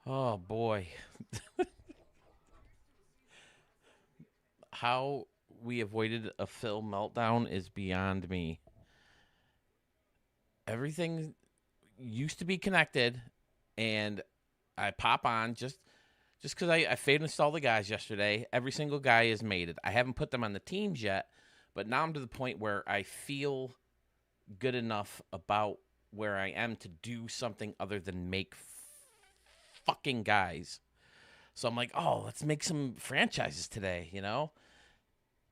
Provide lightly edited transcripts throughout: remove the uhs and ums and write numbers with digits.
Oh boy. How we avoided a Phil meltdown is beyond me. Everything used to be connected, and I pop on just because I failed to install the guys yesterday. Every single guy is mated. I haven't put them on the teams yet, but now I'm to the point where I feel good enough about where I am to do something other than make fucking guys. So I'm like, oh, let's make some franchises today, you know?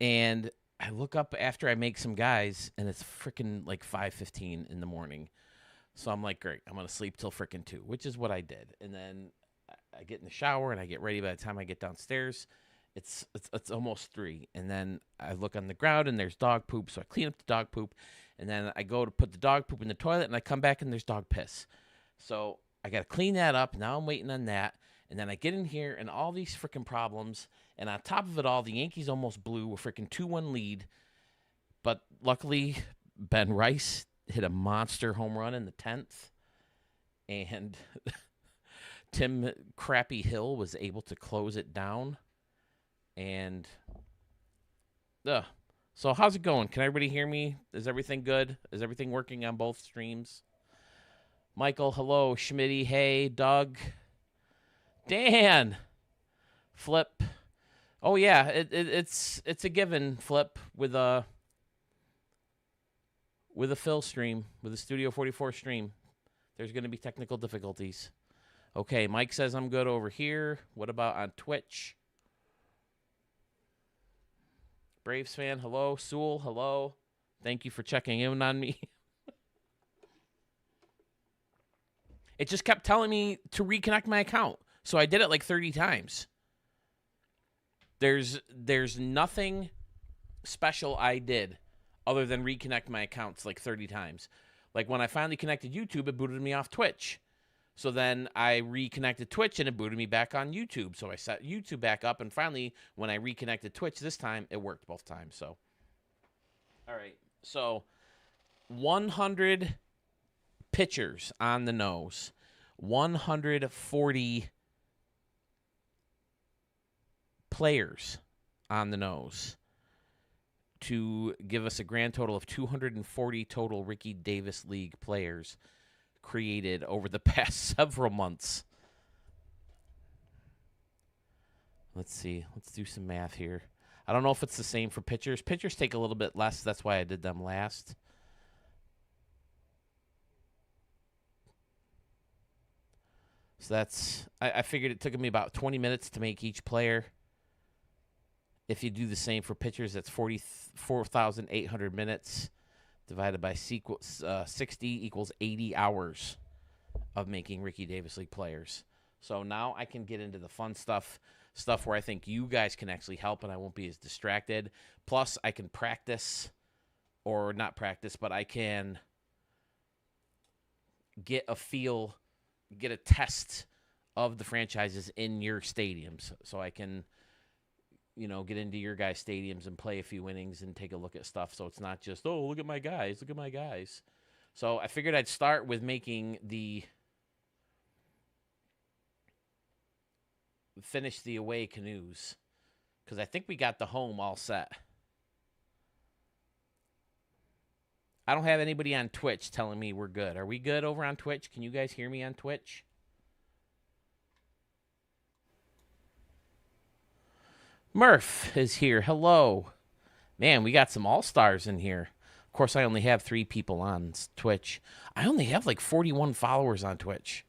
And I look up after I make some guys, and it's freaking like 5:15 in the morning. So I'm like, great, I'm gonna sleep till freaking 2, which is what I did. And then I get in the shower and I get ready. By the time I get downstairs, it's almost 3. And then I look on the ground and there's dog poop, so I clean up the dog poop, and then I go to put the dog poop in the toilet, and I come back and there's dog piss. So I got to clean that up. Now I'm waiting on that. And then I get in here and all these freaking problems. And on top of it all, the Yankees almost blew a freaking 2-1 lead. But luckily, Ben Rice hit a monster home run in the 10th. And Tim Crappy Hill was able to close it down. And, so how's it going? Can everybody hear me? Is everything good? Is everything working on both streams? Michael, hello. Schmitty, hey. Doug. Dan. Flip. Oh yeah, it's a given, Flip, with a Phil stream, with a Studio 44 stream. There's going to be technical difficulties. Okay, Mike says I'm good over here. What about on Twitch? Braves fan, hello. Sewell, hello. Thank you for checking in on me. It just kept telling me to reconnect my account. So I did it like 30 times. There's nothing special I did other than reconnect my accounts like 30 times. Like when I finally connected YouTube, it booted me off Twitch. So then I reconnected Twitch and it booted me back on YouTube. So I set YouTube back up, and finally when I reconnected Twitch this time, it worked both times. So all right. So 100 pitchers on the nose. 140 players on the nose to give us a grand total of 240 total Ricky Davis League players created over the past several months. Let's see. Let's do some math here. I don't know if it's the same for pitchers. Pitchers take a little bit less. That's why I did them last. So that's, I figured it took me about 20 minutes to make each player. If you do the same for pitchers, that's 44,800 minutes divided by 60 equals 80 hours of making Ricky Davis League players. So now I can get into the fun stuff where I think you guys can actually help and I won't be as distracted. Plus, I can practice, or not practice, but I can get a feel, get a test of the franchises in your stadiums. So I can, get into your guys' stadiums and play a few innings and take a look at stuff. So it's not just, oh, look at my guys. So I figured I'd start with making finish the away canoes, because I think we got the home all set. I don't have anybody on Twitch telling me we're good. Are we good over on Twitch? Can you guys hear me on Twitch? Murph is here. Hello. Man, we got some all-stars in here. Of course, I only have 3 people on Twitch. I only have like 41 followers on Twitch.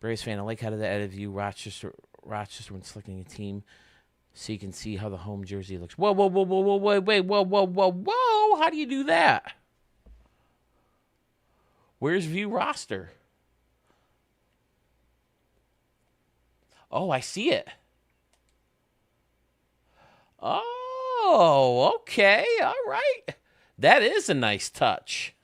Braves fan, I like how the edit view Rochester when selecting a team, so you can see how the home jersey looks. Whoa, wait, whoa. How do you do that? Where's view roster? Oh, I see it. Oh, okay. All right. That is a nice touch.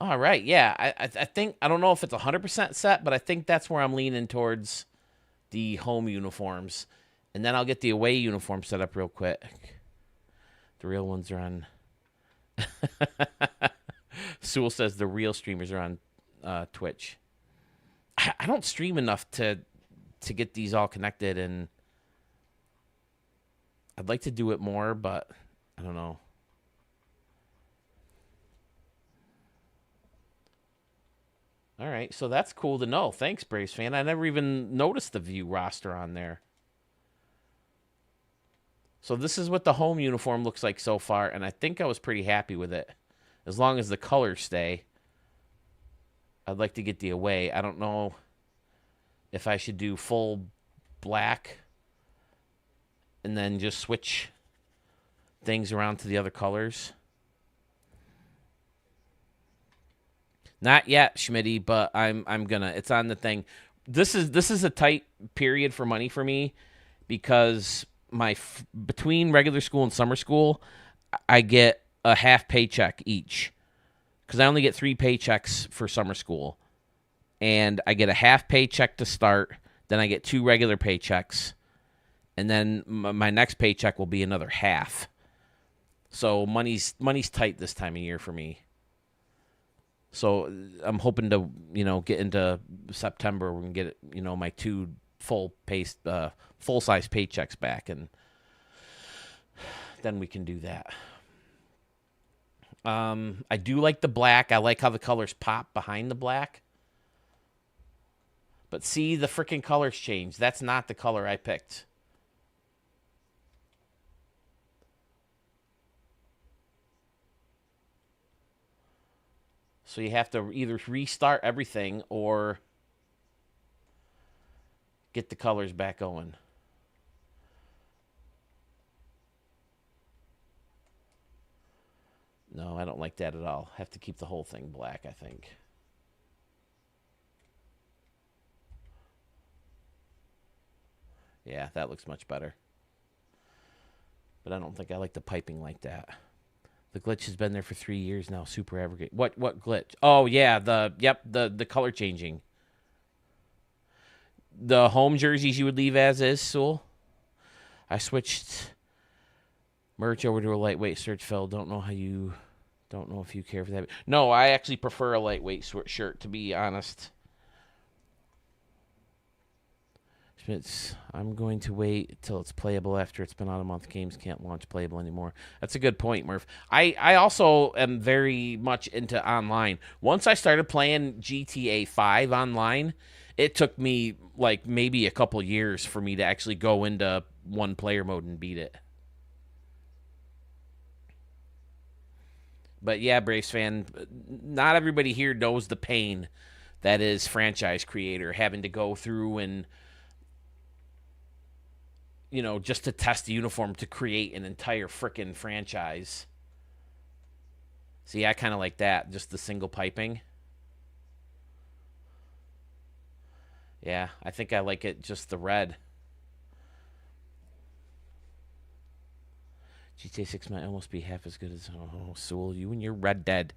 All right. Yeah. I think, I don't know if it's 100% set, but I think that's where I'm leaning towards the home uniforms. And then I'll get the away uniform set up real quick. The real ones are on. Sewell says the real streamers are on Twitch. I don't stream enough to get these all connected, and I'd like to do it more, but I don't know. All right, so that's cool to know. Thanks, Braves fan. I never even noticed the view roster on there. So this is what the home uniform looks like so far, and I think I was pretty happy with it. As long as the colors stay. I'd like to get the away. I don't know if I should do full black and then just switch things around to the other colors. Not yet, Schmitty, but I'm gonna. It's on the thing. This is a tight period for money for me because between regular school and summer school, I get a half paycheck each because I only get 3 paychecks for summer school, and I get a half paycheck to start. Then I get 2 regular paychecks, and then my next paycheck will be another half. So money's tight this time of year for me. So I'm hoping to, get into September and get, my 2 full-size paychecks back, and then we can do that. I do like the black. I like how the colors pop behind the black. But see, the freaking colors change. That's not the color I picked. So you have to either restart everything or get the colors back going. No, I don't like that at all. Have to keep the whole thing black, I think. Yeah, that looks much better. But I don't think I like the piping like that. The glitch has been there for 3 years now. Super aggregate. What glitch? Oh yeah, the color changing. The home jerseys you would leave as is, Sewell. I switched merch over to a lightweight search, Phil. Don't know if you care for that. No, I actually prefer a lightweight shirt, to be honest. I'm going to wait till it's playable after it's been out a month. Games can't launch playable anymore. That's a good point, Murph. I also am very much into online. Once I started playing GTA 5 online, it took me like maybe a couple years for me to actually go into one-player mode and beat it. But yeah, Braves fan, not everybody here knows the pain that is franchise creator, having to go through and just to test the uniform to create an entire frickin' franchise. See, I kind of like that, just the single piping. Yeah, I think I like it just the red. GTA 6 might almost be half as good as Sewell. You and your Red Dead.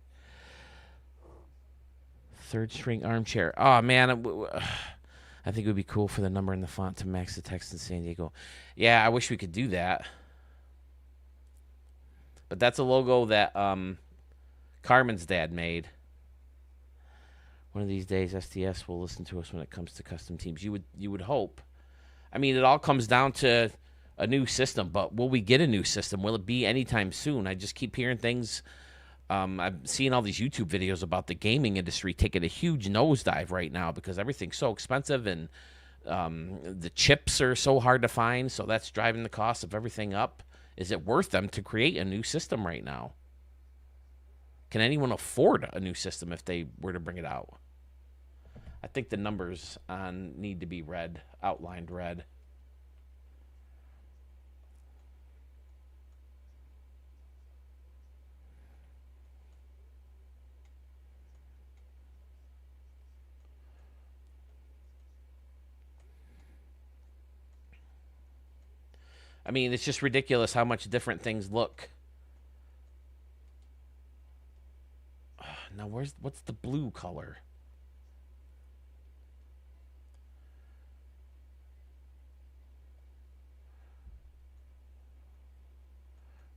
Third string armchair. Oh, man. I think it would be cool for the number and the font to match the text in San Diego. Yeah, I wish we could do that. But that's a logo that Carmen's dad made. One of these days, STS will listen to us when it comes to custom teams. You would hope. I mean, it all comes down to a new system, but will we get a new system? Will it be anytime soon? I just keep hearing things. I'm seeing all these YouTube videos about the gaming industry taking a huge nosedive right now because everything's so expensive and the chips are so hard to find, so that's driving the cost of everything up. Is it worth them to create a new system right now? Can anyone afford a new system if they were to bring it out? I think the numbers need to be red, outlined red. I mean, it's just ridiculous how much different things look. Now, what's the blue color?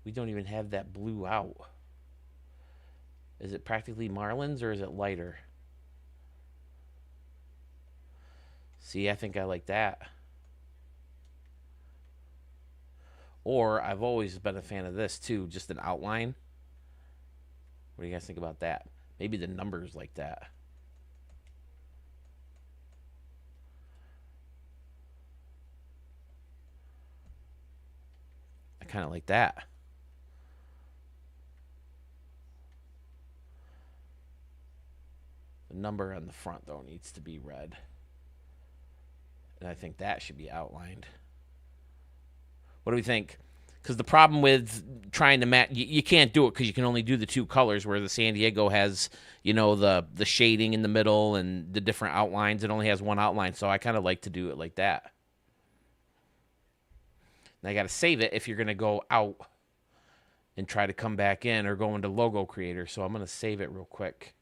We don't even have that blue out. Is it practically Marlins or is it lighter? See, I think I like that. Or I've always been a fan of this too, just an outline. What do you guys think about that? Maybe the numbers like that. I kind of like that. The number on the front, though, needs to be red. And I think that should be outlined. What do we think? Because the problem with trying to match, you can't do it because you can only do the two colors, where the San Diego has, the shading in the middle and the different outlines. It only has one outline, so I kind of like to do it like that. Now I got to save it if you're going to go out and try to come back in or go into Logo Creator. So I'm going to save it real quick.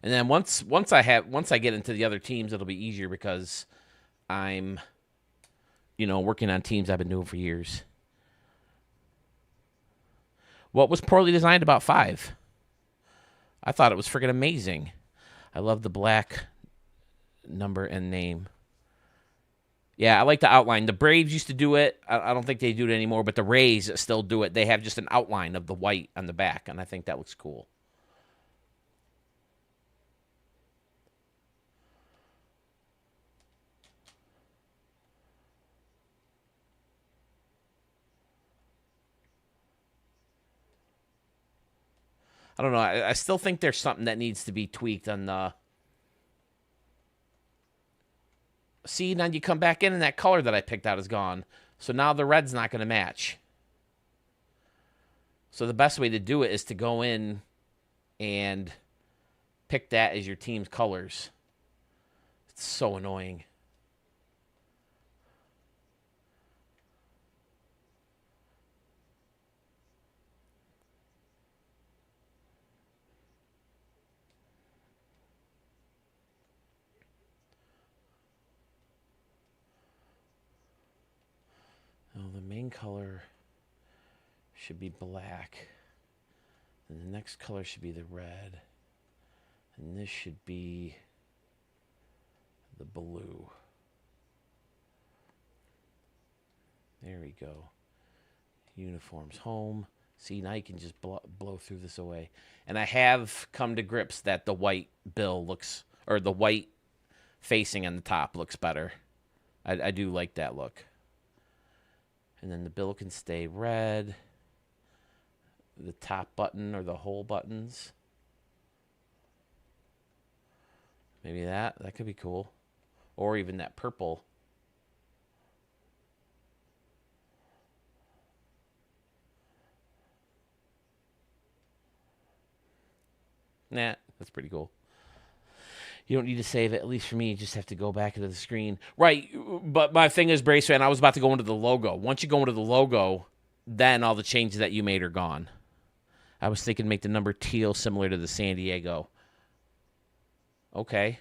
And then once I get into the other teams, it'll be easier because I'm, working on teams I've been doing for years. What was poorly designed about 5? I thought it was freaking amazing. I love the black number and name. Yeah, I like the outline. The Braves used to do it. I don't think they do it anymore, but the Rays still do it. They have just an outline of the white on the back, and I think that looks cool. I don't know. I still think there's something that needs to be tweaked on the. See, now you come back in and that color that I picked out is gone. So now the red's not going to match. So the best way to do it is to go in and pick that as your team's colors. It's so annoying. Oh, the main color should be black. And the next color should be the red. And this should be the blue. There we go. Uniforms home. See, now you can just blow through this away. And I have come to grips that the white bill looks, or the white facing on the top looks better. I do like that look. And then the bill can stay red. The top button or the whole buttons. Maybe that could be cool. Or even that purple. Nah, that's pretty cool. You don't need to save it. At least for me, you just have to go back into the screen. Right, but my thing is, Brace fan, I was about to go into the logo. Once you go into the logo, then all the changes that you made are gone. I was thinking make the number teal similar to the San Diego. Okay.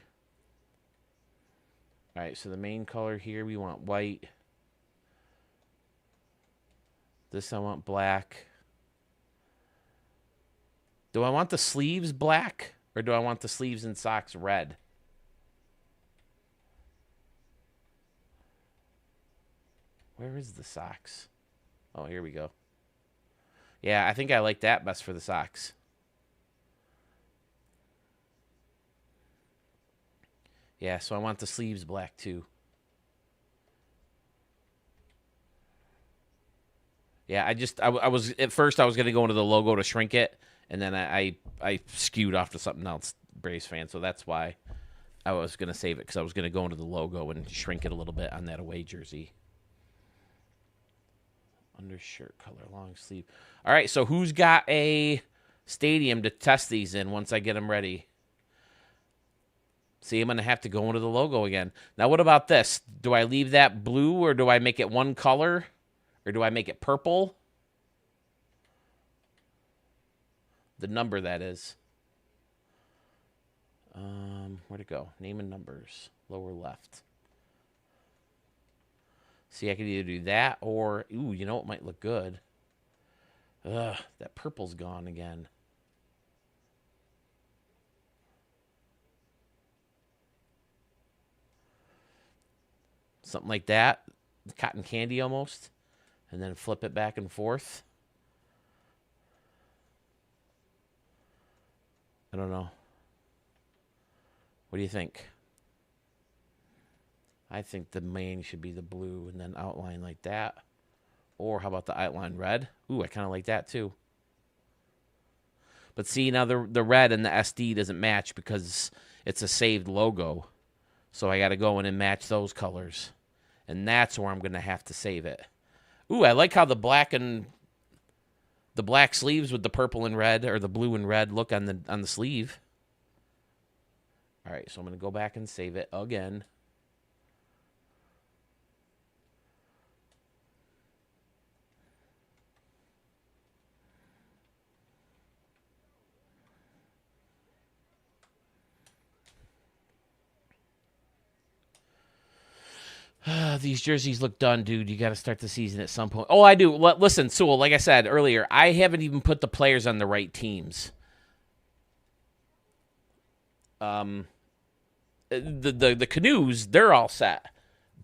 All right, so the main color here, we want white. This I want black. Do I want the sleeves black? Or do I want the sleeves and socks red? Where is the socks? Oh, here we go. Yeah, I think I like that best for the socks. Yeah, so I want the sleeves black too. Yeah, I was at first I was gonna go into the logo to shrink it, and then I skewed off to something else, Braves fan. So that's why I was gonna save it, because I was gonna go into the logo and shrink it a little bit on that away jersey. Undershirt color, long sleeve. All right, so who's got a stadium to test these in once I get them ready? See, I'm going to have to go into the logo again. Now, what about this? Do I leave that blue, or do I make it one color? Or do I make it purple? The number, that is. Where'd it go? Name and numbers. Lower left. See, I could either do that or, ooh, you know what might look good? Ugh, that purple's gone again. Something like that. Cotton candy almost. And then flip it back and forth. I don't know. What do you think? I think the main should be the blue and then outline like that. Or how about the outline red? Ooh, I kind of like that too. But see, now the red and the SD doesn't match because it's a saved logo. So I got to go in and match those colors. And that's where I'm going to have to save it. Ooh, I like how the black sleeves with the purple and red or the blue and red look on the sleeve. All right, so I'm going to go back and save it again. These jerseys look done, dude. You got to start the season at some point. Oh, I do. Listen, Sewell, like I said earlier, I haven't even put the players on the right teams. The Canoes, they're all set.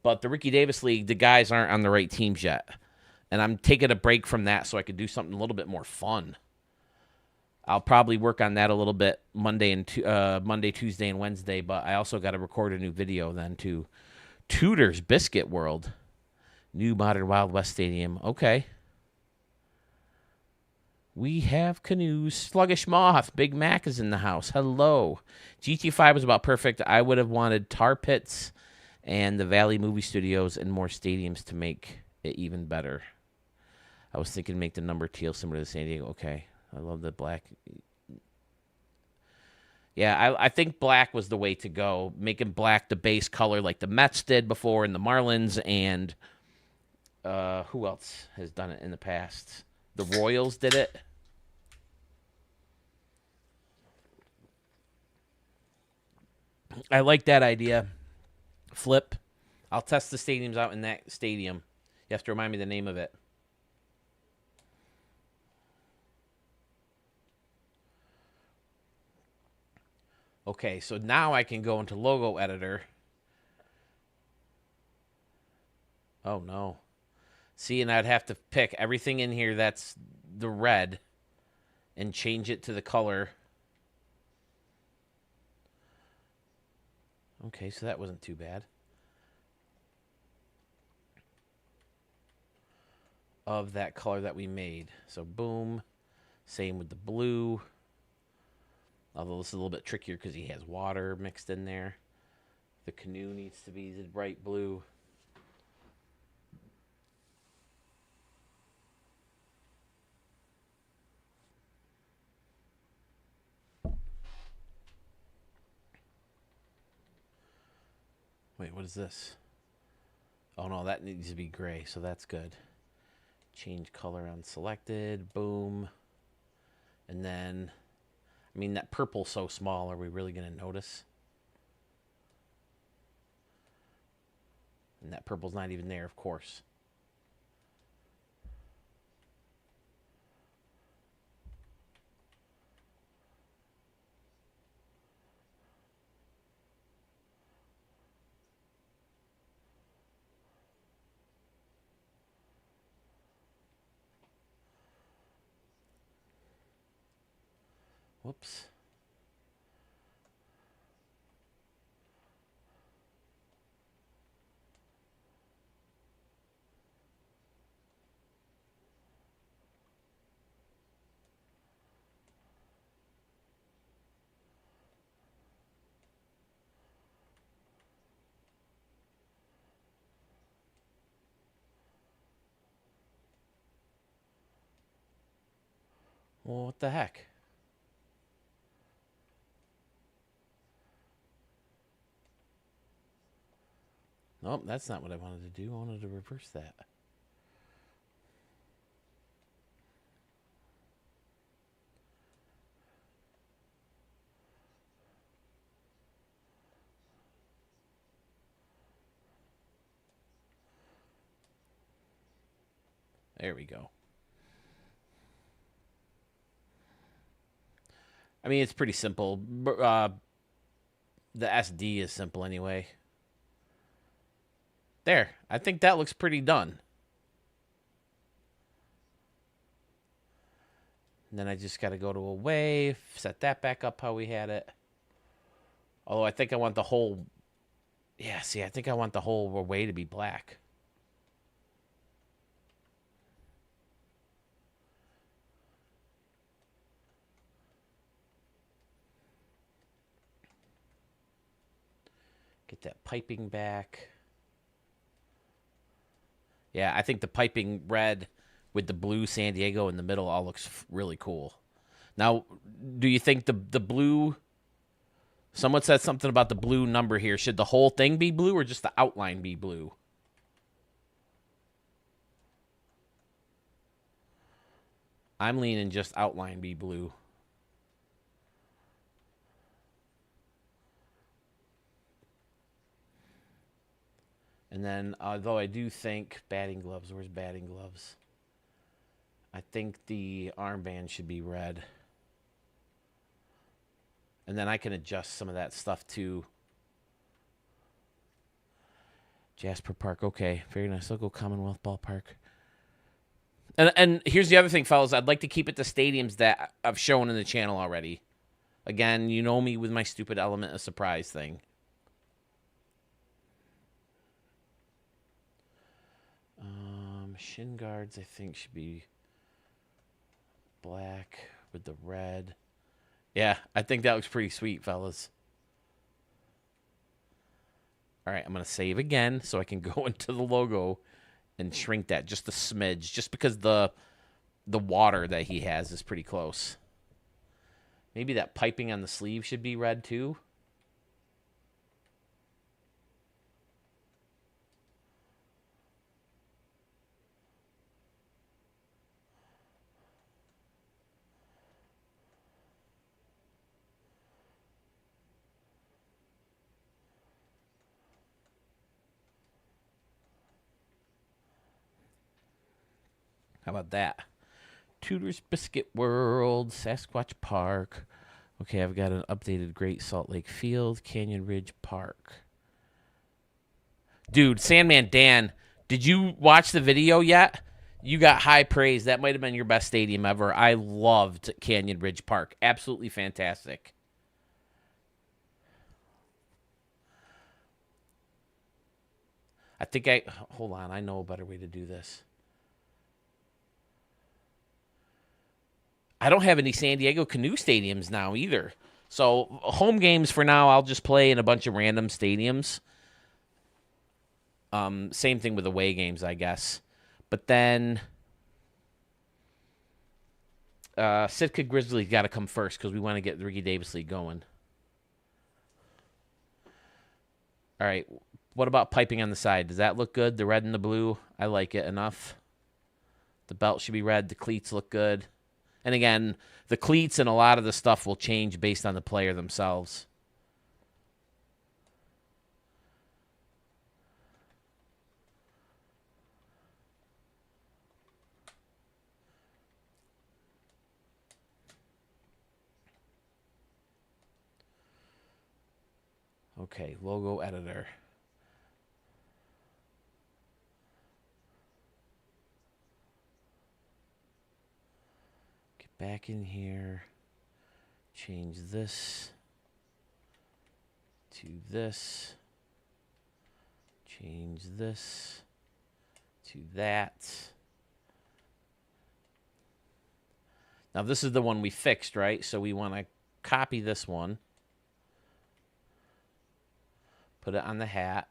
But the Ricky Davis League, the guys aren't on the right teams yet. And I'm taking a break from that so I could do something a little bit more fun. I'll probably work on that a little bit Monday, Tuesday, and Wednesday. But I also got to record a new video then too. Tudor's Biscuit World. New modern Wild West Stadium. Okay. We have Canoes. Sluggish Moth. Big Mac is in the house. Hello. GT5 was about perfect. I would have wanted Tar Pits and the Valley Movie Studios and more stadiums to make it even better. I was thinking make the number teal similar to San Diego. Okay. I love the black. Yeah, I think black was the way to go. Making black the base color like the Mets did before and the Marlins and who else has done it in the past? The Royals did it. I like that idea. Flip. I'll test the stadiums out in that stadium. You have to remind me the name of it. Okay, so now I can go into logo editor. Oh, no. See, and I'd have to pick everything in here that's the red and change it to the color. Okay, so that wasn't too bad. Of that color that we made. So, boom. Same with the blue. Although this is a little bit trickier because he has water mixed in there. The canoe needs to be the bright blue. Wait, what is this? Oh, no, that needs to be gray, so that's good. Change color on selected. Boom. And then, I mean, that purple's so small. Are we really going to notice? And that purple's not even there, of course. Whoops. Well, what the heck? Nope, that's not what I wanted to do. I wanted to reverse that. There we go. I mean, it's pretty simple. The SD is simple anyway. There. I think that looks pretty done. And then I just got to go to away, set that back up how we had it. Although I think I want the whole... Yeah, see, I think I want the whole away to be black. Get that piping back. Yeah, I think the piping red with the blue San Diego in the middle all looks really cool. Now, do you think the blue... Someone said something about the blue number here. Should the whole thing be blue or just the outline be blue? I'm leaning just outline be blue. And then, although I do think batting gloves, where's batting gloves? I think the armband should be red. And then I can adjust some of that stuff too. Jasper Park, okay, very nice. I'll go Commonwealth Ballpark. And here's the other thing, fellas. I'd like to keep it to stadiums that I've shown in the channel already. Again, you know me with my stupid element of surprise thing. Shin guards, I think, should be black with the red. Yeah, I think that looks pretty sweet, fellas. All right, I'm going to save again so I can go into the logo and shrink that just a smidge, just because the water that he has is pretty close. Maybe that piping on the sleeve should be red too. How about that? Tudor's Biscuit World, Sasquatch Park. Okay, I've got an updated Great Salt Lake Field, Canyon Ridge Park. Dude, Sandman Dan, did you watch the video yet? You got high praise. That might have been your best stadium ever. I loved Canyon Ridge Park. Absolutely fantastic. I think hold on, I know a better way to do this. I don't have any San Diego Canoe stadiums now either. So home games for now, I'll just play in a bunch of random stadiums. Same thing with away games, I guess. But then Sitka Grizzly got to come first because we want to get the Ricky Davis League going. All right. What about piping on the side? Does that look good? The red and the blue? I like it enough. The belt should be red. The cleats look good. And again, the cleats and a lot of the stuff will change based on the player themselves. Okay, logo editor. Get back in here. Change this to this. Change this to that. Now, this is the one we fixed, right? So we want to copy this one. Put it on the hat.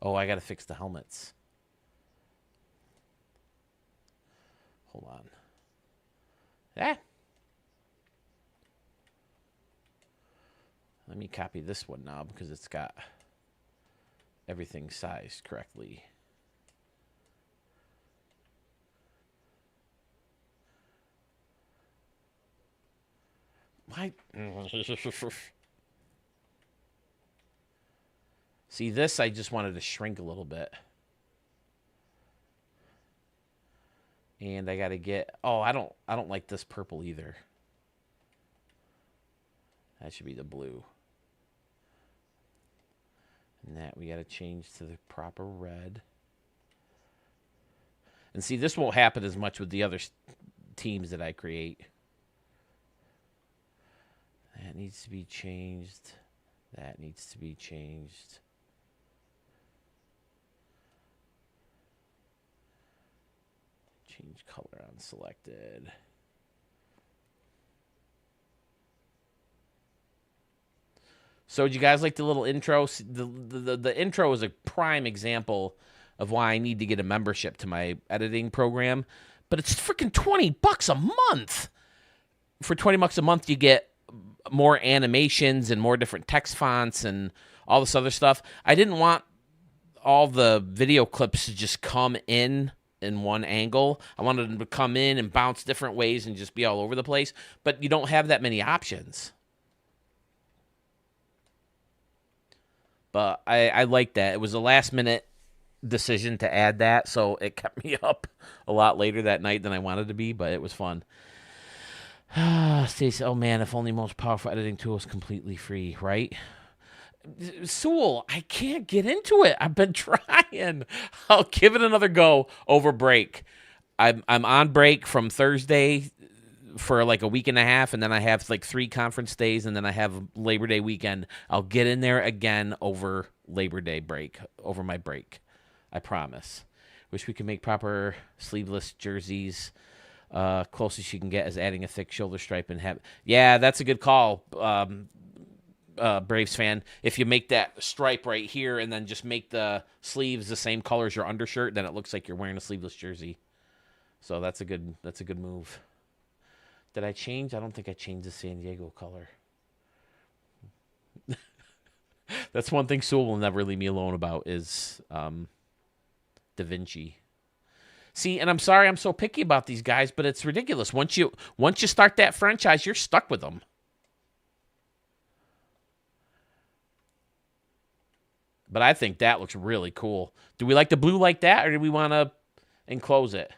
Oh, I got to fix the helmets. Hold on. Yeah. Let me copy this one now because it's got everything sized correctly. Why? See, this I just wanted to shrink a little bit. And I got to get... Oh, I don't like this purple either. That should be the blue. And that we got to change to the proper red. And see, this won't happen as much with the other teams that I create. That needs to be changed. That needs to be changed. Change color on selected. So did you guys like the little intro? The intro is a prime example of why I need to get a membership to my editing program. But it's freaking $20 a month. For $20 a month, you get more animations and more different text fonts and all this other stuff. I didn't want all the video clips to just come in one angle. I wanted them to come in and bounce different ways and just be all over the place. But you don't have that many options. But I like that. It was a last-minute decision to add that, so it kept me up a lot later that night than I wanted to be, but it was fun. Stacey, oh man, if only most powerful editing tool is completely free, right? Sewell, I can't get into it. I've been trying. I'll give it another go over break. I'm on break from Thursday for like a week and a half, and then I have like 3 conference days, and then I have Labor Day weekend. I'll get in there again over Labor Day break, over my break. I promise. Wish we could make proper sleeveless jerseys. Closest you can get is adding a thick shoulder stripe and have. Yeah, that's a good call, Braves fan. If you make that stripe right here and then just make the sleeves the same color as your undershirt, then it looks like you're wearing a sleeveless jersey. So that's a good move. Did I change? I don't think I changed the San Diego color. That's one thing Sewell will never leave me alone about is Da Vinci. See, and I'm sorry I'm so picky about these guys, but it's ridiculous. Once you start that franchise, you're stuck with them. But I think that looks really cool. Do we like the blue like that, or do we want to enclose it?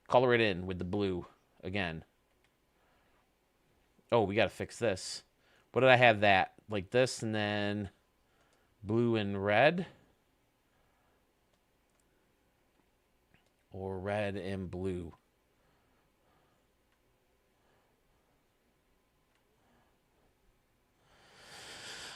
Color it in with the blue again. Oh, we got to fix this. What did I have that? Like this, and then blue and red? Or red and blue?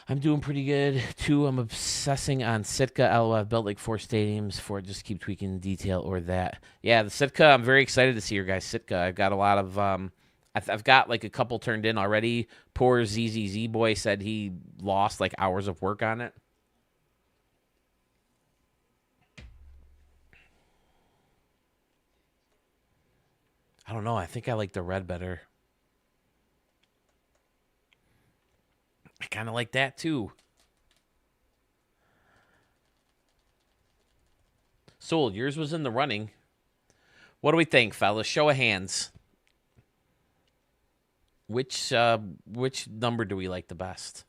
I'm doing pretty good, too. I'm obsessing on Sitka. I've built like 4 stadiums for it. Just keep tweaking detail or that. Yeah, the Sitka, I'm very excited to see your guys' Sitka. I've got a lot of... I've got like a couple turned in already. Poor ZZZ boy said he lost like hours of work on it. I don't know. I think I like the red better. I kind of like that too. Sold. Yours was in the running. What do we think, fellas? Show of hands. Which number do we like the best?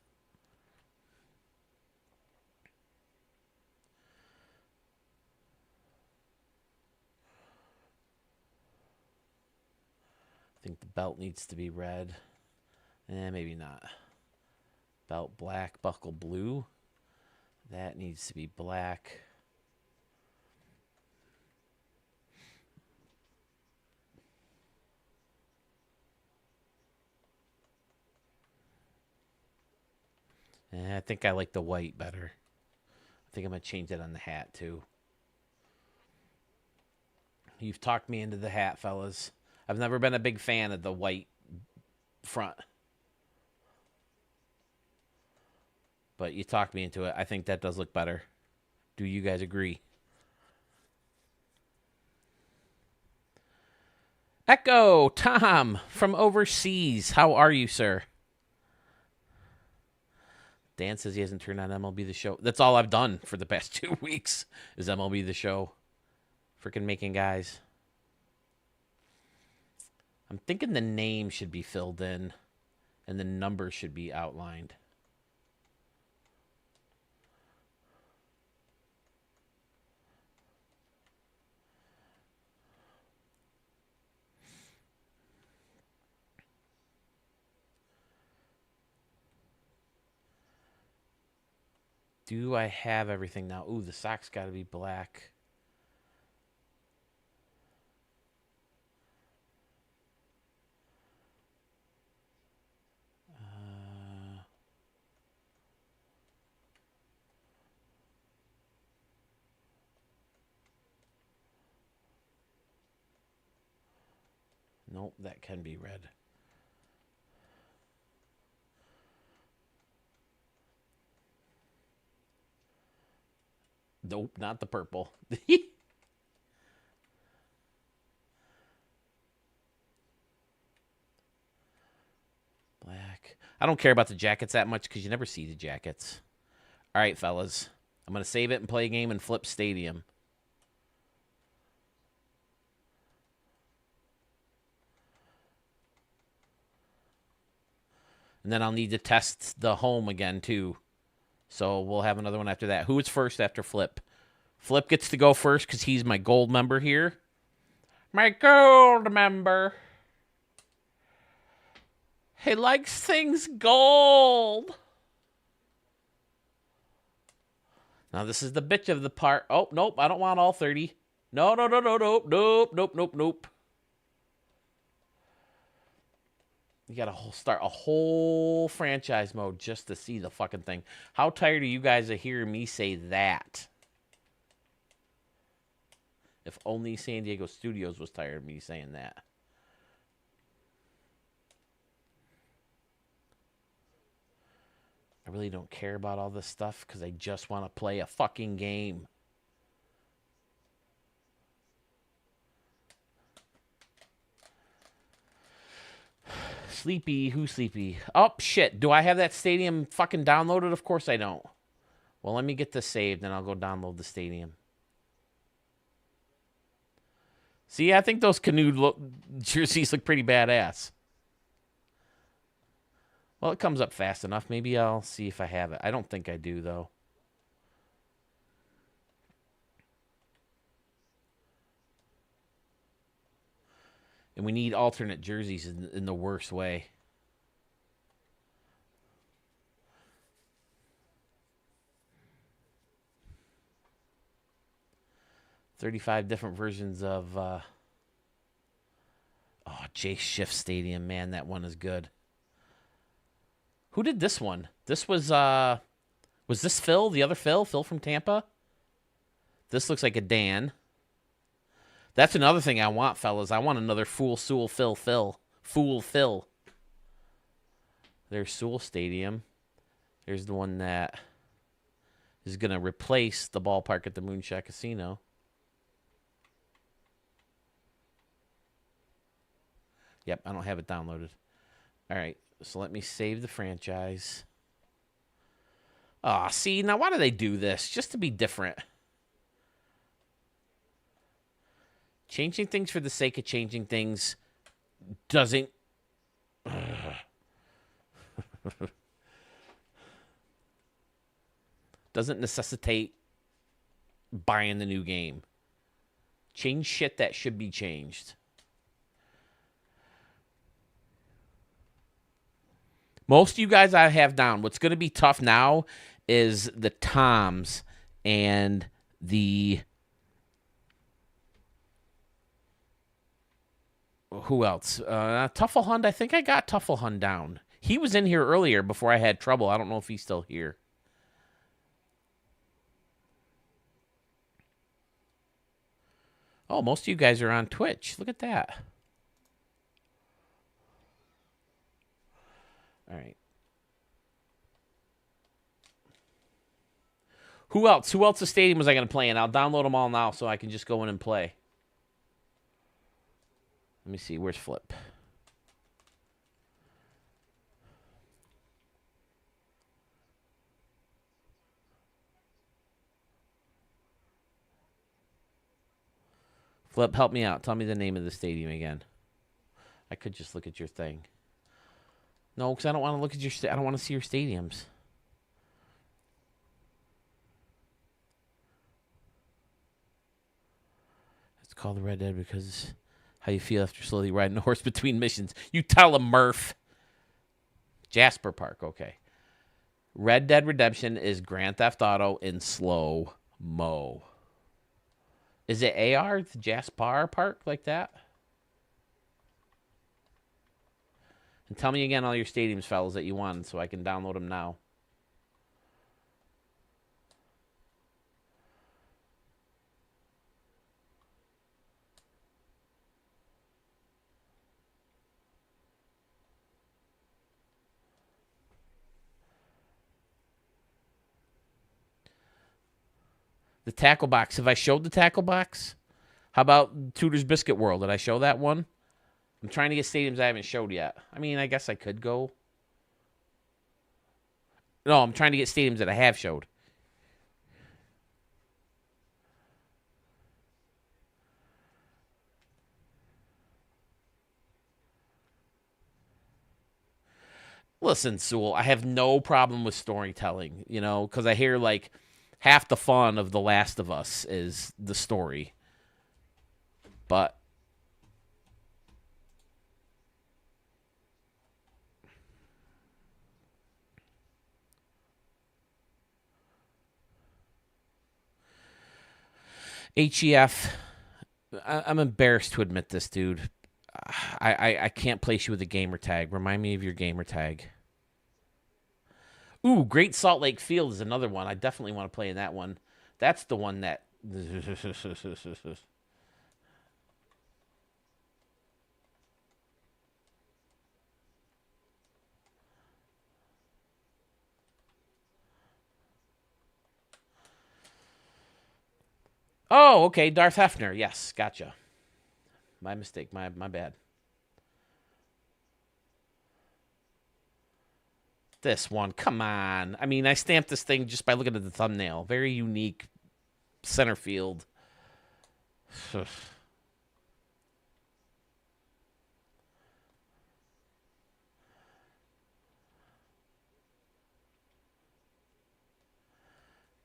I think the belt needs to be red. Maybe not. Belt black, buckle blue. That needs to be black. I think I like the white better. I think I'm going to change that on the hat, too. You've talked me into the hat, fellas. I've never been a big fan of the white front. But you talked me into it. I think that does look better. Do you guys agree? Echo, Tom, from overseas. How are you, sir? Dan says he hasn't turned on MLB The Show. That's all I've done for the past 2 weeks is MLB The Show. Freaking making guys. I'm thinking the name should be filled in and the number should be outlined. Do I have everything now? Ooh, the sock's got to be black. Nope, that can be red. Nope, not the purple. Black. I don't care about the jackets that much because you never see the jackets. All right, fellas. I'm going to save it and play a game and flip stadium. And then I'll need to test the home again, too. So we'll have another one after that. Who is first after Flip? Flip gets to go first because he's my gold member here. My gold member. He likes things gold. Now, this is the bitch of the part. Oh, nope. I don't want all 30. No. Nope. You got to start a whole franchise mode just to see the fucking thing. How tired are you guys of hearing me say that? If only San Diego Studios was tired of me saying that. I really don't care about all this stuff because I just want to play a fucking game. Sleepy, who's sleepy? Oh, shit. Do I have that stadium fucking downloaded? Of course I don't. Well, let me get this saved, and I'll go download the stadium. See, I think those canoe jerseys look pretty badass. Well, it comes up fast enough. Maybe I'll see if I have it. I don't think I do, though. And we need alternate jerseys in the worst way. $35 different versions of Jay Schiff Stadium. Man, that one is good. Who did this one? This was this Phil? The other Phil? Phil from Tampa? This looks like a Dan. That's another thing I want, fellas. I want another Fool Phil. There's Sewell Stadium. There's the one that is going to replace the ballpark at the Moonshot Casino. Yep, I don't have it downloaded. All right, so let me save the franchise. See, now why do they do this? Just to be different. Changing things for the sake of changing things doesn't... doesn't necessitate buying the new game. Change shit that should be changed. Most of you guys I have down. What's going to be tough now is the Toms and the... Who else? Tufflehund. I think I got Tufflehund down. He was in here earlier before I had trouble. I don't know if he's still here. Oh, most of you guys are on Twitch. Look at that. All right. Who else? Who else's stadium was I going to play in? I'll download them all now so I can just go in and play. Let me see. Where's Flip? Flip, help me out. Tell me the name of the stadium again. I could just look at your thing. No, because I don't want to look at your. I don't want to see your stadiums. It's called the Red Dead because how you feel after slowly riding a horse between missions. You tell him, Murph. Jasper Park. Okay. Red Dead Redemption is Grand Theft Auto in slow mo. Is it AR? It's Jasper Park like that? And tell me again all your stadiums, fellas, that you won so I can download them now. The tackle box. Have I showed the tackle box? How about Tudor's Biscuit World? Did I show that one? I'm trying to get stadiums I haven't showed yet. I mean, I guess I could go. No, I'm trying to get stadiums that I have showed. Listen, Sewell, I have no problem with storytelling, you know, because I hear like half the fun of The Last of Us is the story. But HEF, I'm embarrassed to admit this, dude. I can't place you with a gamer tag. Remind me of your gamer tag. Ooh, Great Salt Lake Field is another one. I definitely want to play in that one. That's the one that. Oh, okay, Darth Hefner. Yes, gotcha. My mistake. My bad. This one, come on. I mean, I stamped this thing just by looking at the thumbnail. Very unique center field. All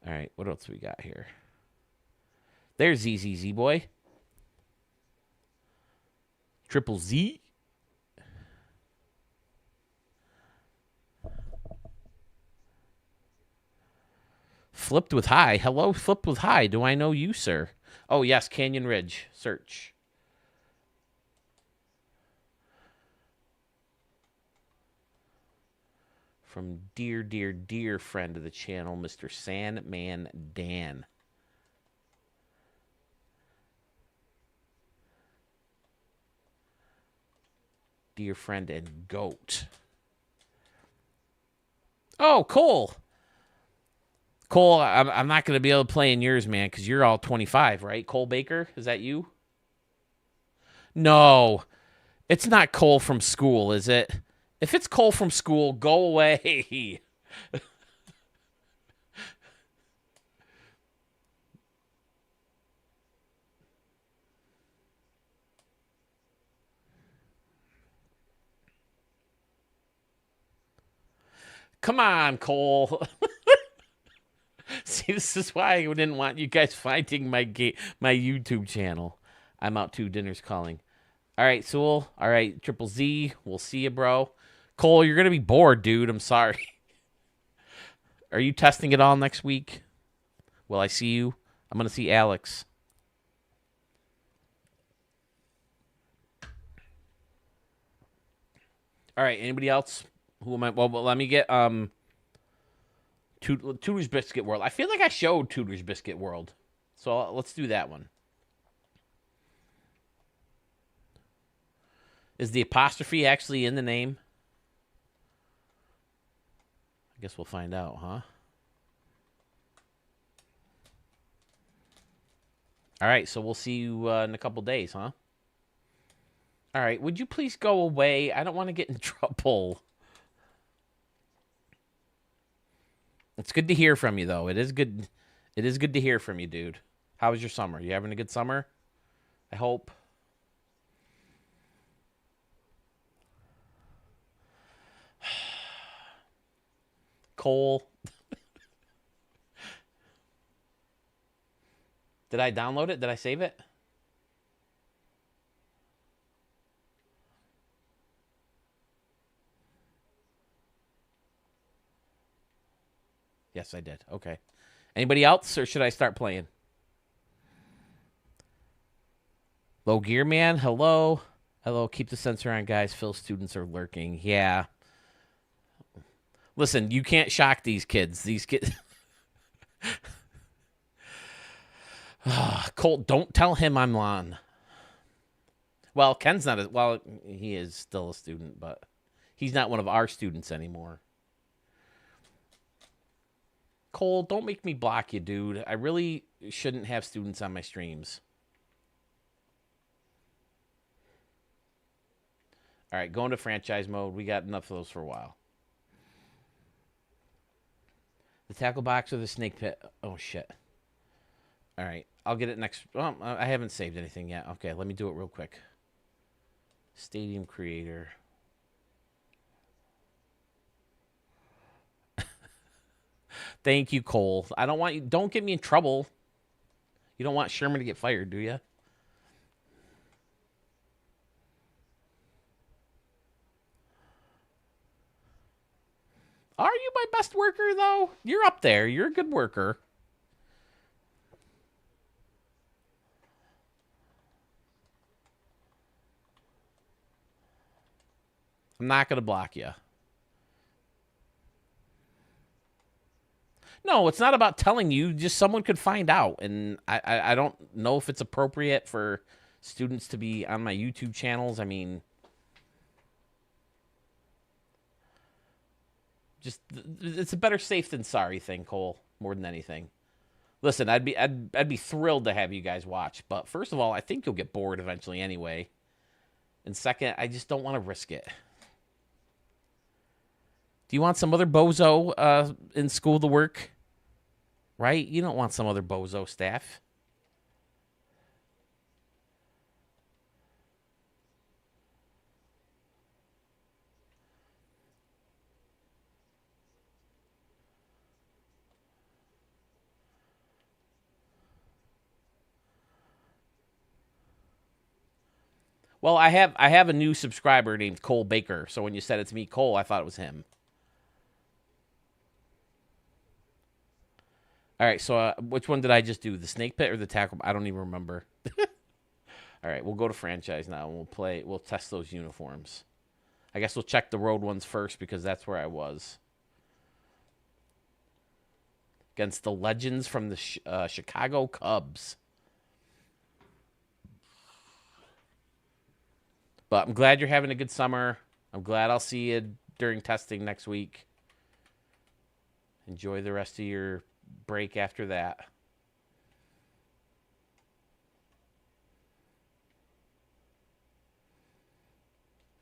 right, what else we got here? There's ZZZ boy. Triple Z. Flipped with high. Hello, flipped with high. Do I know you, sir? Oh, yes, Canyon Ridge. Search. From dear friend of the channel, Mr. Sandman Dan. Dear friend and goat. Oh, Cole. Cole, I'm not going to be able to play in yours, man, because you're all 25, right? Cole Baker, is that you? No, it's not Cole from school, is it? If it's Cole from school, go away. Come on, Cole. See, this is why I didn't want you guys finding my YouTube channel. I'm out too. Dinner's calling. All right, Sewell. All right, Triple Z. We'll see you, bro. Cole, you're gonna be bored, dude. I'm sorry. Are you testing it all next week? Will I see you? I'm gonna see Alex. All right. Anybody else? Who am I? Well, let me get Tudor's Biscuit World. I feel like I showed Tudor's Biscuit World, so let's do that one. Is the apostrophe actually in the name? I guess we'll find out, huh? All right, so we'll see you in a couple days, huh? All right, would you please go away? I don't want to get in trouble. It's good to hear from you, though. It is good. It is good to hear from you, dude. How was your summer? You having a good summer? I hope. Cole. Did I download it? Did I save it? Yes, I did. Okay. Anybody else, or should I start playing? Low Gear Man, hello. Hello, keep the sensor on, guys. Phil students are lurking. Yeah. Listen, you can't shock these kids. These kids. Colt, don't tell him I'm on. Well, Ken's not a. Well, he is still a student, but he's not one of our students anymore. Cole, don't make me block you, dude. I really shouldn't have students on my streams. All right, going to franchise mode. We got enough of those for a while. The tackle box or the snake pit? Oh, shit. All right, I'll get it next. Well, I haven't saved anything yet. Okay, let me do it real quick. Stadium creator. Thank you, Cole. I don't want you. Don't get me in trouble. You don't want Sherman to get fired, do you? Are you my best worker, though? You're up there. You're a good worker. I'm not going to block you. No, it's not about telling you. Just someone could find out. And I don't know if it's appropriate for students to be on my YouTube channels. I mean, just it's a better safe than sorry thing, Cole, more than anything. Listen, I'd be thrilled to have you guys watch, but first of all, I think you'll get bored eventually anyway. And second, I just don't want to risk it. Do you want some other bozo in school to work? Right? You don't want some other bozo staff. Well, I have a new subscriber named Cole Baker. So when you said it's me, Cole, I thought it was him. All right, so which one did I just do? The snake pit or the tackle? I don't even remember. All right, we'll go to franchise now and we'll play. We'll test those uniforms. I guess we'll check the road ones first because that's where I was. Against the legends from the Chicago Cubs. But I'm glad you're having a good summer. I'm glad I'll see you during testing next week. Enjoy the rest of your break after that.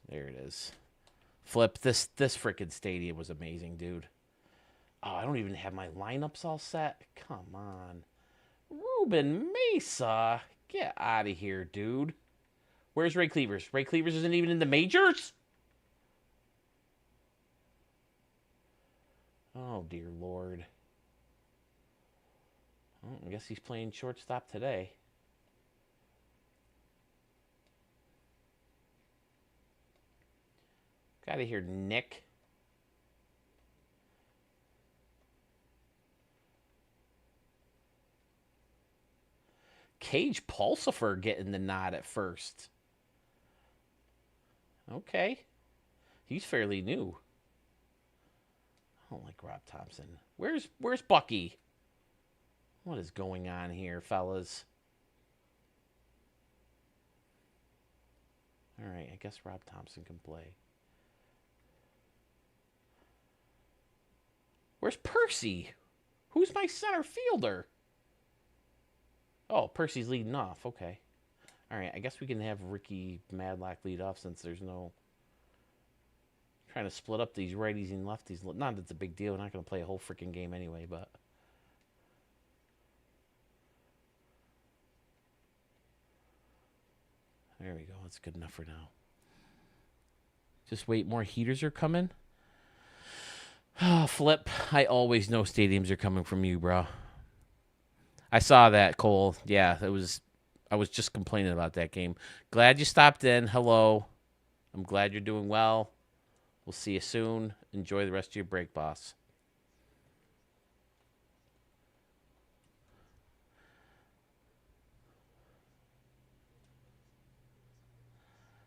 There it is. Flip, this freaking stadium was amazing, dude. Oh, I don't even have my lineups all set. Come on. Ruben Mesa. Get out of here, dude. Where's Ray Cleavers? Ray Cleavers isn't even in the majors? Oh, dear Lord. Well, I guess he's playing shortstop today. Get out of here, Nick. Cage Pulsifer getting the nod at first. Okay. He's fairly new. I don't like Rob Thompson. Where's Bucky? What is going on here, fellas? All right, I guess Rob Thompson can play. Where's Percy? Who's my center fielder? Oh, Percy's leading off. Okay. All right, I guess we can have Ricky Madlock lead off since there's no... Trying to split up these righties and lefties. Not that it's a big deal. We're not going to play a whole freaking game anyway, but... There we go. That's good enough for now. Just wait. More heaters are coming. Oh, Flip. I always know stadiums are coming from you, bro. I saw that, Cole. Yeah, it was. I was just complaining about that game. Glad you stopped in. Hello. I'm glad you're doing well. We'll see you soon. Enjoy the rest of your break, boss.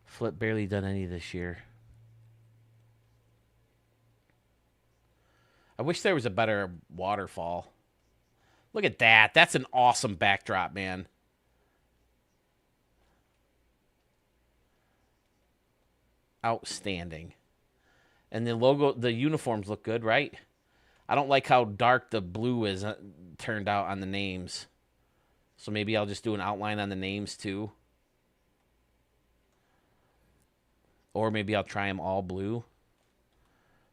Flip barely done any this year. I wish there was a better waterfall. Look at that. That's an awesome backdrop, man. Outstanding. And the logo, the uniforms look good, right? I don't like how dark the blue is turned out on the names. So maybe I'll just do an outline on the names too. Or maybe I'll try them all blue.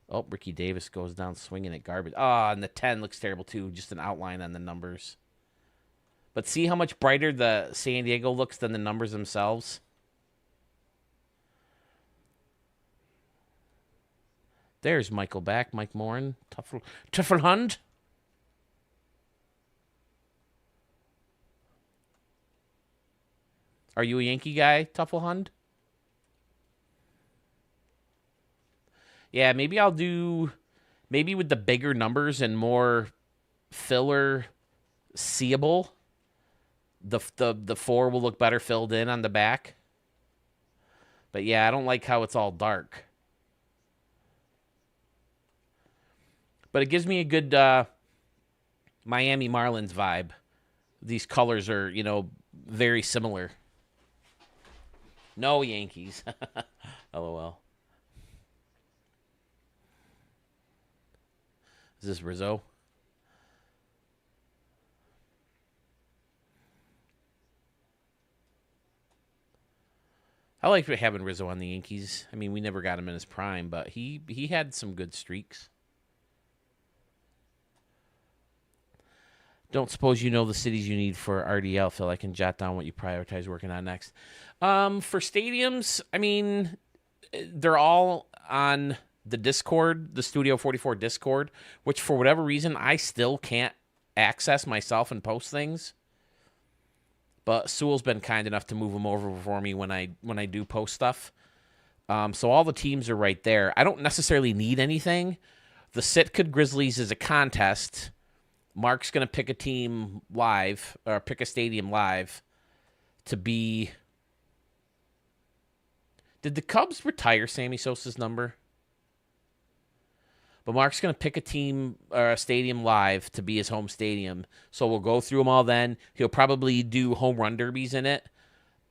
Oh, Ricky Davis goes down swinging at garbage. Ah, and the 10 looks terrible too. Just an outline on the numbers. But see how much brighter the San Diego looks than the numbers themselves? There's Michael back. Mike Morin. Tuffelhund. Are you a Yankee guy, Tuffelhund? Yeah, maybe I'll do... Maybe with the bigger numbers and more filler seeable, the 4 will look better filled in on the back. But yeah, I don't like how it's all dark. But it gives me a good Miami Marlins vibe. These colors are, very similar. No Yankees. LOL. Is this Rizzo? I like having Rizzo on the Yankees. I mean, we never got him in his prime, but he had some good streaks. Don't suppose you know the cities you need for RDL, Phil. I can jot down what you prioritize working on next. For stadiums, I mean, they're all on the Discord, the Studio 44 Discord, which for whatever reason I still can't access myself and post things. But Sewell's been kind enough to move them over for me when I do post stuff. So all the teams are right there. I don't necessarily need anything. The Sitka Grizzlies is a contest. Mark's going to pick a team live, or pick a stadium live to be... Did the Cubs retire Sammy Sosa's number? But Mark's going to pick a team or a stadium live to be his home stadium. So we'll go through them all then. He'll probably do home run derbies in it.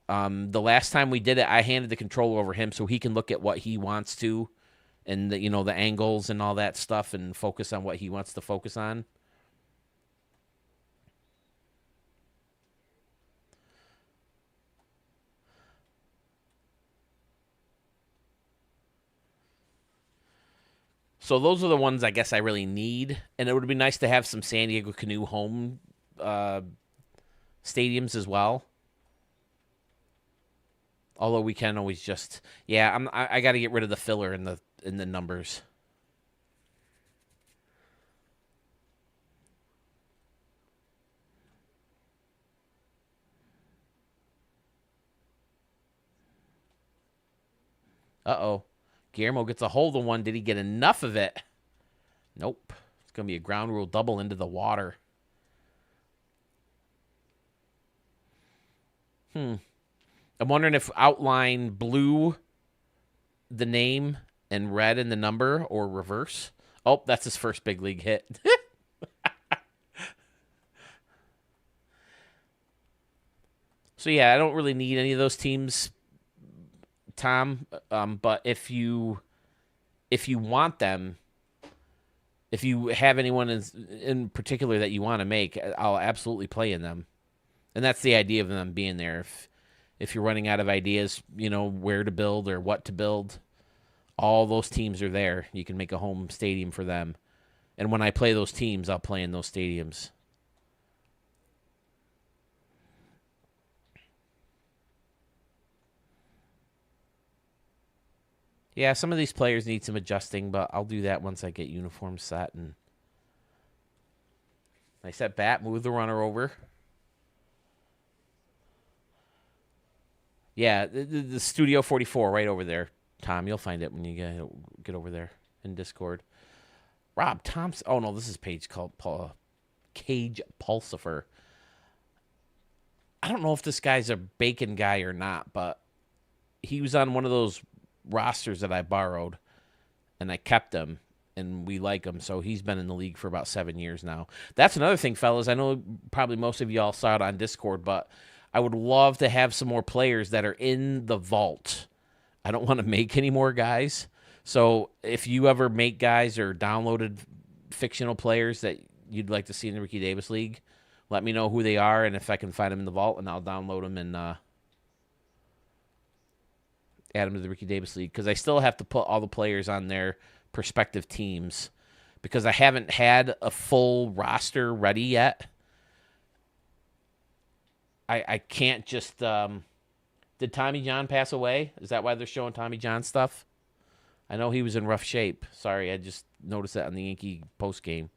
The last time we did it, I handed the control over him so he can look at what he wants to and the angles and all that stuff and focus on what he wants to focus on. So those are the ones I guess I really need. And it would be nice to have some San Diego Canoe home stadiums as well. Although we can always just... Yeah, I got to get rid of the filler in the numbers. Uh-oh. Guillermo gets a hold of one. Did he get enough of it? Nope. It's going to be a ground rule double into the water. I'm wondering if outline blue the name and red in the number or reverse. Oh, that's his first big league hit. So, yeah, I don't really need any of those teams, Tom, but if you want them, if you have anyone in particular that you want to make, I'll absolutely play in them, and that's the idea of them being there. If you're running out of ideas, where to build or what to build, all those teams are there. You can make a home stadium for them, and when I play those teams, I'll play in those stadiums. Yeah, some of these players need some adjusting, but I'll do that once I get uniforms set. And I set bat, move the runner over. Yeah, the Studio 44 right over there. Tom, you'll find it when you get over there in Discord. Rob Thompson. Oh, no, this is page called Cage Pulsifer. I don't know if this guy's a bacon guy or not, but he was on one of those rosters that I borrowed, and I kept him, and we like him. So he's been in the league for about 7 years now. That's another thing, fellas. I know probably most of y'all saw it on Discord, but I would love to have some more players that are in the vault. I don't want to make any more guys. So if you ever make guys or downloaded fictional players that you'd like to see in the Ricky Davis League, let me know who they are and if I can find them in the vault, and I'll download them and add them to the Ricky Davis League, because I still have to put all the players on their prospective teams because I haven't had a full roster ready yet. I can't just... did Tommy John pass away? Is that why they're showing Tommy John stuff? I know he was in rough shape. Sorry, I just noticed that on the Yankee post game.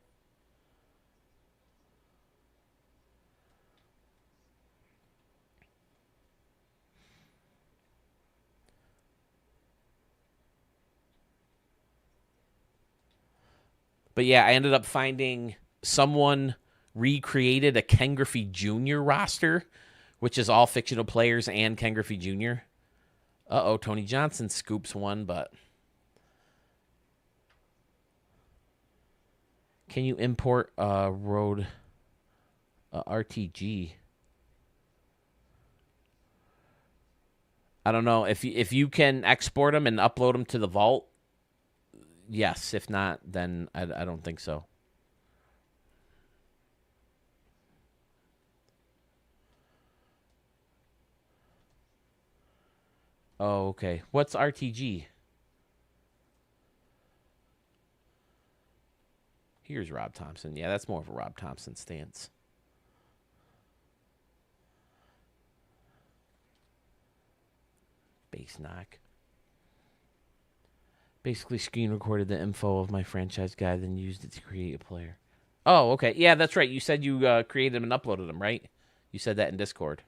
But yeah, I ended up finding someone recreated a Ken Griffey Jr. roster, which is all fictional players and Ken Griffey Jr. Uh-oh, Tony Johnson scoops one, but... Can you import Road RTG? I don't know. If you can export them and upload them to the vault, yes. If not, then I don't think so. Oh, okay. What's RTG? Here's Rob Thompson. Yeah, that's more of a Rob Thompson stance. Base knock. Basically screen recorded the info of my franchise guy, then used it to create a player. Oh, okay. Yeah, that's right. You said you created them and uploaded them, right? You said that in Discord.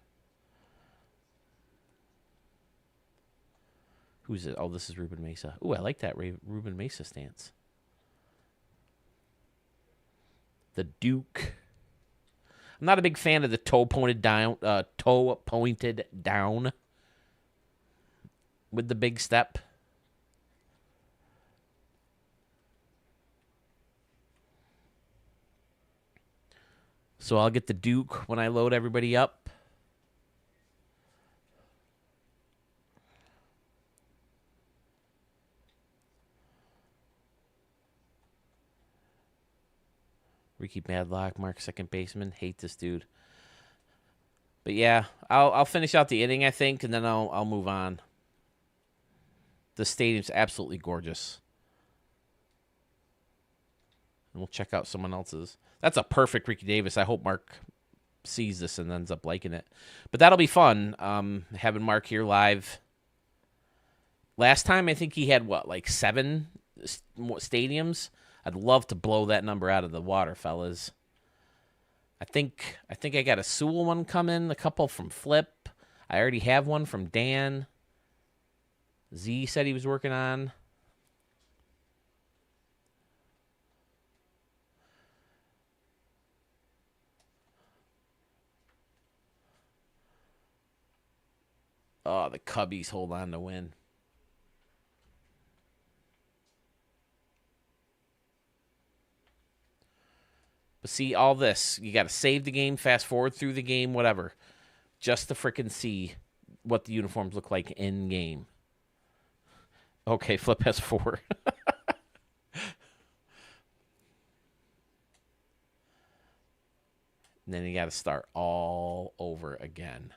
Who's it? Oh, this is Ruben Mesa. Ooh, I like that Ruben Mesa stance. The Duke. I'm not a big fan of the toe pointed down with the big step. So I'll get the Duke when I load everybody up. Ricky Madlock, Mark second baseman. Hate this dude. But yeah, I'll finish out the inning, I think, and then I'll move on. The stadium's absolutely gorgeous. And we'll check out someone else's. That's a perfect Ricky Davis. I hope Mark sees this and ends up liking it. But that'll be fun, having Mark here live. Last time, I think he had, like 7 stadiums? I'd love to blow that number out of the water, fellas. I think I got a Sewell one coming, a couple from Flip. I already have one from Dan. Z said he was working on. Oh, the Cubbies hold on to win. But see, all this, you got to save the game, fast forward through the game, whatever, just to frickin' see what the uniforms look like in game. Okay, Flip has 4. And then you got to start all over again.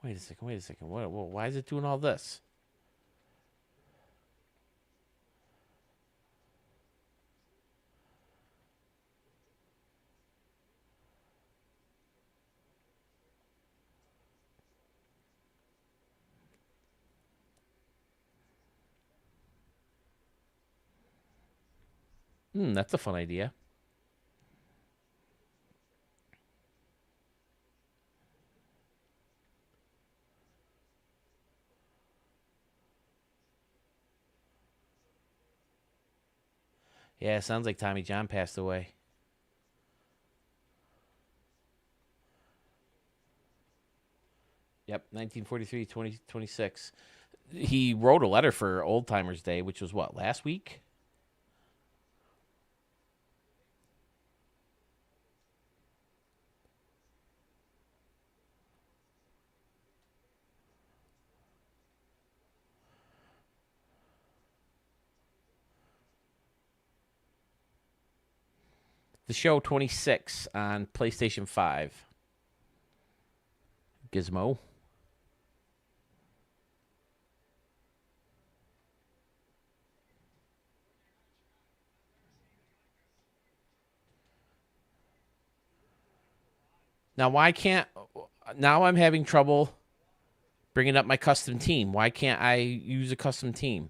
Wait a second. Wait a second. Why is it doing all this? That's a fun idea. Yeah, it sounds like Tommy John passed away. Yep, 1943, 2026. He wrote a letter for Old Timers Day, which was what, last week? The show 26 on PlayStation 5. Gizmo. Now, why can't. Now I'm having trouble bringing up my custom team. Why can't I use a custom team?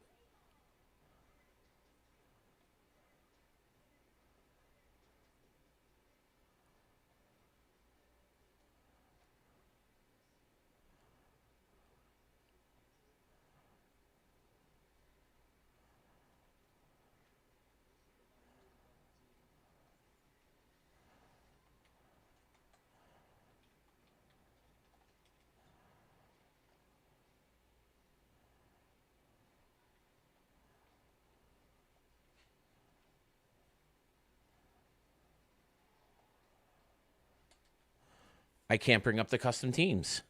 I can't bring up the custom teams.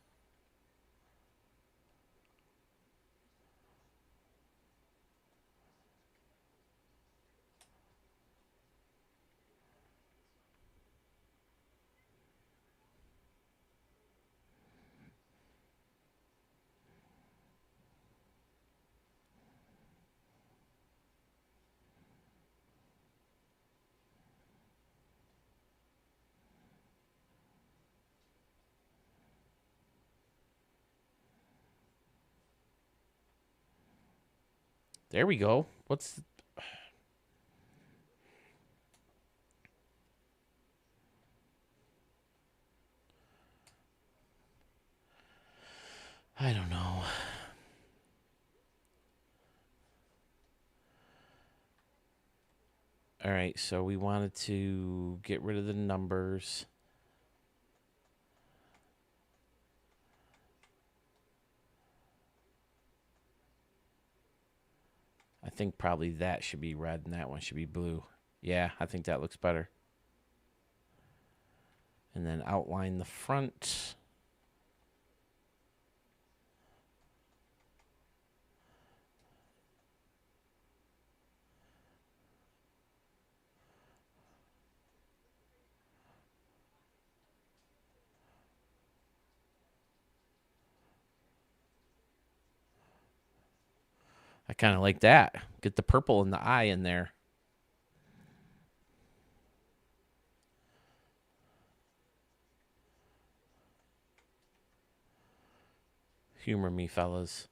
There we go. What's. I don't know. All right, so we wanted to get rid of the numbers. I think probably that should be red and that one should be blue. Yeah, I think that looks better. And then outline the front. I kind of like that. Get the purple and the eye in there. Humor me, fellas.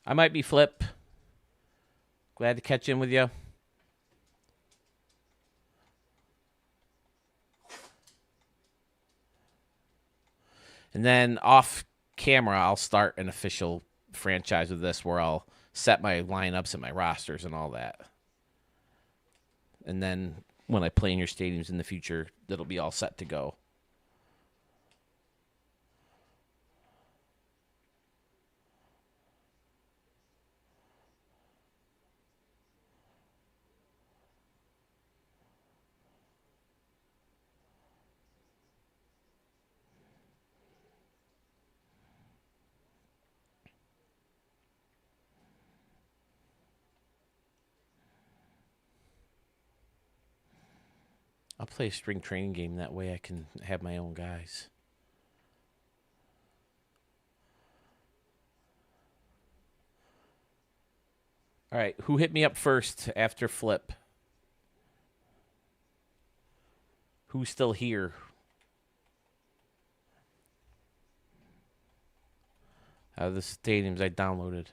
I might be Flip. Glad to catch in with you. And then off camera, I'll start an official franchise with this where I'll set my lineups and my rosters and all that. And then when I play in your stadiums in the future, that'll be all set to go. I'll play a spring training game. That way I can have my own guys. All right, who hit me up first after flip? Who's still here? Out of the stadiums I downloaded.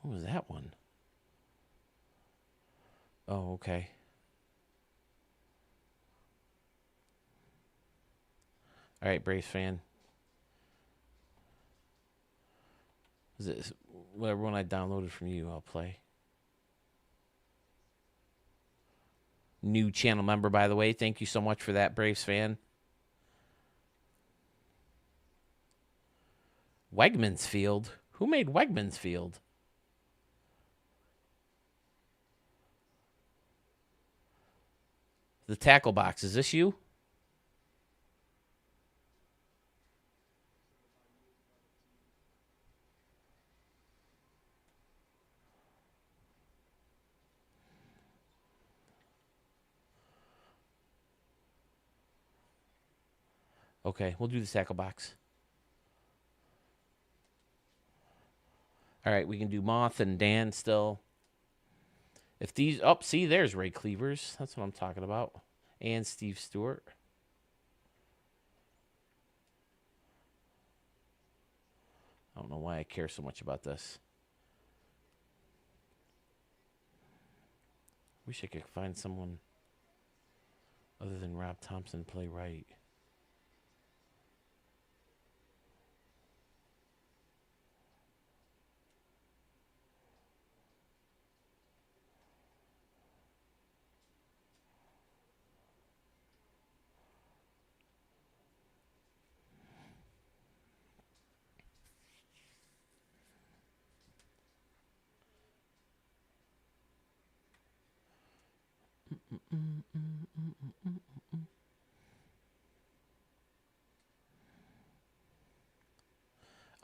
What was that one? Oh, okay. All right, Braves fan. Is it whatever one I downloaded from you? I'll play. New channel member, by the way. Thank you so much for that, Braves fan. Wegmans Field? Who made Wegmans Field? The tackle box. Is this you? Okay, we'll do the tackle box. All right, we can do Moth and Dan still. If these... Oh, see, there's Ray Cleavers. That's what I'm talking about. And Steve Stewart. I don't know why I care so much about this. Wish I could find someone other than Rob Thompson to play right.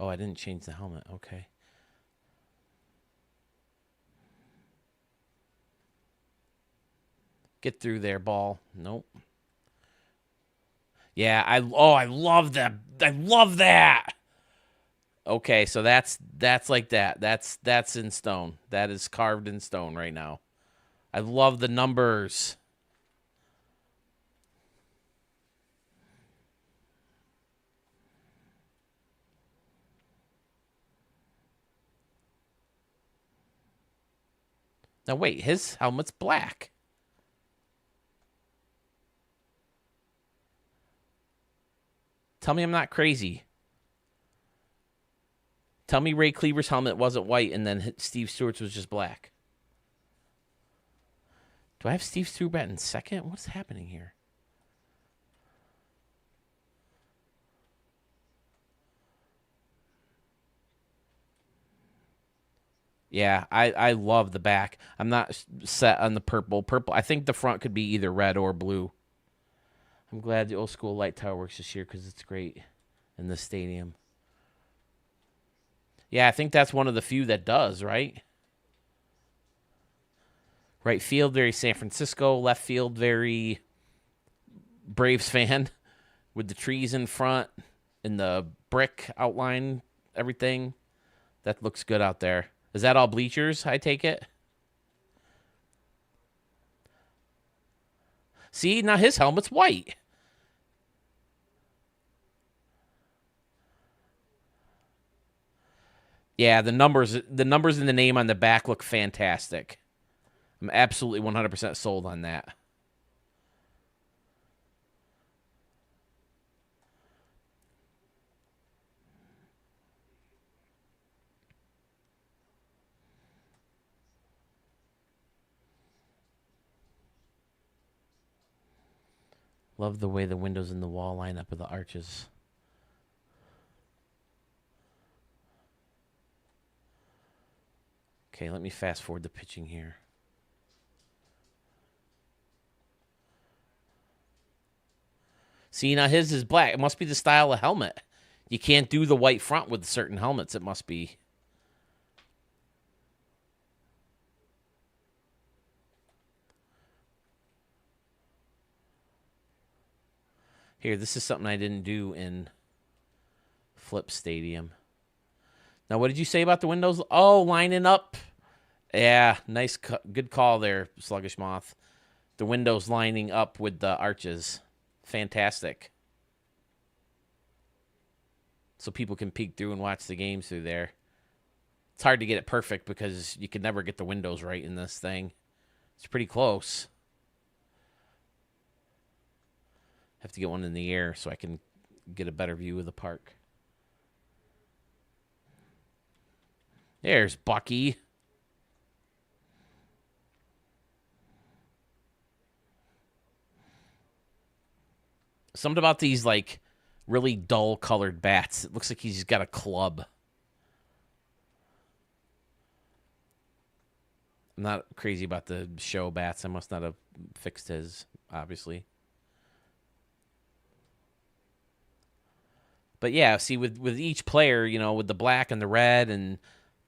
Oh, I didn't change the helmet. Okay. Get through there, ball. Nope. Yeah, I love that. I love that. Okay, so that's like that. That's in stone. That is carved in stone right now. I love the numbers. Now wait, his helmet's black. Tell me I'm not crazy. Tell me Ray Cleaver's helmet wasn't white and then Steve Stewart's was just black. Do I have Steve Stewart batting second? What's happening here? Yeah, I love the back. I'm not set on the purple. Purple, I think the front could be either red or blue. I'm glad the old school light tower works this year because it's great in the stadium. Yeah, I think that's one of the few that does, right? Right field, very San Francisco. Left field, very Braves fan with the trees in front and the brick outline, everything. That looks good out there. Is that all bleachers, I take it? See, now his helmet's white. Yeah, the numbers and the name on the back look fantastic. I'm absolutely 100% sold on that. Love the way the windows in the wall line up with the arches. Okay, let me fast forward the pitching here. See, now his is black. It must be the style of helmet. You can't do the white front with certain helmets. It must be. Here, this is something I didn't do in Flip Stadium. Now, what did you say about the windows? Oh, lining up. Yeah, nice, good call there, Sluggish Moth. The windows lining up with the arches. Fantastic. So people can peek through and watch the games through there. It's hard to get it perfect because you can never get the windows right in this thing. It's pretty close. Have to get one in the air so I can get a better view of the park. There's Bucky. Something about these, like, really dull colored bats. It looks like he's got a club. I'm not crazy about the show bats. I must not have fixed his, obviously. But yeah, see, with each player, you know, with the black and the red and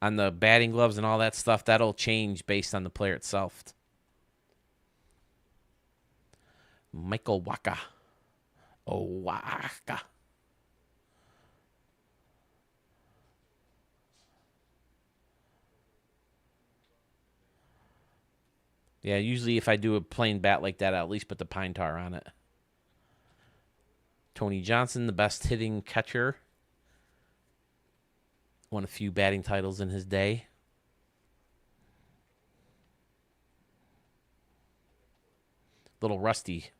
on the batting gloves and all that stuff, that'll change based on the player itself. Michael Waka. Waka. Yeah, usually if I do a plain bat like that, I'll at least put the pine tar on it. Tony Johnson, the best hitting catcher. Won a few batting titles in his day. Little rusty.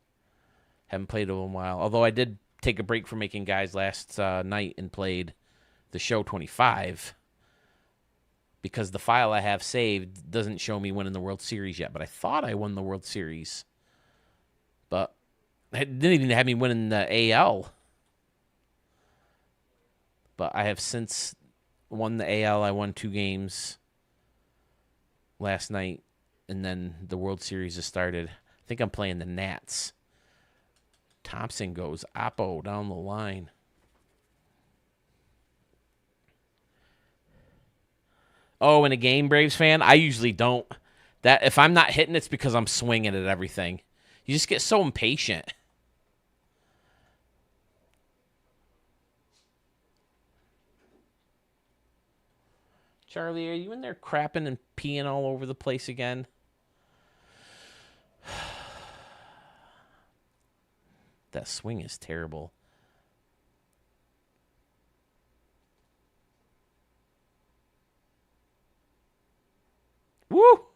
Haven't played in a while. Although I did take a break from making guys last night and played the show 25. Because the file I have saved doesn't show me winning the World Series yet. But I thought I won the World Series. But it didn't even have me winning the AL. But I have since won the AL. I won 2 games last night. And then the World Series has started. I think I'm playing the Nats. Thompson goes Oppo down the line. Oh, in a game, Braves fan? I usually don't. That if I'm not hitting, it's because I'm swinging at everything. You just get so impatient. Charlie, are you in there crapping and peeing all over the place again? That swing is terrible. Woo!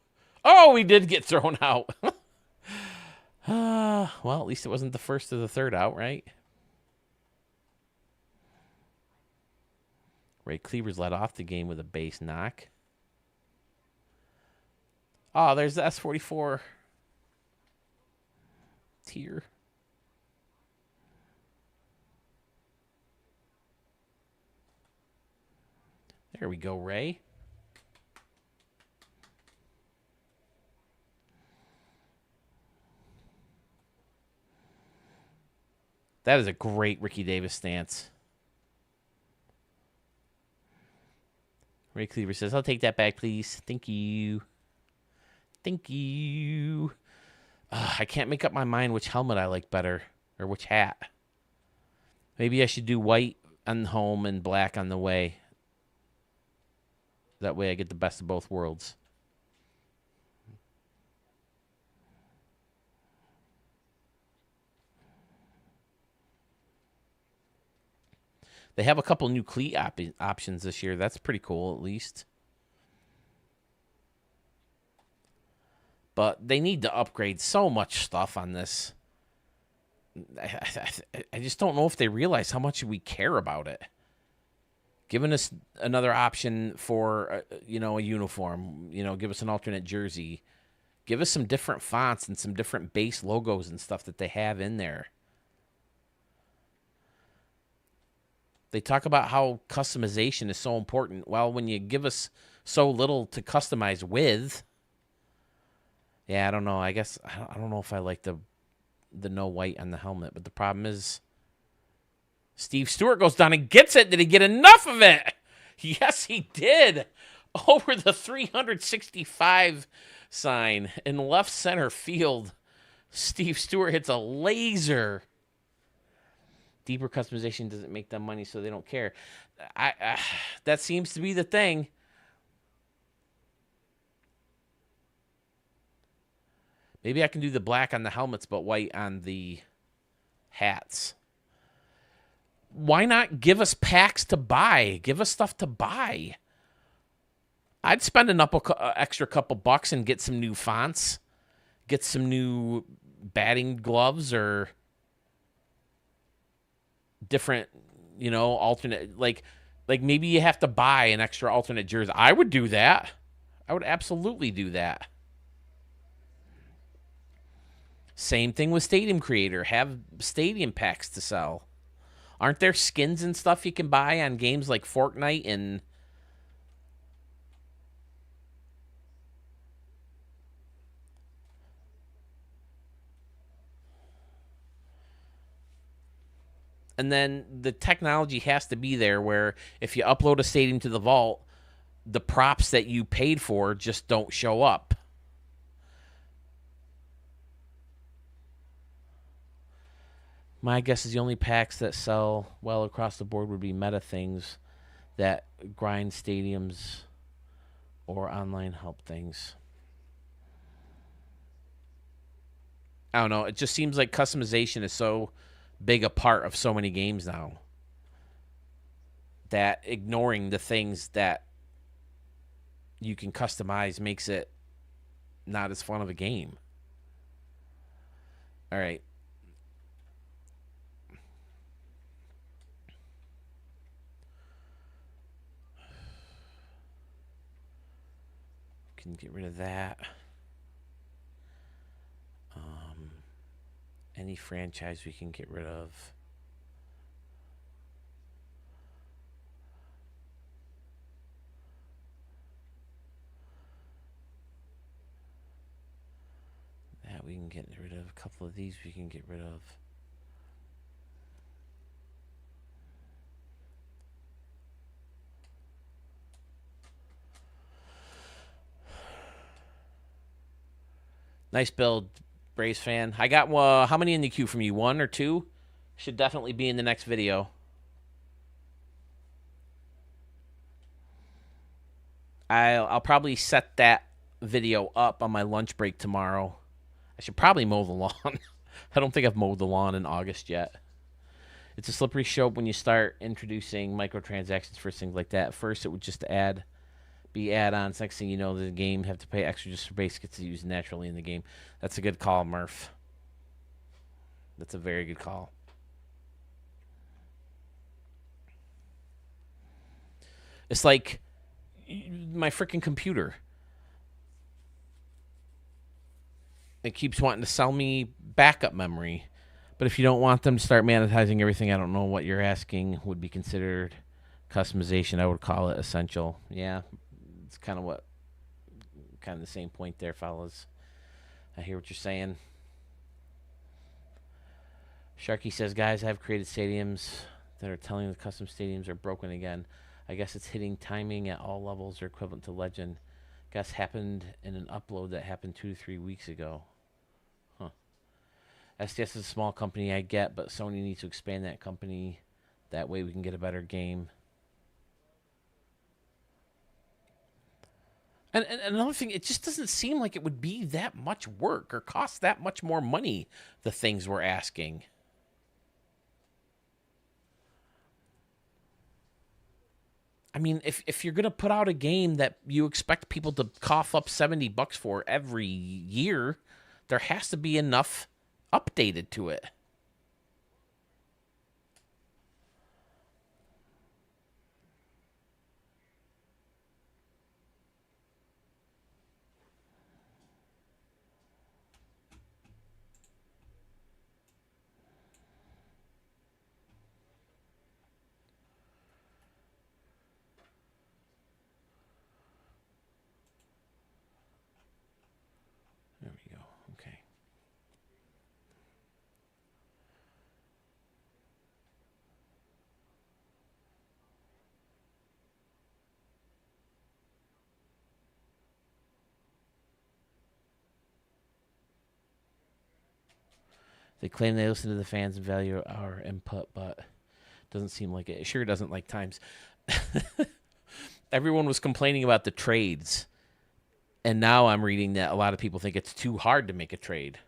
Oh, we did get thrown out. Well, at least it wasn't the first or the third out, right? Ray Cleaver's led off the game with a base knock. Oh, there's the S44 tier. There we go, Ray. That is a great Ricky Davis stance. Ray Cleaver says, I'll take that back, please. Thank you. Thank you. I can't make up my mind which helmet I like better, or which hat. Maybe I should do white on home and black on the way. That way I get the best of both worlds. They have a couple new cleat options this year. That's pretty cool, at least. But they need to upgrade so much stuff on this. I just don't know if they realize how much we care about it. Giving us another option for, a uniform. Give us an alternate jersey. Give us some different fonts and some different base logos and stuff that they have in there. They talk about how customization is so important. Well, when you give us so little to customize with, yeah, I don't know. I guess I don't know if I like the no white on the helmet, but the problem is Steve Stewart goes down and gets it. Did he get enough of it? Yes, he did. Over the 365 sign in left center field. Steve Stewart hits a laser. Deeper customization doesn't make them money, so they don't care. That seems to be the thing. Maybe I can do the black on the helmets, but white on the hats. Why not give us packs to buy? Give us stuff to buy. I'd spend an extra couple bucks and get some new fonts, get some new batting gloves or different, alternate. Like maybe you have to buy an extra alternate jersey. I would do that. I would absolutely do that. Same thing with Stadium Creator. Have stadium packs to sell. Aren't there skins and stuff you can buy on games like Fortnite and then the technology has to be there where if you upload a stadium to the vault, the props that you paid for just don't show up. My guess is the only packs that sell well across the board would be meta things that grind stadiums or online help things. I don't know. It just seems like customization is so big a part of so many games now that ignoring the things that you can customize makes it not as fun of a game. All right. Can get rid of that. Any franchise we can get rid of. That we can get rid of. A couple of these we can get rid of. Nice build, Braves fan. I got how many in the queue from you? 1 or 2? Should definitely be in the next video. I'll probably set that video up on my lunch break tomorrow. I should probably mow the lawn. I don't think I've mowed the lawn in August yet. It's a slippery slope when you start introducing microtransactions for things like that. First, it would just be add-ons. Next thing you know, the game have to pay extra just for base gets used naturally in the game. That's a good call, Murph. That's a very good call. It's like my freaking computer. It keeps wanting to sell me backup memory. But if you don't want them to start monetizing everything, I don't know what you're asking would be considered customization. I would call it essential. Yeah, it's kind of the same point there, fellas. I hear what you're saying. Sharky says, guys, I've created stadiums that are telling the custom stadiums are broken again. I guess it's hitting timing at all levels or equivalent to legend. Guess happened in an upload that happened 2 to 3 weeks ago. Huh. SDS is a small company, I get, but Sony needs to expand that company. That way we can get a better game. And another thing, it just doesn't seem like it would be that much work or cost that much more money, the things we're asking. I mean, if you're going to put out a game that you expect people to cough up $70 for every year, there has to be enough updated to it. There we go. Okay. They claim they listen to the fans and value our input, but doesn't seem like it. It sure doesn't like times. Everyone was complaining about the trades, and now I'm reading that a lot of people think it's too hard to make a trade.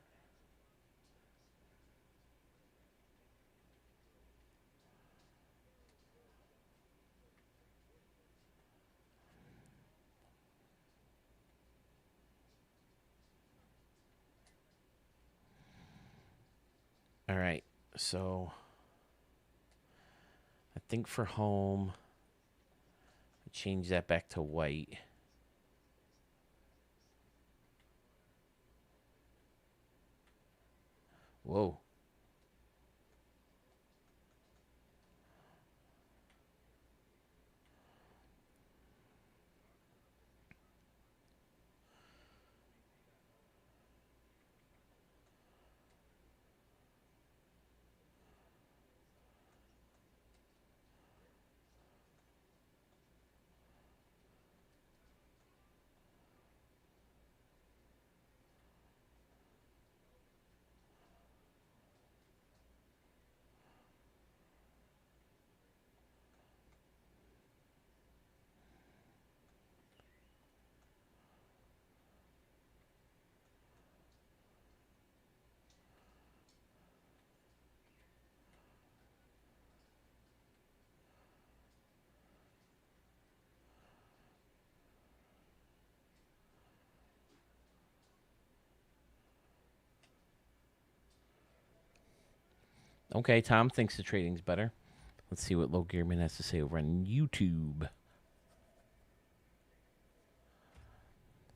All right, so I think for home, change that back to white. Whoa. Okay, Tom thinks the trading's better. Let's see what Low Gearman has to say over on YouTube.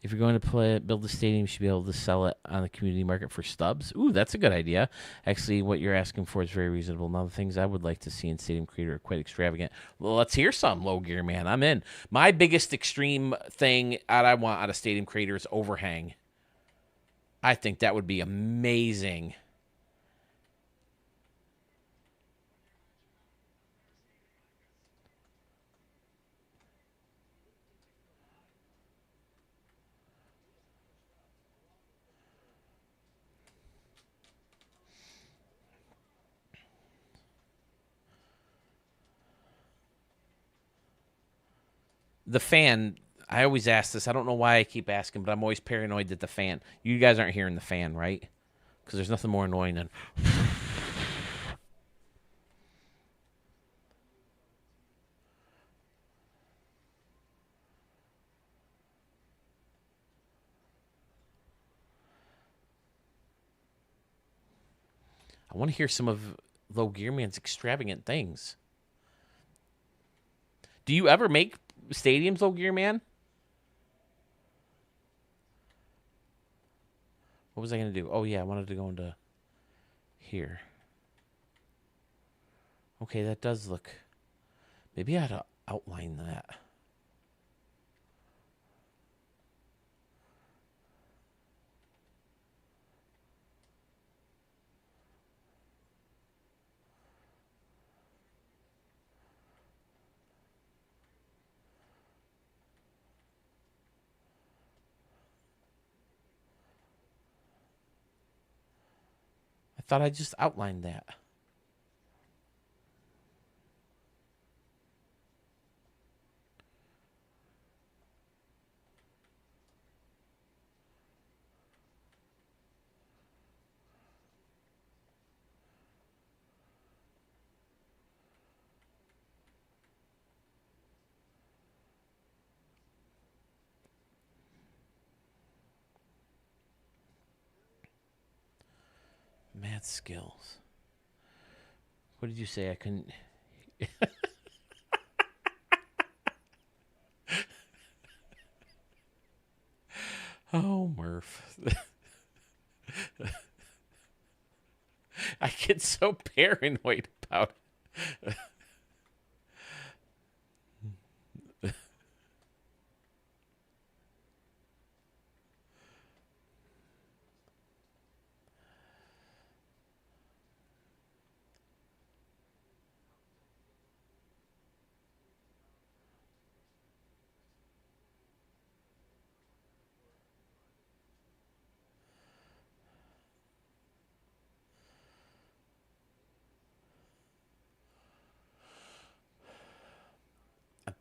If you're going to build a stadium, you should be able to sell it on the community market for stubs. Ooh, that's a good idea. Actually, what you're asking for is very reasonable. Now, the things I would like to see in Stadium Creator are quite extravagant. Well, let's hear some, Low Gear Man. I'm in. My biggest extreme thing I want out of Stadium Creator is overhang. I think that would be amazing. The fan, I always ask this. I don't know why I keep asking, but I'm always paranoid that the fan. You guys aren't hearing the fan, right? Because there's nothing more annoying than. I want to hear some of Low Gear Man's extravagant things. Do you ever make stadiums, Low Gear Man? What was I going to do? Oh, yeah, I wanted to go into here. Okay, that does look. Maybe I ought to outline that. I thought I just outlined that. Math skills. What did you say? I couldn't. Oh, Murph. I get so paranoid about it.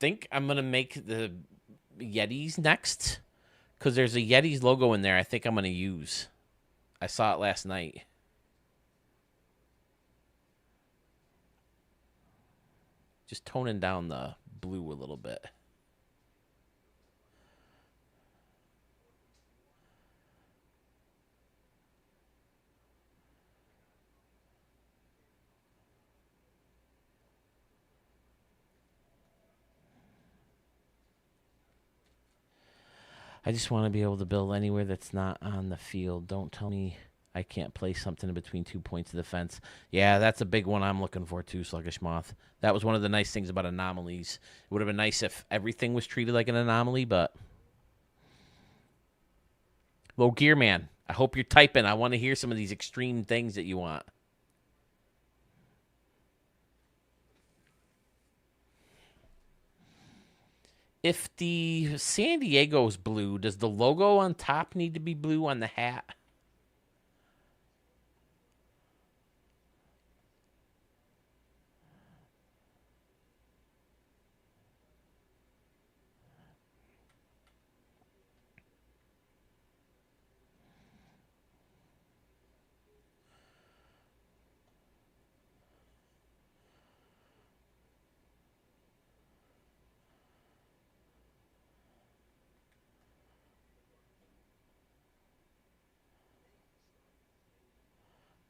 think I'm gonna make the Yetis next because there's a Yetis logo in there. I think I'm gonna use. I saw it last night. Just toning down the blue a little bit. I just want to be able to build anywhere that's not on the field. Don't tell me I can't place something in between 2 points of the fence. Yeah, that's a big one I'm looking for too, Sluggish Moth. That was one of the nice things about anomalies. It would have been nice if everything was treated like an anomaly, but Low Gear Man, I hope you're typing. I want to hear some of these extreme things that you want. If the San Diego's blue, does the logo on top need to be blue on the hat?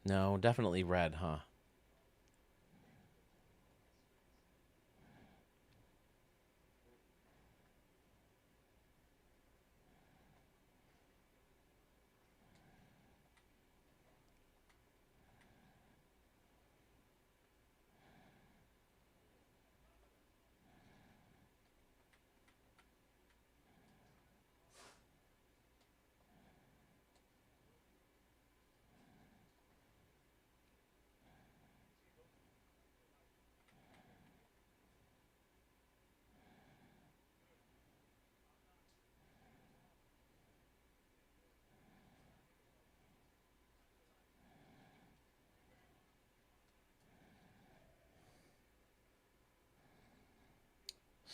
No, definitely red, huh?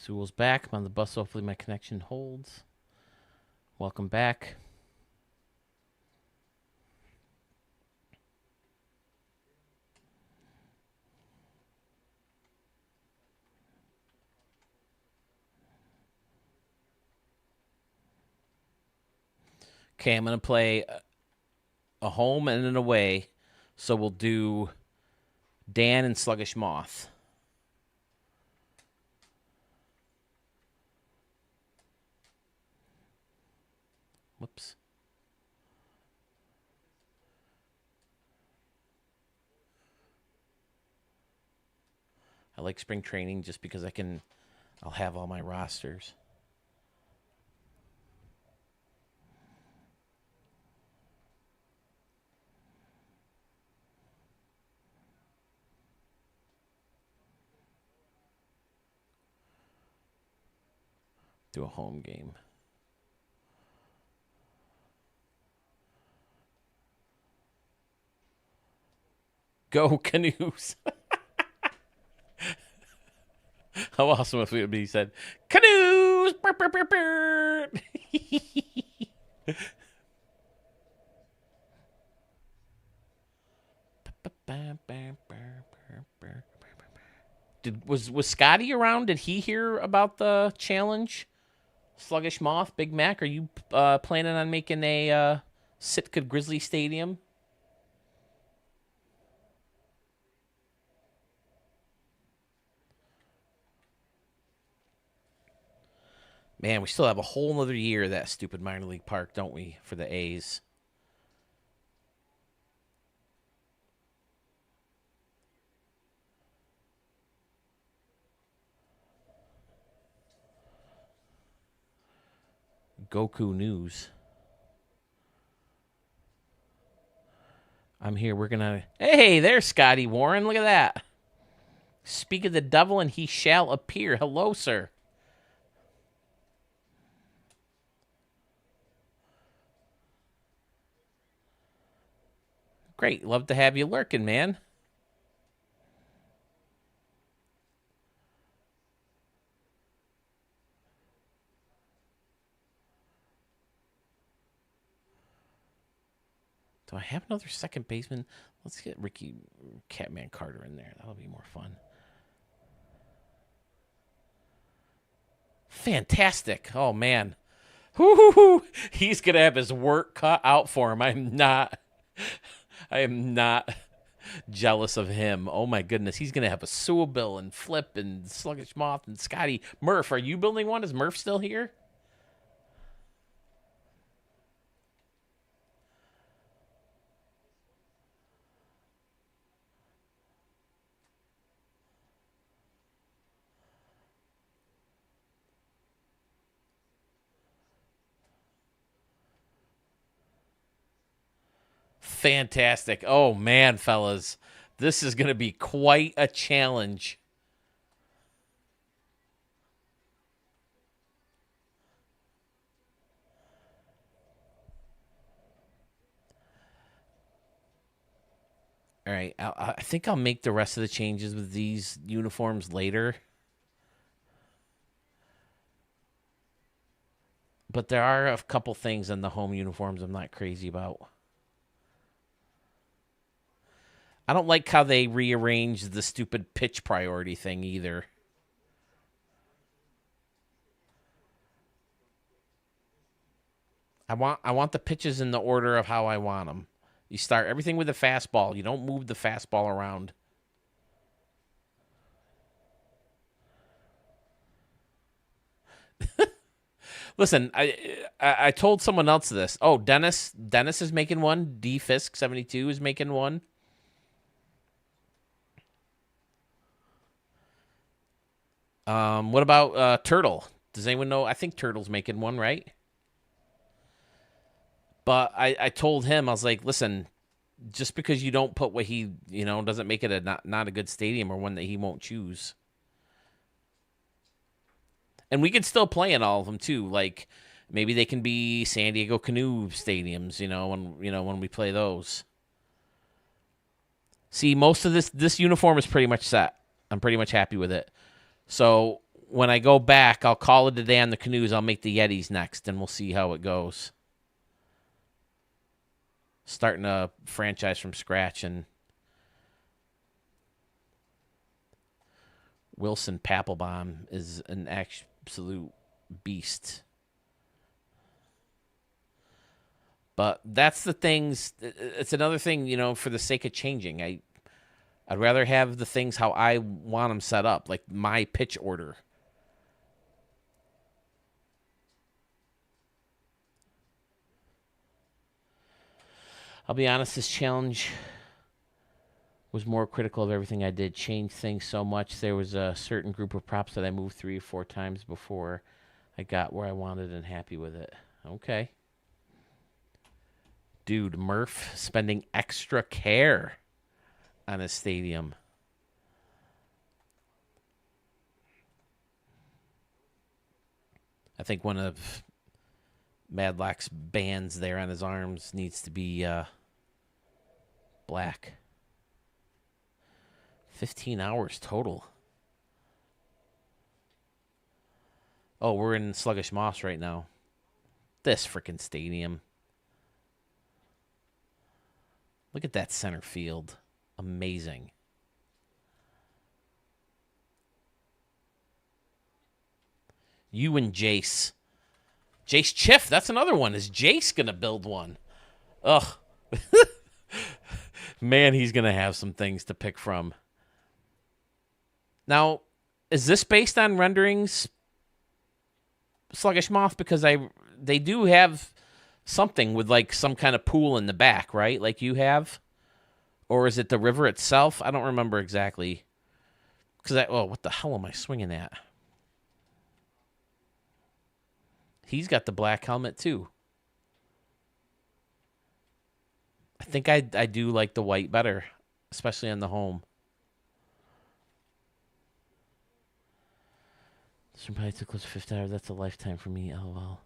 Sewell's back. I'm on the bus. Hopefully my connection holds. Welcome back. Okay, I'm going to play a home and an away. So we'll do Dan and Sluggish Moth. Whoops. I like spring training just because I'll have all my rosters. Do a home game. Go Canoes. How awesome if it would be said, Canoes! Burr, burr, burr, burr. Was Scotty around? Did he hear about the challenge? Sluggish Moth, Big Mac, are you planning on making a Sitka Grizzly Stadium? Man, we still have a whole nother year of that stupid minor league park, don't we, for the A's? Goku News. I'm here. We're going to. Hey, there's Scotty Warren. Look at that. Speak of the devil and he shall appear. Hello, sir. Great. Love to have you lurking, man. Do I have another second baseman? Let's get Ricky Catman Carter in there. That'll be more fun. Fantastic. Oh, man. Woo-hoo-hoo. He's going to have his work cut out for him. I am not jealous of him. Oh, my goodness. He's going to have a Sewell and Flip and Sluggish Moth and Scotty. Murph, are you building one? Is Murph still here? Fantastic. Oh, man, fellas. This is going to be quite a challenge. All right. I think I'll make the rest of the changes with these uniforms later. But there are a couple things in the home uniforms I'm not crazy about. I don't like how they rearranged the stupid pitch priority thing either. I want the pitches in the order of how I want them. You start everything with a fastball. You don't move the fastball around. Listen, I told someone else this. Oh, Dennis is making one. D Fisk 72 is making one. What about Turtle? Does anyone know? I think Turtle's making one, right? But I told him, I was like, listen, just because you don't put what he, doesn't make it a not a good stadium or one that he won't choose. And we can still play in all of them too. Like maybe they can be San Diego Canoe stadiums, when we play those. See, most of this uniform is pretty much set. I'm pretty much happy with it. So when I go back, I'll call it a day on the Canoes. I'll make the Yetis next, and we'll see how it goes. Starting a franchise from scratch, and Wilson Papelbon is an absolute beast. But that's the things. It's another thing, for the sake of changing. I'd rather have the things how I want them set up, like my pitch order. I'll be honest, this challenge was more critical of everything I did. Changed things so much. There was a certain group of props that I moved 3 or 4 times before I got where I wanted and happy with it. Okay. Dude, Murph spending extra care on his stadium. I think one of Madlock's bands there on his arms needs to be black. 15 hours total. Oh, we're in Sluggish Moss right now. This freaking stadium. Look at that center field. Amazing. You and Jace. Jace Chiff, that's another one. Is Jace going to build one? Ugh. Man, he's going to have some things to pick from. Now, is this based on renderings Sluggish Moth? Because they do have something with like some kind of pool in the back, right? Like you have? Or is it the river itself? I don't remember exactly. Because what the hell am I swinging at? He's got the black helmet too. I think I do like the white better, especially on the home. This probably took close to 15 hours. That's a lifetime for me. Oh, well.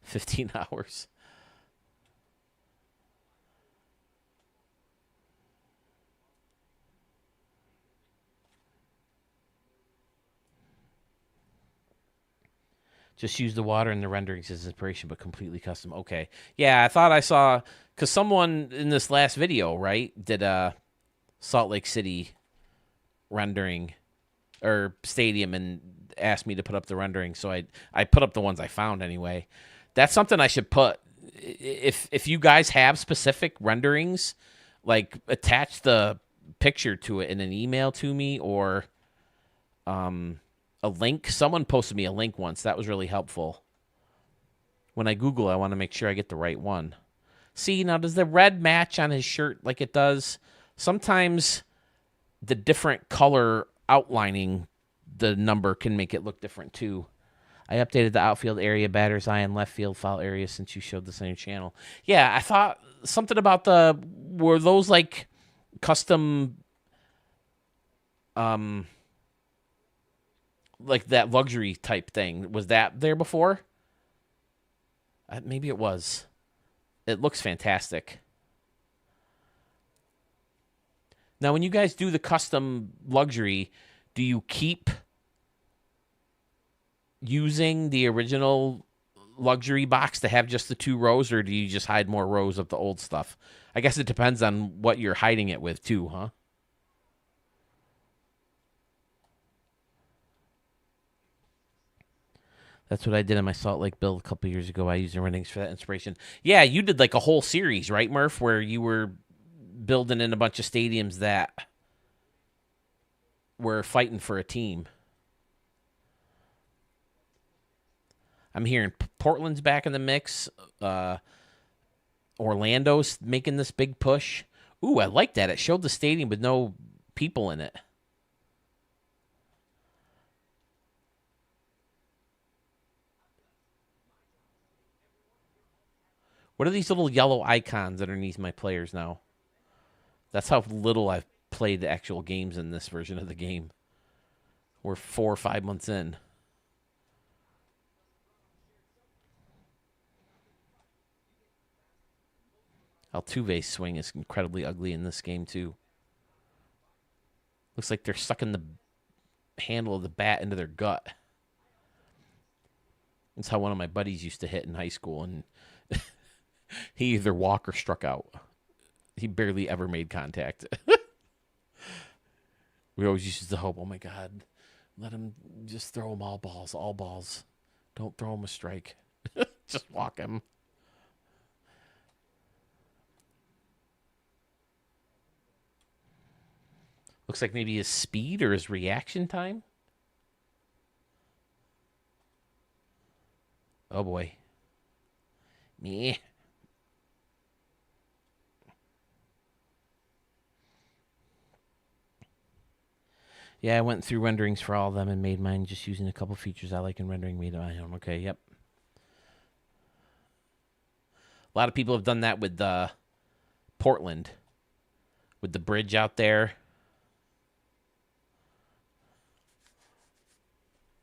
15 hours. Just use the water and the renderings as inspiration, but completely custom. Okay. Yeah, I thought I saw, because someone in this last video, right, did a Salt Lake City rendering or stadium and asked me to put up the rendering. So I put up the ones I found anyway. That's something I should put. If you guys have specific renderings, like attach the picture to it in an email to me or a link. Someone posted me a link once. That was really helpful. When I Google, I want to make sure I get the right one. See, now does the red match on his shirt like it does? Sometimes the different color outlining the number can make it look different too. I updated the outfield area, batter's eye, and left field foul area since you showed this on your channel. Yeah, I thought something about were those like custom, like that luxury type thing. Was that there before? Maybe it was. It looks fantastic. Now, when you guys do the custom luxury, do you keep using the original luxury box to have just the 2 rows, or do you just hide more rows of the old stuff? I guess it depends on what you're hiding it with too, huh? That's what I did in my Salt Lake build a couple years ago. I used the renderings for that inspiration. Yeah, you did like a whole series, right, Murph, where you were building in a bunch of stadiums that were fighting for a team. I'm hearing Portland's back in the mix. Orlando's making this big push. Ooh, I like that. It showed the stadium with no people in it. What are these little yellow icons underneath my players now? That's how little I've played the actual games in this version of the game. We're 4 or 5 months in. Altuve's swing is incredibly ugly in this game, too. Looks like they're sucking the handle of the bat into their gut. That's how one of my buddies used to hit in high school, and he either walked or struck out. He barely ever made contact. We always used to hope, oh my God, let him just throw him all balls, all balls. Don't throw him a strike. Just walk him. Looks like maybe his speed or his reaction time. Oh boy. Meh. Yeah, I went through renderings for all of them and made mine just using a couple features I like in rendering me to my own. Okay, yep. A lot of people have done that with Portland, with the bridge out there.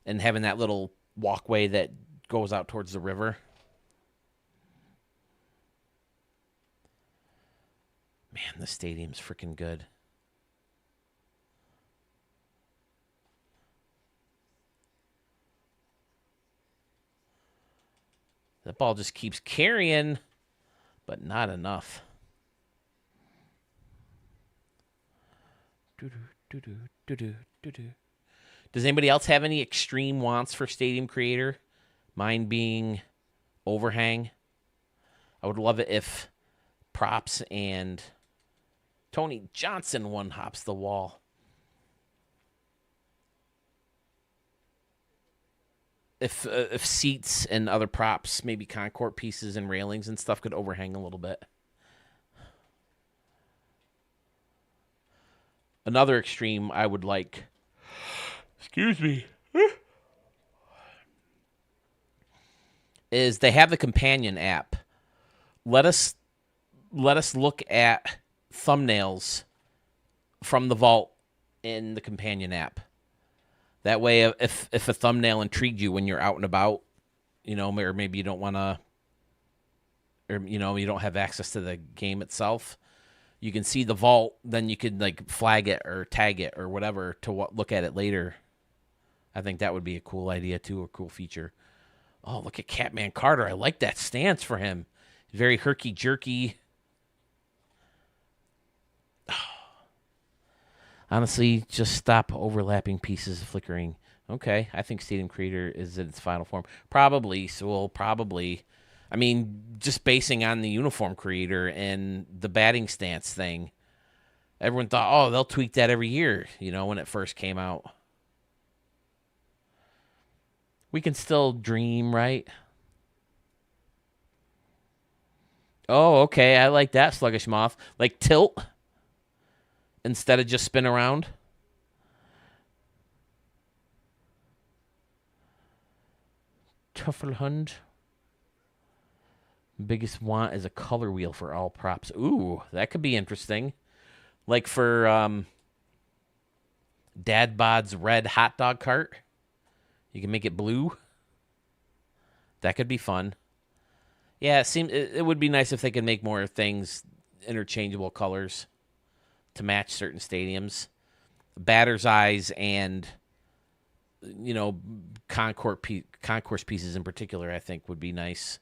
And having that little walkway that goes out towards the river. Man, the stadium's freaking good. That ball just keeps carrying, but not enough. Does anybody else have any extreme wants for Stadium Creator? Mine being overhang. I would love it if props and Tony Johnson one hops the wall. If seats and other props, maybe concourt pieces and railings and stuff could overhang a little bit. Another extreme I would like. Excuse me. Is they have the companion app. Let us look at thumbnails from the vault in the companion app. That way, if a thumbnail intrigued you when you're out and about, or maybe you don't want to, or you don't have access to the game itself, you can see the vault. Then you could like flag it or tag it or whatever to look at it later. I think that would be a cool idea too, a cool feature. Oh, look at Catman Carter. I like that stance for him. Very herky jerky. Honestly, just stop overlapping pieces flickering. Okay, I think Stadium Creator is in its final form. Probably, so we'll probably. I mean, just basing on the uniform creator and the batting stance thing, everyone thought, oh, they'll tweak that every year, when it first came out. We can still dream, right? Oh, okay, I like that, Sluggish Moth. Like tilt instead of just spin around. Tuffelhund. Biggest want is a color wheel for all props. Ooh, that could be interesting. Like for Dad Bod's red hot dog cart, you can make it blue. That could be fun. Yeah, it would be nice if they could make more things interchangeable colors to match certain stadiums. Batter's eyes and concourse pieces in particular, I think would be nice.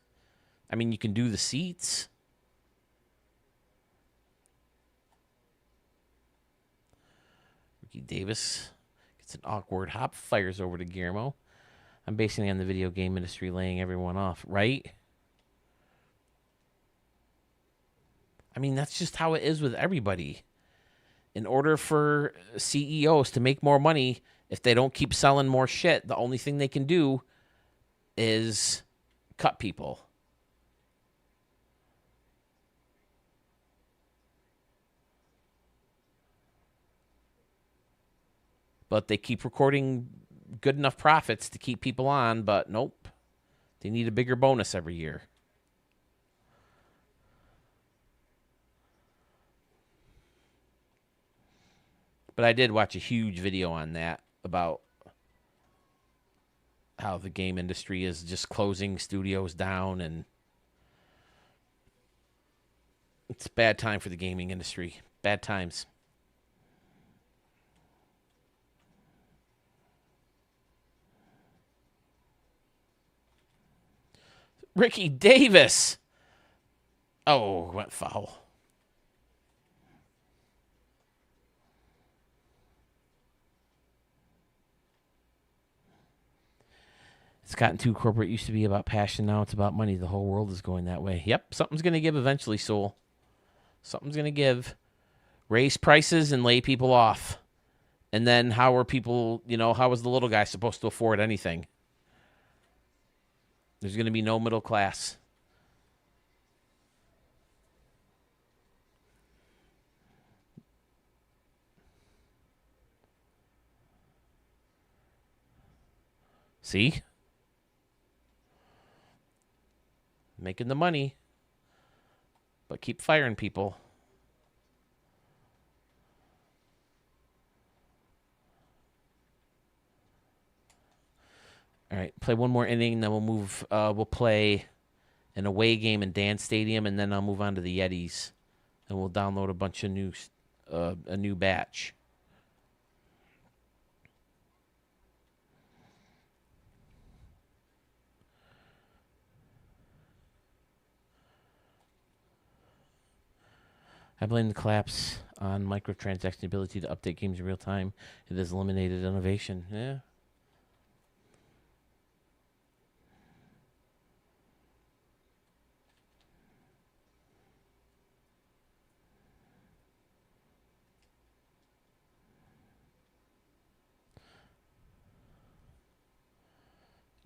I mean, you can do the seats. Ricky Davis gets an awkward hop, fires over to Guillermo. I'm basing it on the video game industry laying everyone off, right? I mean, that's just how it is with everybody. In order for CEOs to make more money, if they don't keep selling more shit, the only thing they can do is cut people. But they keep recording good enough profits to keep people on, but nope. They need a bigger bonus every year. But I did watch a huge video on that about how the game industry is just closing studios down, and it's a bad time for the gaming industry. Bad times. Ricky Davis. Oh, went foul. It's gotten too corporate. It used to be about passion. Now it's about money. The whole world is going that way. Yep, something's going to give eventually, Soul. Something's going to give. Raise prices and lay people off. And then how are people, how is the little guy supposed to afford anything? There's going to be no middle class. See? Making the money. But keep firing people. All right, play one more inning, then we'll move. We'll play an away game in Dan Stadium, and then I'll move on to the Yetis, and we'll download a bunch of a new batch. I blame the collapse on microtransaction ability to update games in real time. It has eliminated innovation. Yeah.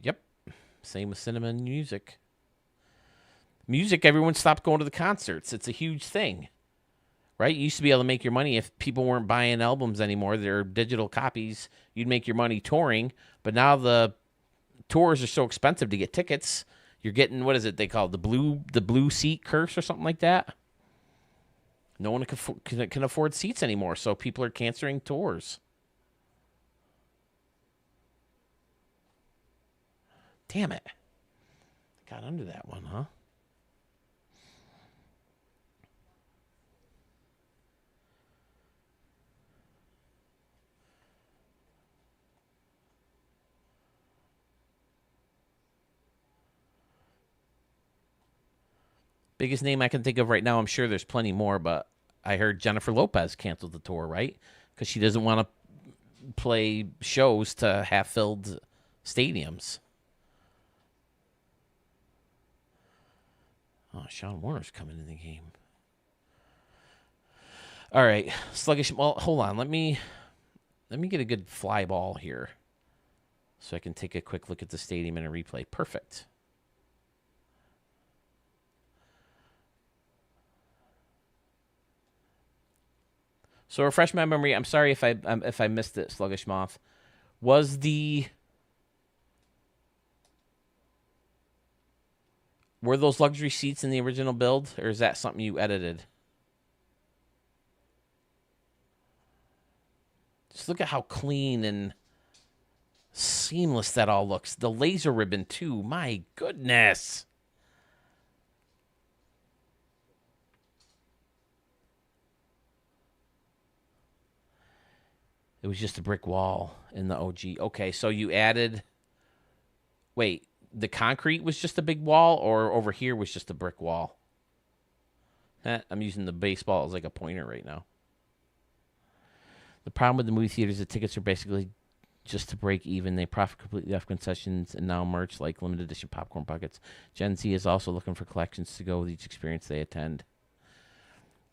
Yep. Same with cinema and music. Music, everyone stopped going to the concerts. It's a huge thing. Right? You used to be able to make your money if people weren't buying albums anymore. They're digital copies. You'd make your money touring. But now the tours are so expensive to get tickets. You're getting, what is it they call it? The blue seat curse or something like that. No one can afford seats anymore, so people are canceling tours. Damn it. Got under that one, huh? Biggest name I can think of right now. I'm sure there's plenty more, but I heard Jennifer Lopez canceled the tour, right? Because she doesn't want to play shows to half-filled stadiums. Oh, Sean Warner's coming in the game. All right, sluggish. Well, hold on. Let me get a good fly ball here, so I can take a quick look at the stadium in a replay. Perfect. So refresh my memory. I'm sorry if I missed it, Sluggish Moth. Were those luxury seats in the original build, or is that something you edited? Just look at how clean and seamless that all looks. The laser ribbon, too. My goodness. It was just a brick wall in the OG. Okay, so you added... Wait, the concrete was just a big wall, or over here was just a brick wall? I'm using the baseball as like a pointer right now. The problem with the movie theaters, the tickets are basically just to break even. They profit completely off concessions and now merch like limited edition popcorn buckets. Gen Z is also looking for collections to go with each experience they attend.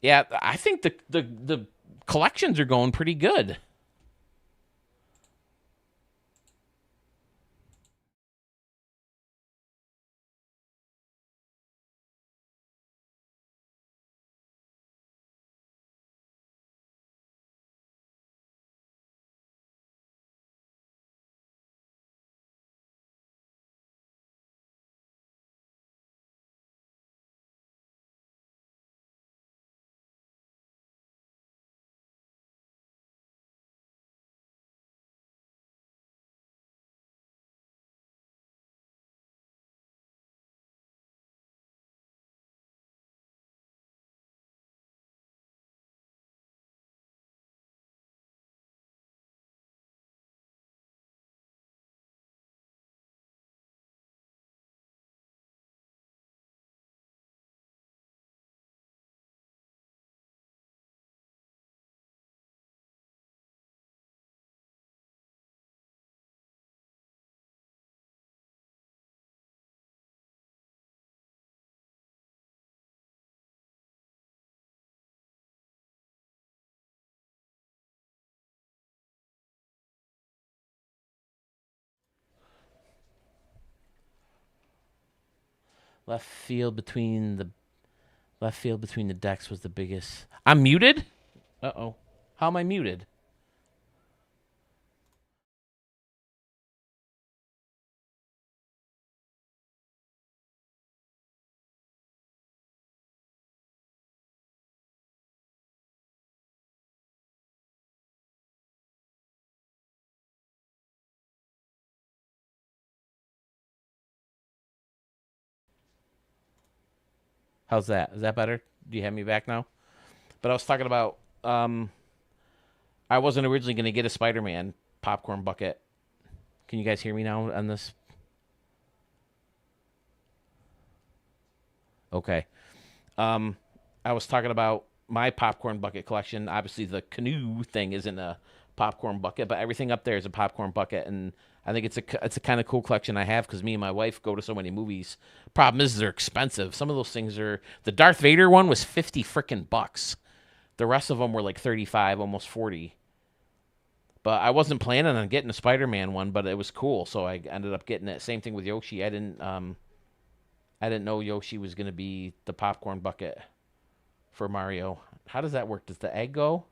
Yeah, I think the collections are going pretty good. Left field between the decks was the biggest. I'm muted? Uh-oh. How am I muted? How's that? Is that better? Do you have me back now? But I was talking about I wasn't originally going to get a Spider-Man popcorn bucket. Can you guys hear me now on this? Okay. I was talking about my popcorn bucket collection. Obviously, the canoe thing isn't a popcorn bucket, but everything up there is a popcorn bucket, and I think it's a kind of cool collection I have because me and my wife go to so many movies. Problem is, they're expensive. Some of those things are. The Darth Vader one was 50 freaking bucks. The rest of them were like 35, almost 40. But I wasn't planning on getting a Spider-Man one, but it was cool, so I ended up getting it. Same thing with Yoshi. I didn't know Yoshi was going to be the popcorn bucket for Mario. How does that work? Does the egg go?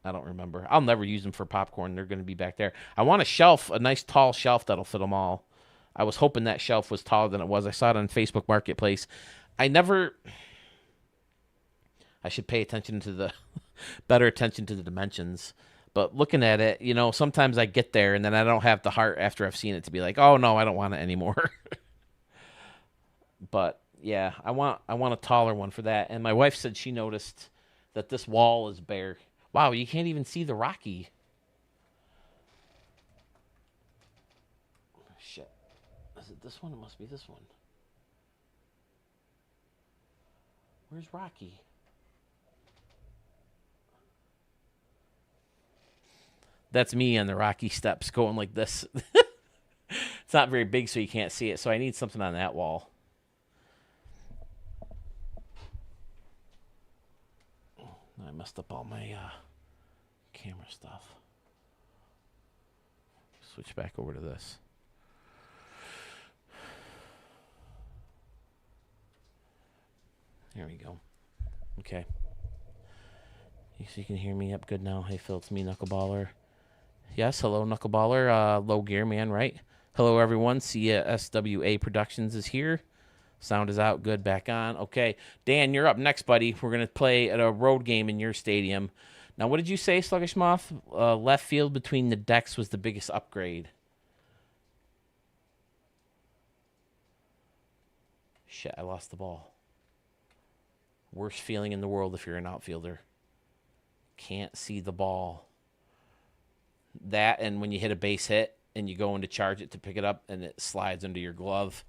I don't remember. I'll never use them for popcorn. They're going to be back there. I want a shelf, a nice tall shelf that'll fit them all. I was hoping that shelf was taller than it was. I saw it on Facebook Marketplace. I should pay attention to the better attention to the dimensions. But looking at it, sometimes I get there and then I don't have the heart after I've seen it to be like, oh no, I don't want it anymore. But yeah, I want a taller one for that. And my wife said she noticed that this wall is bare. Wow, you can't even see the Rocky. Shit. Is it this one? It must be this one. Where's Rocky? That's me on the Rocky steps going like this. It's not very big, so you can't see it. So I need something on that wall. I messed up all my camera stuff. Switch back over to this. There we go. Okay. You can hear me up good now. Hey, Phil, it's me, Knuckleballer. Yes, hello, Knuckleballer. Low Gear Man, right? Hello, everyone. CSWA Productions is here. Sound is out. Good. Back on. Okay. Dan, you're up next, buddy. We're going to play at a road game in your stadium. Now, what did you say, Sluggish Moth? Left field between the decks was the biggest upgrade. Shit, I lost the ball. Worst feeling in the world if you're an outfielder. Can't see the ball. That, and when you hit a base hit and you go in to charge it to pick it up and it slides under your glove.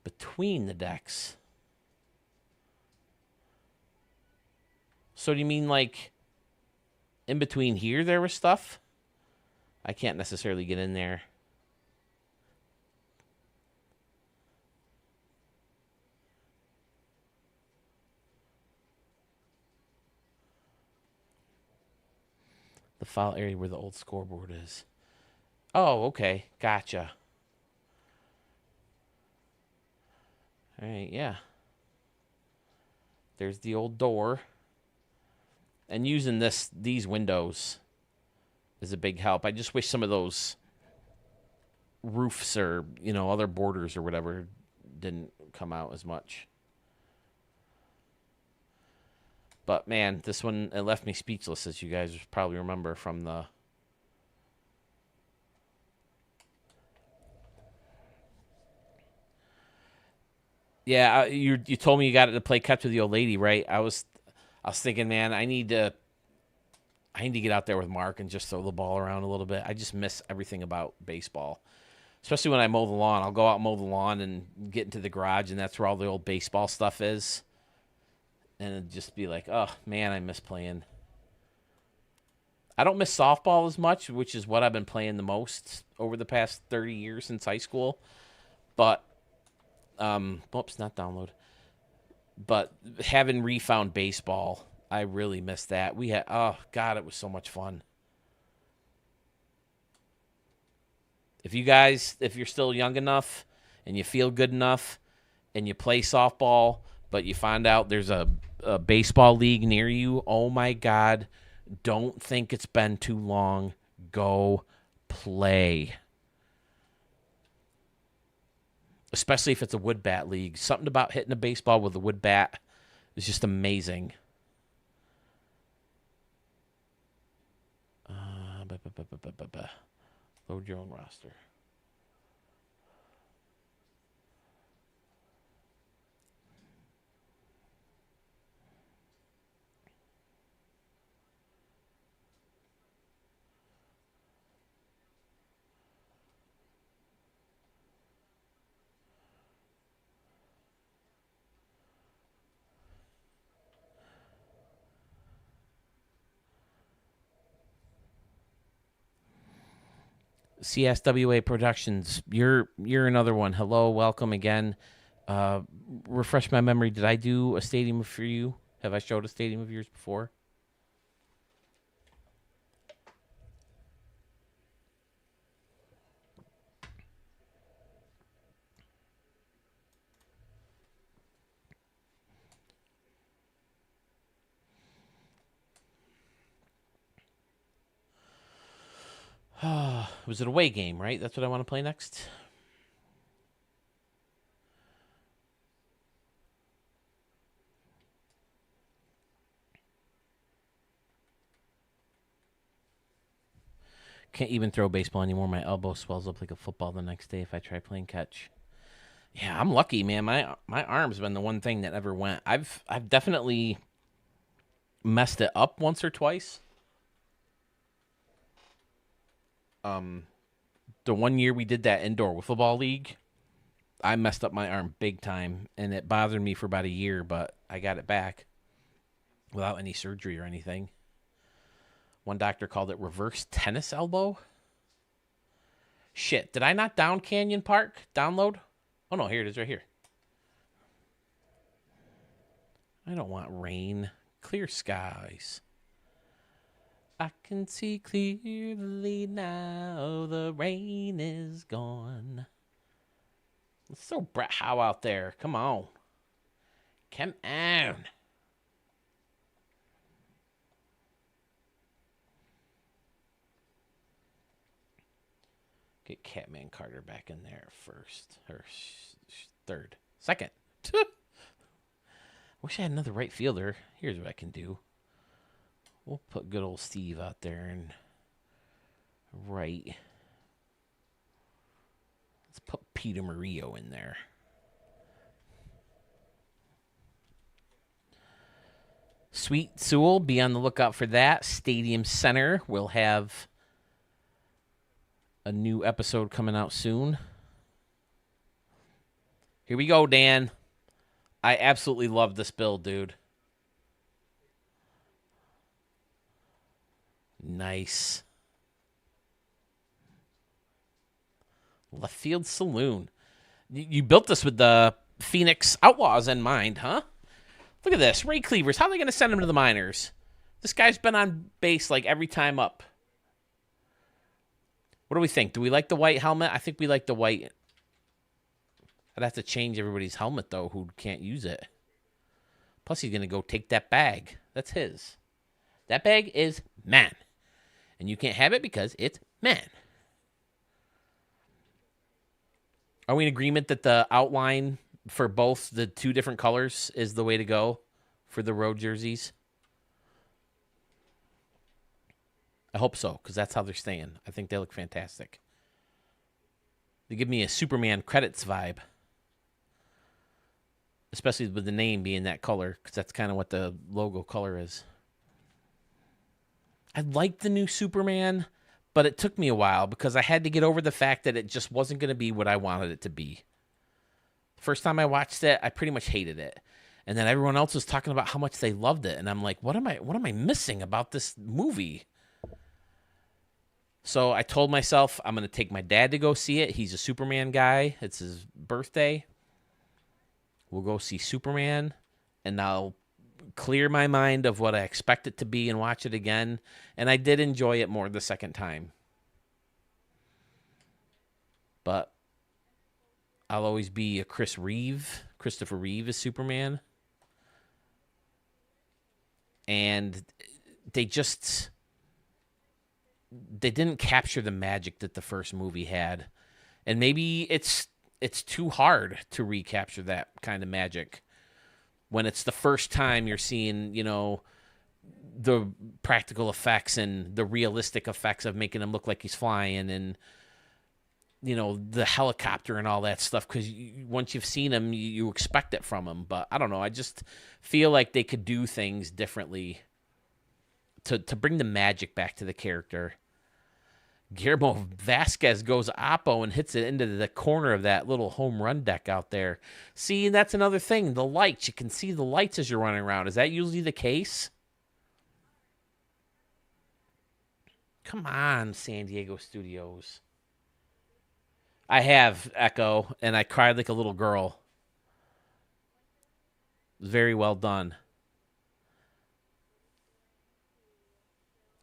Between the decks. So do you mean like in between here there was stuff? I can't necessarily get in there. The foul area where the old scoreboard is. Oh, okay. Gotcha. All right, yeah. There's the old door. And using these windows is a big help. I just wish some of those roofs or, other borders or whatever didn't come out as much. But, man, this one, it left me speechless, as you guys probably remember from the... Yeah, you told me you got to play catch with the old lady, right? I was thinking, man, I need to get out there with Mark and just throw the ball around a little bit. I just miss everything about baseball, especially when I mow the lawn. I'll go out and mow the lawn and get into the garage, and that's where all the old baseball stuff is. And it'd just be like, oh, man, I miss playing. I don't miss softball as much, which is what I've been playing the most over the past 30 years since high school. But, oops, not download. But having refound baseball, I really miss that. We had, oh, God, it was so much fun. If you're still young enough and you feel good enough and you play softball, but you find out there's a baseball league near you, oh, my God, don't think it's been too long. Go play. Especially if it's a wood bat league. Something about hitting a baseball with a wood bat is just amazing. Load your own roster. CSWA Productions, you're another one. Hello, welcome again. Refresh my memory. Did I do a stadium for you? Have I showed a stadium of yours before? Was it a away game, right? That's what I want to play next. Can't even throw baseball anymore. My elbow swells up like a football the next day if I try playing catch. Yeah, I'm lucky, man. My arm's been the one thing that never went. I've definitely messed it up once or twice. The one year we did that indoor wiffle ball league, I messed up my arm big time, and it bothered me for about a year, but I got it back without any surgery or anything. One doctor called it reverse tennis elbow. Shit, did I not down Canyon Park? Download? Oh, no, here it is right here. I don't want rain. Clear skies. I can see clearly now the rain is gone. Let's throw Brett Howe out there. Come on. Come on. Get Catman Carter back in there first. Or third. Second. Wish I had another right fielder. Here's what I can do. We'll put good old Steve out there and right. Let's put Peter Murillo in there. Sweet Sewell, be on the lookout for that. Stadium Center will have a new episode coming out soon. Here we go, Dan. I absolutely love this build, dude. Nice. Left Field Saloon. You built this with the Phoenix Outlaws in mind, huh? Look at this. Ray Cleavers. How are they going to send him to the minors? This guy's been on base like every time up. What do we think? Do we like the white helmet? I think we like the white. I'd have to change everybody's helmet, though, who can't use it. Plus, he's going to go take that bag. That's his. That bag is man. And you can't have it because it's man. Are we in agreement that the outline for both the two different colors is the way to go for the road jerseys? I hope so, because that's how they're staying. I think they look fantastic. They give me a Superman credits vibe. Especially with the name being that color, because that's kind of what the logo color is. I like the new Superman, but it took me a while because I had to get over the fact that it just wasn't going to be what I wanted it to be. First time I watched it, I pretty much hated it. And then everyone else was talking about how much they loved it. And I'm like, what am I missing about this movie? So I told myself I'm going to take my dad to go see it. He's a Superman guy. It's his birthday. We'll go see Superman, and I'll clear my mind of what I expect it to be and watch it again. And I did enjoy it more the second time. But I'll always be a Christopher Reeve as Superman. And they didn't capture the magic that the first movie had. And maybe it's too hard to recapture that kind of magic when it's the first time you're seeing, the practical effects and the realistic effects of making him look like he's flying and, the helicopter and all that stuff. Because once you've seen him, you expect it from him. But I don't know. I just feel like they could do things differently to bring the magic back to the character. Guillermo Vasquez goes oppo and hits it into the corner of that little home run deck out there. See, that's another thing. The lights. You can see the lights as you're running around. Is that usually the case? Come on, San Diego Studios. I have, Echo, and I cried like a little girl. Very well done.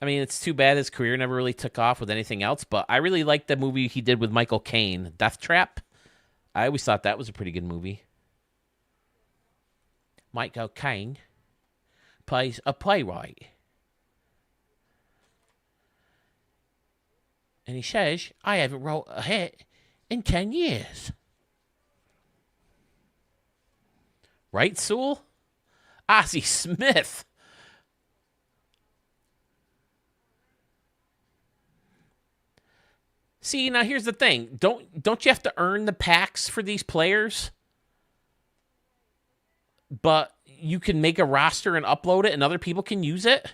I mean, it's too bad his career never really took off with anything else, but I really liked the movie he did with Michael Caine, Death Trap. I always thought that was a pretty good movie. Michael Caine plays a playwright. And he says, I haven't wrote a hit in 10 years. Right, Sewell? Ozzie Smith. See, now here's the thing. Don't you have to earn the packs for these players? But you can make a roster and upload it and other people can use it?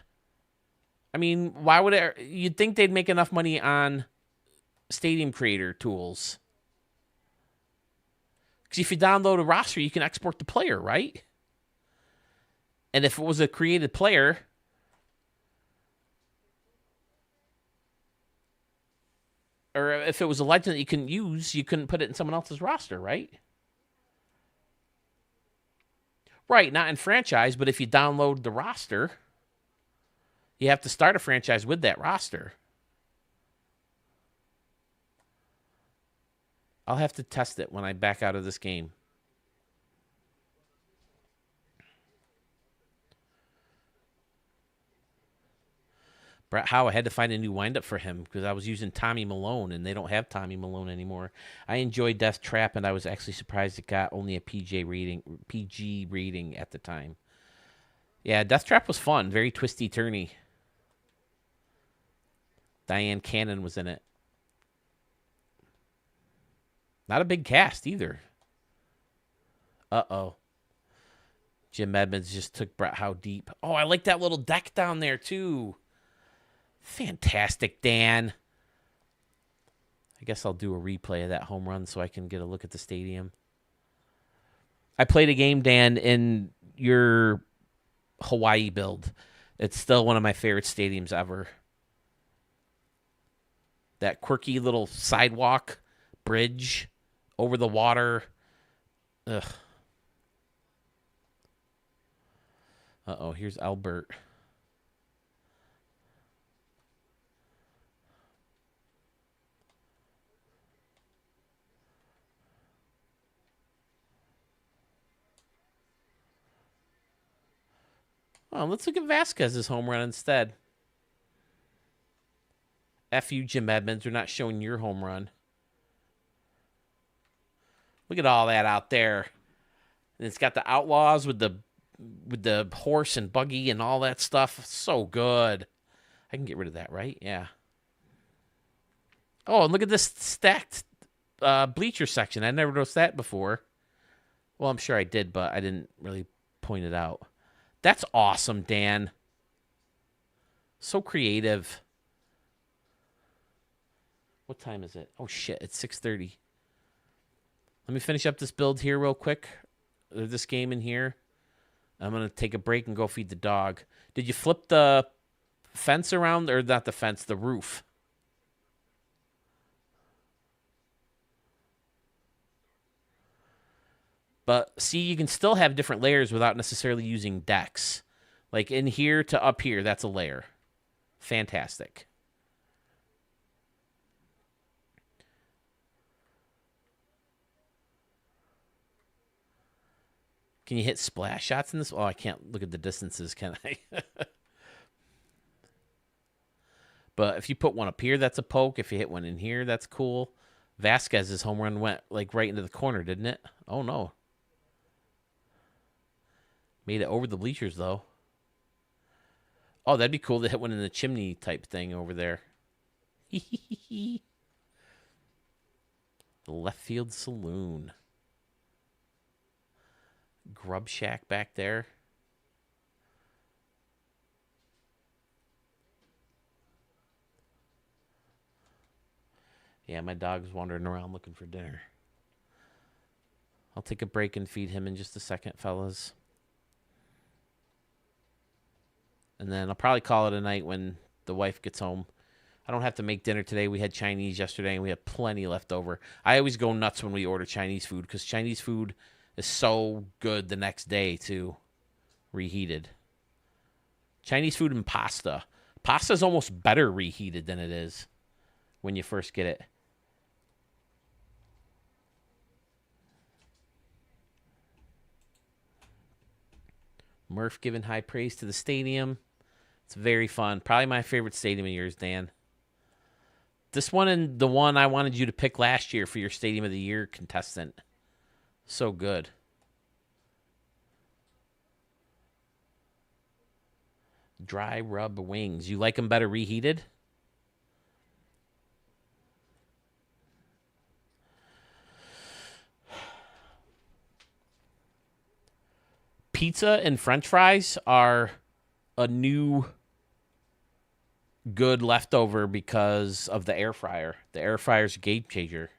I mean, why would it? You'd think they'd make enough money on Stadium Creator tools. Because if you download a roster, you can export the player, right? And if it was a created player, or if it was a legend that you couldn't use, you couldn't put it in someone else's roster, right? Right, not in franchise, but if you download the roster, you have to start a franchise with that roster. I'll have to test it when I back out of this game. Brett Howe, I had to find a new windup for him because I was using Tommy Malone, and they don't have Tommy Malone anymore. I enjoyed Death Trap, and I was actually surprised it got only a PG rating at the time. Yeah, Death Trap was fun. Very twisty-turny. Diane Cannon was in it. Not a big cast either. Uh-oh. Jim Edmonds just took Brett Howe deep. Oh, I like that little deck down there, too. Fantastic, Dan. I guess I'll do a replay of that home run so I can get a look at the stadium. I played a game, Dan, in your Hawaii build. It's still one of my favorite stadiums ever. That quirky little sidewalk bridge over the water. Ugh. Uh-oh, here's Albert. Oh, let's look at Vasquez's home run instead. F you, Jim Edmonds. We're not showing your home run. Look at all that out there. And it's got the Outlaws with the horse and buggy and all that stuff. So good. I can get rid of that, right? Yeah. Oh, and look at this stacked bleacher section. I never noticed that before. Well, I'm sure I did, but I didn't really point it out. That's awesome, Dan. So creative. What time is it? Oh, shit. It's 6:30. Let me finish up this build here real quick. This game in here. I'm going to take a break and go feed the dog. Did you flip the fence around? Or not the fence, the roof? But see, you can still have different layers without necessarily using decks. Like in here to up here, that's a layer. Fantastic. Can you hit splash shots in this? Oh, I can't look at the distances, can I? But if you put one up here, that's a poke. If you hit one in here, that's cool. Vasquez's home run went like right into the corner, didn't it? Oh, no. Made it over the bleachers, though. Oh, that'd be cool to hit one in the chimney type thing over there. The left field saloon. Grub shack back there. Yeah, my dog's wandering around looking for dinner. I'll take a break and feed him in just a second, fellas. And then I'll probably call it a night when the wife gets home. I don't have to make dinner today. We had Chinese yesterday, and we had plenty left over. I always go nuts when we order Chinese food because Chinese food is so good the next day, too. Reheated. Chinese food and pasta. Pasta is almost better reheated than it is when you first get it. Murph giving high praise to the stadium. It's very fun. Probably my favorite stadium of yours, Dan. This one and the one I wanted you to pick last year for your Stadium of the Year contestant. So good. Dry rub wings. You like them better reheated? Pizza and French fries are a new good leftover because of the air fryer. The air fryer's a game changer.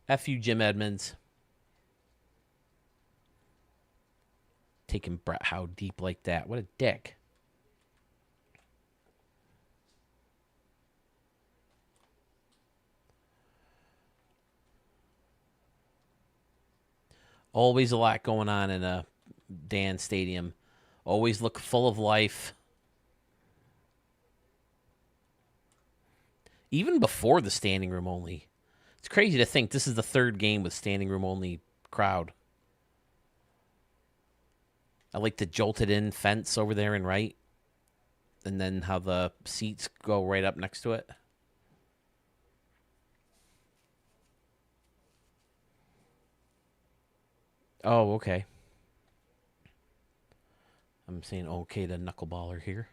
F you, Jim Edmonds. Taking Brett Howe deep like that. What a dick. Always a lot going on in a Dan Stadium. Always look full of life. Even before the standing room only. It's crazy to think this is the third game with standing room only crowd. I like the jolted in fence over there in right. And then how the seats go right up next to it. Oh, okay. I'm saying okay to knuckleballer here.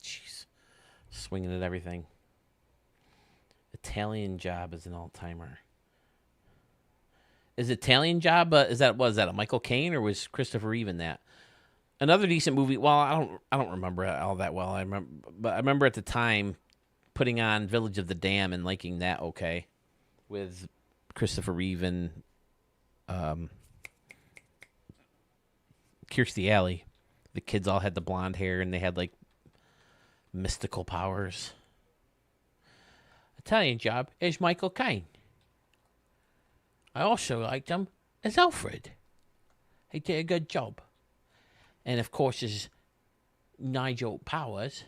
Jeez. Swinging at everything. Italian Job is an all-timer. Is Italian Job? Was that a Michael Caine or was Christopher Reeve in that? Another decent movie. Well, I don't remember it all that well. I remember at the time putting on Village of the Dam and liking that okay, with Christopher Reeve and Kirstie Alley. The kids all had the blonde hair and they had like mystical powers. Italian Job is Michael Caine. I also liked him as Alfred. He did a good job. And of course, as Nigel Powers.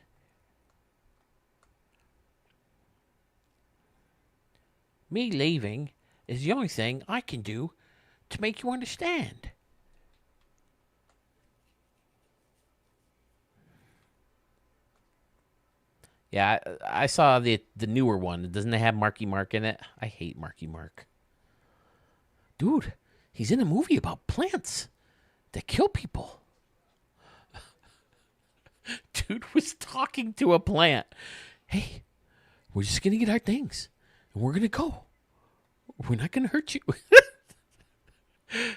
Me leaving is the only thing I can do to make you understand. Yeah, I saw the newer one. Doesn't it have Marky Mark in it? I hate Marky Mark. Dude, he's in a movie about plants that kill people. Dude was talking to a plant. Hey, we're just going to get our things, and we're going to go. We're not going to hurt you.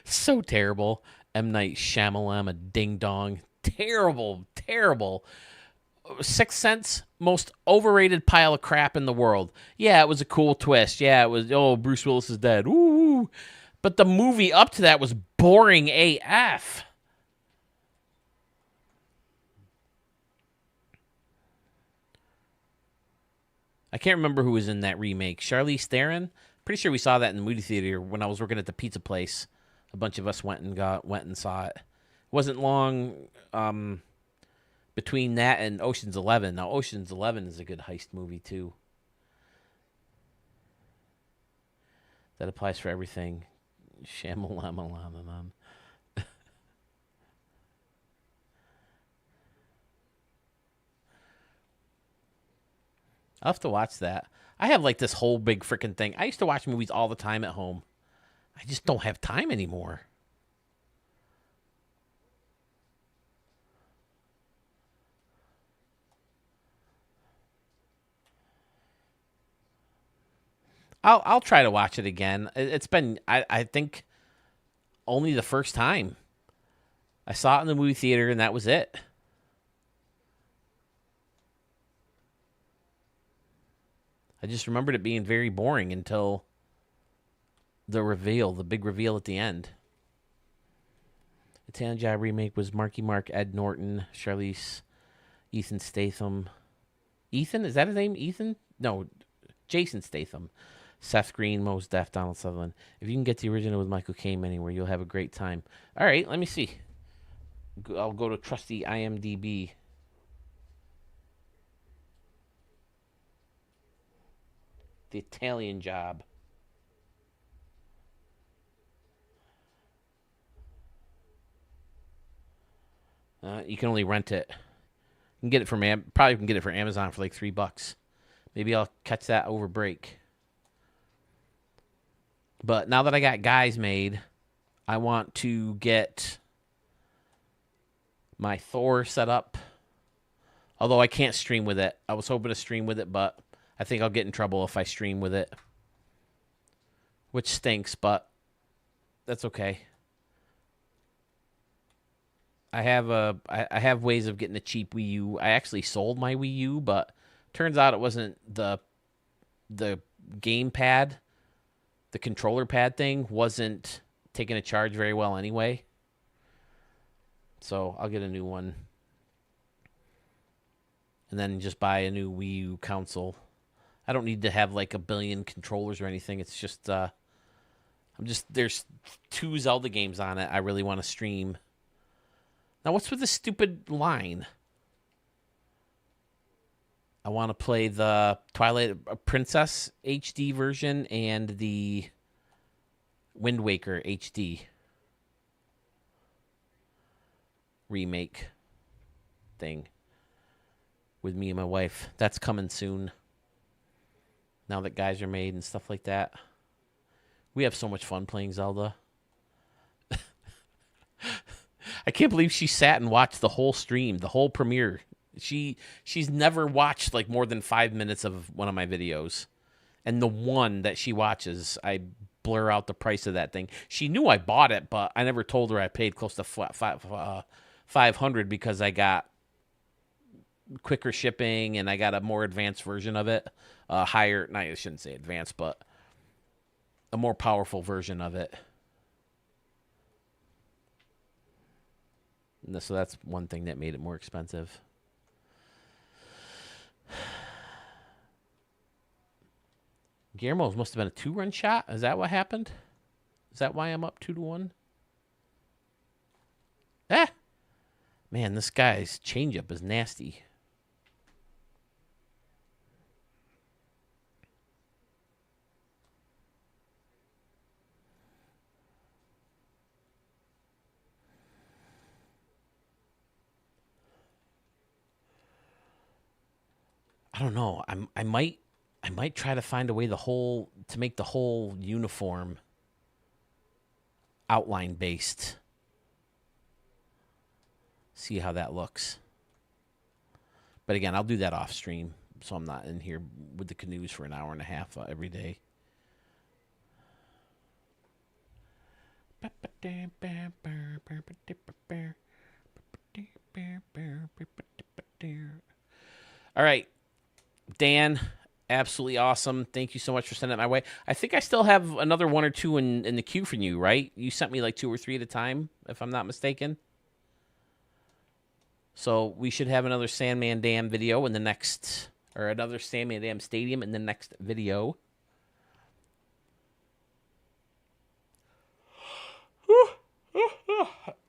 So terrible. M. Night Shyamalan, a ding-dong. Terrible, terrible. Sixth Sense, most overrated pile of crap in the world. Yeah, it was a cool twist. Yeah, it was, Bruce Willis is dead. Ooh. But the movie up to that was boring AF. I can't remember who was in that remake. Charlize Theron? Pretty sure we saw that in the movie theater when I was working at the pizza place. A bunch of us went and saw it. It wasn't long between that and Ocean's 11. Now, Ocean's 11 is a good heist movie, too. That applies for everything. Shamalamalan. I'll have to watch that. I have like this whole big freaking thing. I used to watch movies all the time at home. I just don't have time anymore. I'll try to watch it again. It's been I think only the first time. I saw it in the movie theater and that was it. I just remembered it being very boring until the big reveal at the end. The Italian Job remake was Marky Mark, Ed Norton, Charlize, Ethan Statham. Ethan? Is that his name? Ethan? No, Jason Statham. Seth Green, Mos Def, Donald Sutherland. If you can get the original with Michael Caine anywhere, you'll have a great time. All right, let me see. I'll go to trusty IMDb. The Italian Job. You can only rent it. You can get it from probably can get it for Amazon for like $3. Maybe I'll catch that over break. But now that I got Guys made, I want to get my Thor set up. Although I can't stream with it. I was hoping to stream with it, but I think I'll get in trouble if I stream with it. Which stinks, but That's okay. I have ways of getting a cheap Wii U. I actually sold my Wii U, but turns out it wasn't the game pad, the controller pad thing wasn't taking a charge very well anyway. So I'll get a new one and then just buy a new Wii U console. I don't need to have like a billion controllers or anything. It's just there's 2 Zelda games on it I really want to stream. Now what's with this stupid line? I want to play the Twilight Princess HD version and the Wind Waker HD remake thing with me and my wife. That's coming soon. Now that guys are made and stuff like that. We have so much fun playing Zelda. I can't believe she sat and watched the whole stream, the whole premiere. She's never watched like more than 5 minutes of one of my videos. And the one that she watches, I blur out the price of that thing. She knew I bought it, but I never told her I paid close to 500 because I got quicker shipping and I got a more advanced version of it. Higher, no, I shouldn't say advanced, but a more powerful version of it. And so that's one thing that made it more expensive. Guillermo's must have been a 2-run shot. Is that what happened? Is that why I'm up 2-1? Ah! Man, this guy's changeup is nasty. I don't know. I might try to find a way to make the whole uniform outline based. See how that looks. But again, I'll do that off stream, so I'm not in here with the canoes for an hour and a half every day. All right, Dan, absolutely awesome. Thank you so much for sending it my way. I think I still have another 1 or 2 in the queue from you, right? You sent me like 2 or 3 at a time, if I'm not mistaken. So we should have another Sandman Dam video in the next, or another Sandman Dam Stadium in the next video.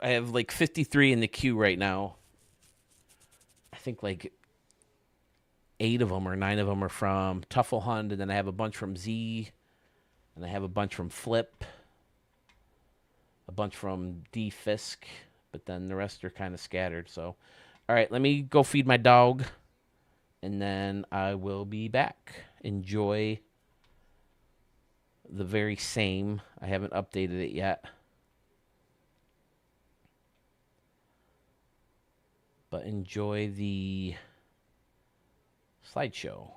I have like 53 in the queue right now. I think like 8 of them or 9 of them are from Tufflehund, and then I have a bunch from Z, and I have a bunch from Flip, a bunch from D Fisk, but then the rest are kind of scattered. So, all right, let me go feed my dog, and then I will be back. Enjoy the very same. I haven't updated it yet. But enjoy the slideshow.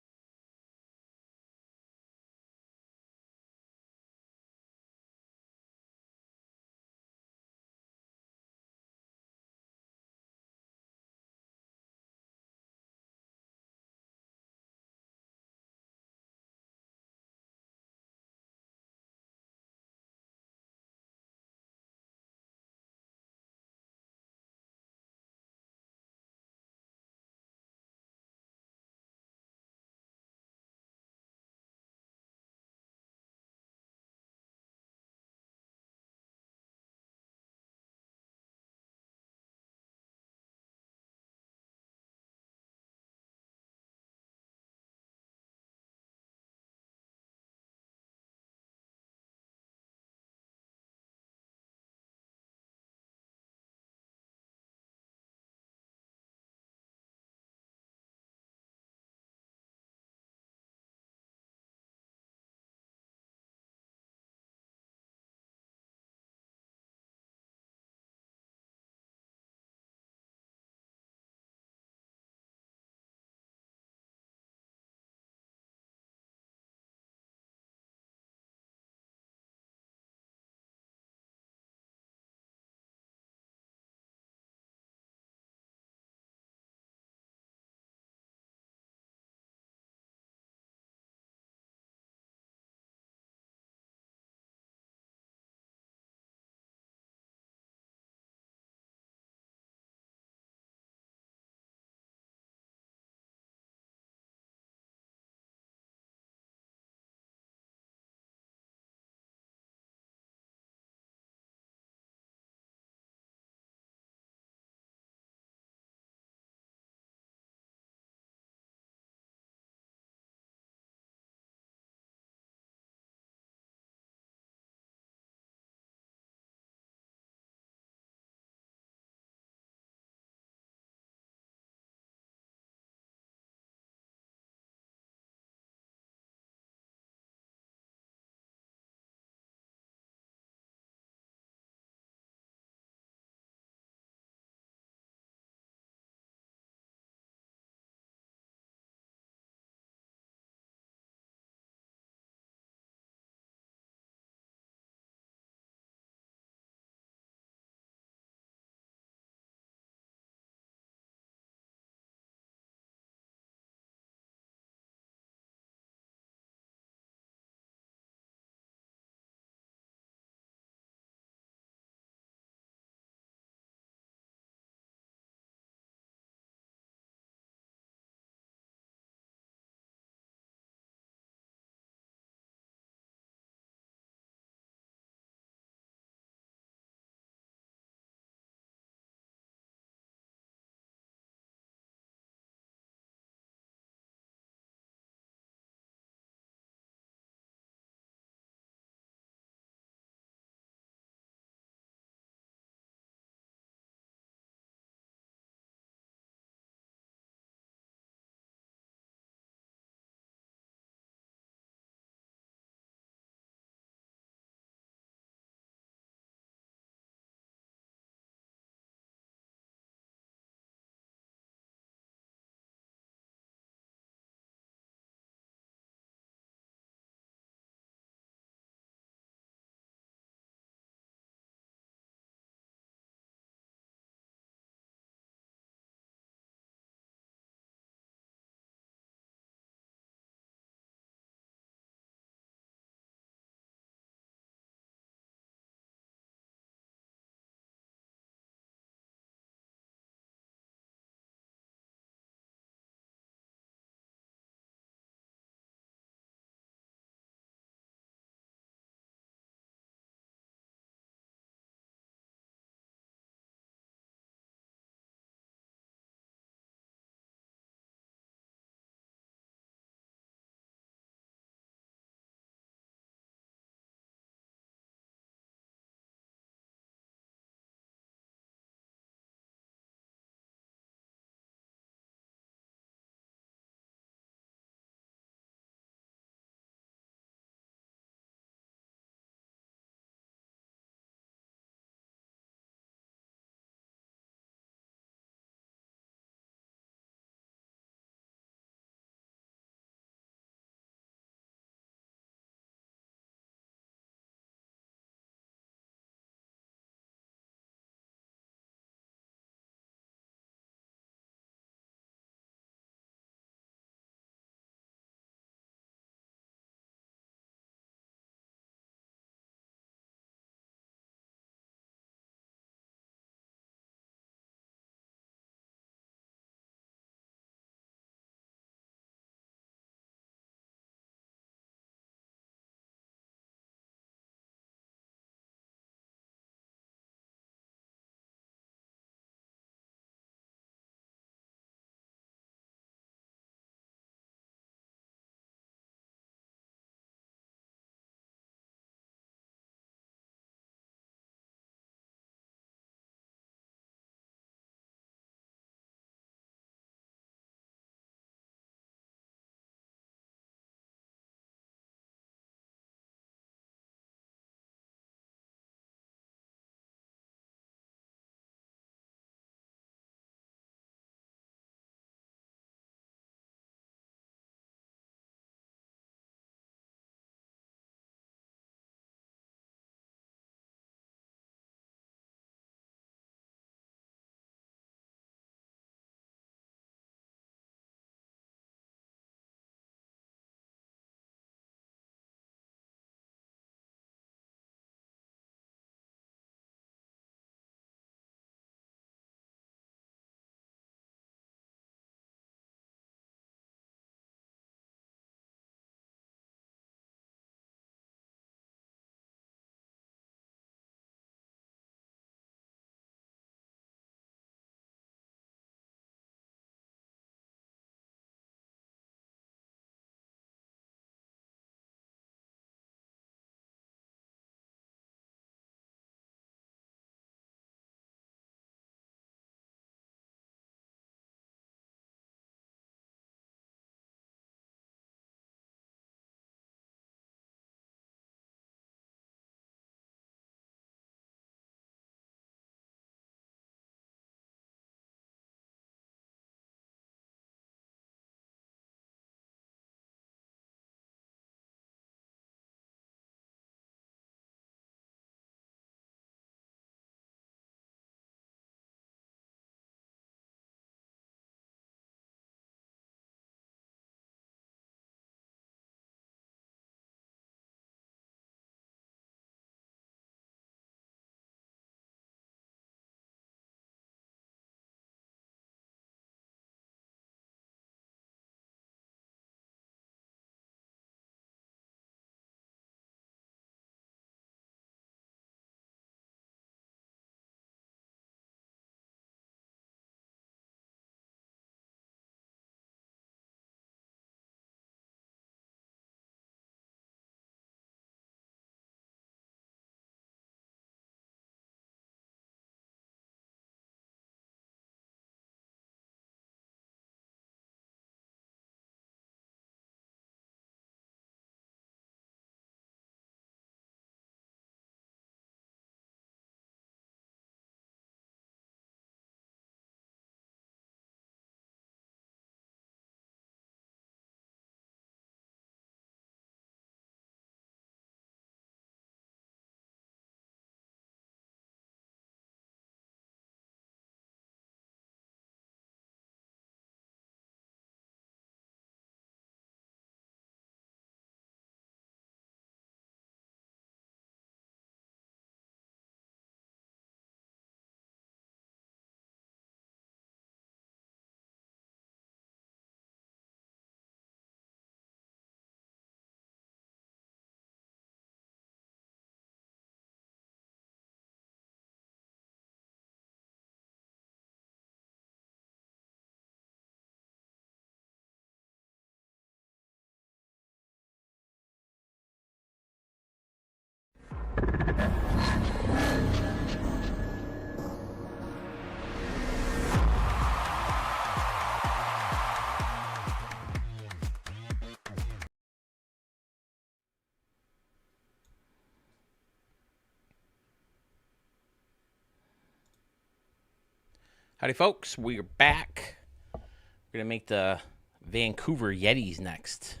Howdy, folks. We're back. We're going to make the Vancouver Yetis next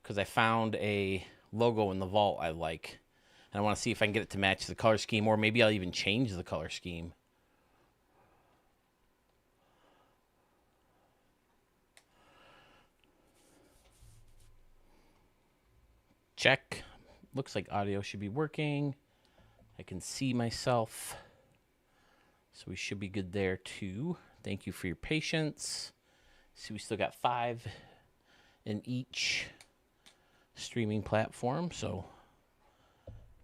because I found a logo in the vault I like. And I want to see if I can get it to match the color scheme, or maybe I'll even change the color scheme. Check. Looks like audio should be working. I can see myself. So we should be good there too. Thank you for your patience. See, we still got 5 in each streaming platform, so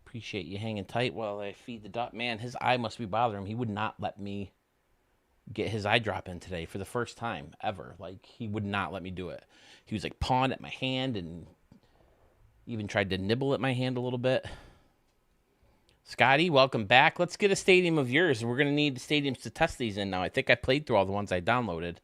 appreciate you hanging tight while I feed the dog. Man, his eye must be bothering him. He would not let me get his eye drop in today for the first time ever. Like, he would not let me do it. He was like pawing at my hand and even tried to nibble at my hand a little bit. Scotty, welcome back. Let's get a stadium of yours. We're going to need stadiums to test these in now. I think I played through all the ones I downloaded.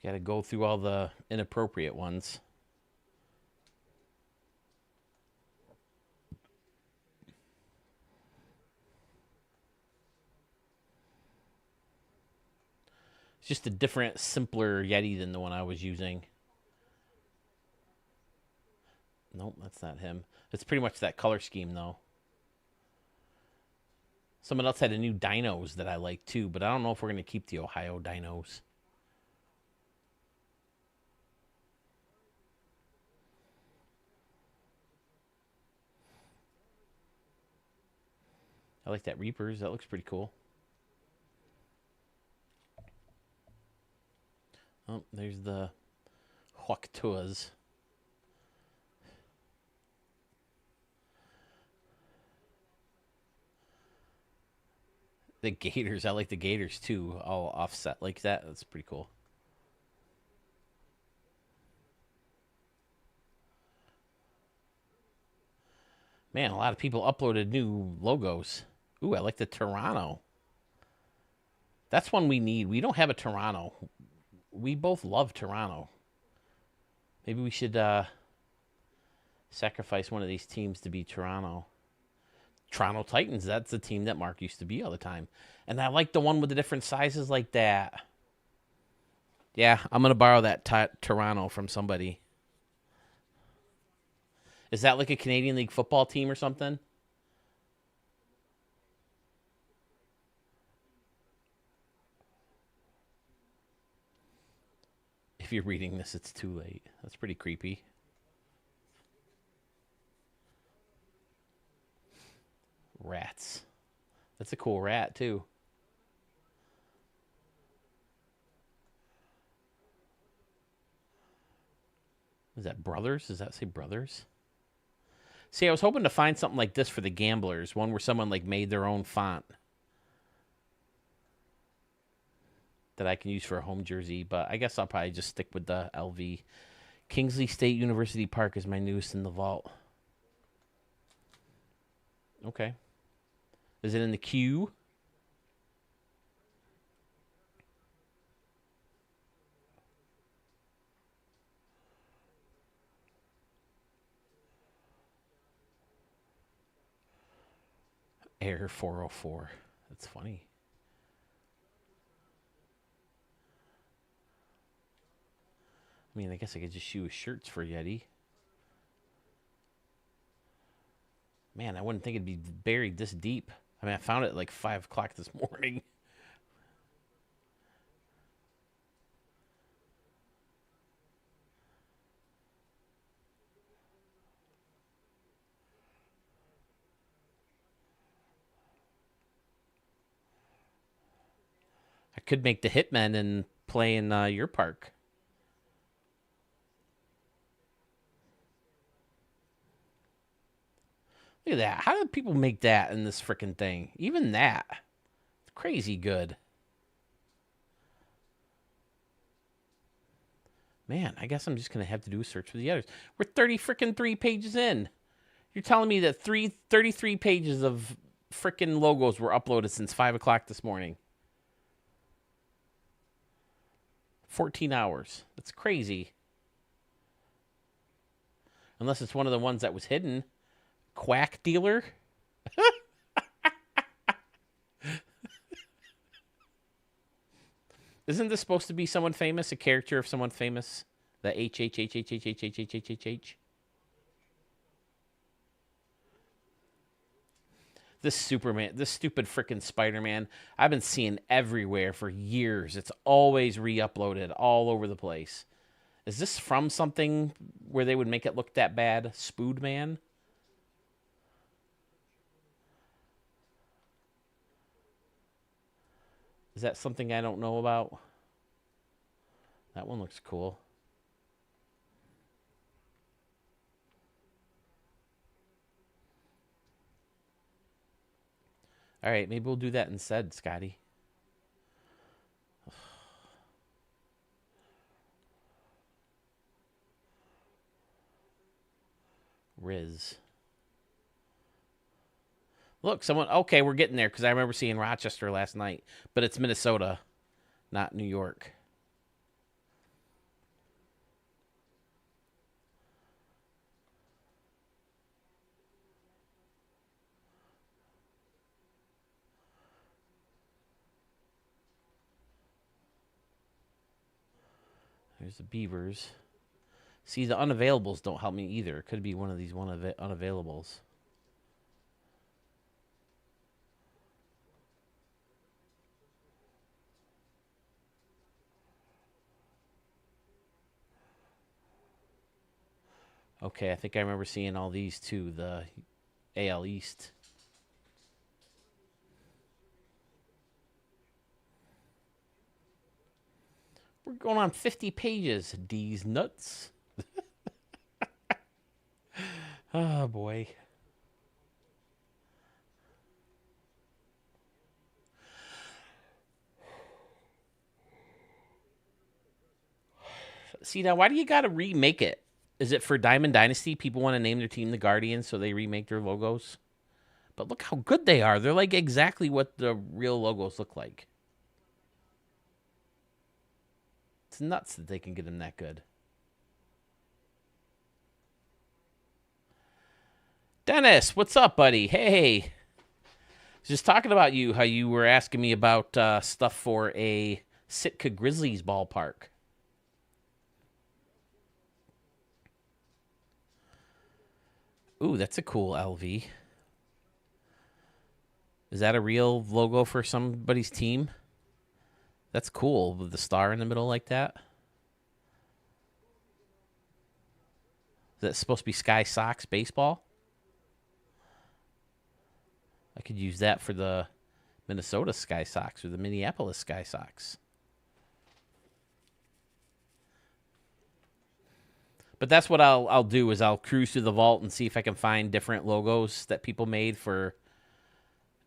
Got to go through all the inappropriate ones. It's just a different, simpler Yeti than the one I was using. Nope, that's not him. It's pretty much that color scheme, though. Someone else had a new Dinos that I like, too, but I don't know if we're going to keep the Ohio Dinos. I like that Reapers. That looks pretty cool. Oh, there's the Huactuas. The Gators. I like the Gators, too. All offset like that. That's pretty cool. Man, a lot of people uploaded new logos. Ooh, I like the Toronto. That's one we need. We don't have a Toronto. We both love Toronto. Maybe we should sacrifice one of these teams to be Toronto. Toronto Titans, that's the team that Mark used to be all the time. And I like the one with the different sizes like that. Yeah, I'm going to borrow that Toronto from somebody. Is that like a Canadian League football team or something? If you're reading this, it's too late. That's pretty creepy. Rats. That's a cool rat, too. Is that Brothers? Does that say Brothers? See, I was hoping to find something like this for the Gamblers. One where someone like made their own font that I can use for a home jersey. But I guess I'll probably just stick with the LV. Kingsley State University Park is my newest in the vault. Okay. Is it in the queue? Air 404. That's funny. I mean, I guess I could just use shirts for Yeti. Man, I wouldn't think it'd be buried this deep. I mean, I found it at like 5 o'clock this morning. I could make the Hitmen and play in your park. Look at that. How do people make that in this freaking thing? Even that. Crazy good. Man, I guess I'm just going to have to do a search for the others. We're 3 pages in. You're telling me that 33 pages of freaking logos were uploaded since 5 o'clock this morning. 14 hours. That's crazy. Unless it's one of the ones that was hidden. Quack dealer? Isn't this supposed to be someone famous? A character of someone famous? The H. This Superman, this stupid freaking Spider-Man, I've been seeing everywhere for years. It's always re-uploaded all over the place. Is this from something where they would make it look that bad? Spood Man? Is that something I don't know about? That one looks cool. All right, maybe we'll do that instead, Scotty. Riz. Look, someone. Okay, we're getting there because I remember seeing Rochester last night, but it's Minnesota, not New York. There's the Beavers. See, the unavailables don't help me either. It could be one of these unavailables. Okay, I think I remember seeing all these too. The AL East. We're going on 50 pages. D's nuts. Oh, boy. See, now, why do you got to remake it? Is it for Diamond Dynasty? People want to name their team the Guardians, so they remake their logos? But look how good they are. They're like exactly what the real logos look like. It's nuts that they can get them that good. Dennis, what's up, buddy? Hey. Just talking about you, how you were asking me about stuff for a Sitka Grizzlies ballpark. Ooh, that's a cool LV. Is that a real logo for somebody's team? That's cool with the star in the middle like that. Is that supposed to be Sky Sox baseball? I could use that for the Minnesota Sky Sox or the Minneapolis Sky Sox. But that's what I'll do is I'll cruise through the vault and see if I can find different logos that people made for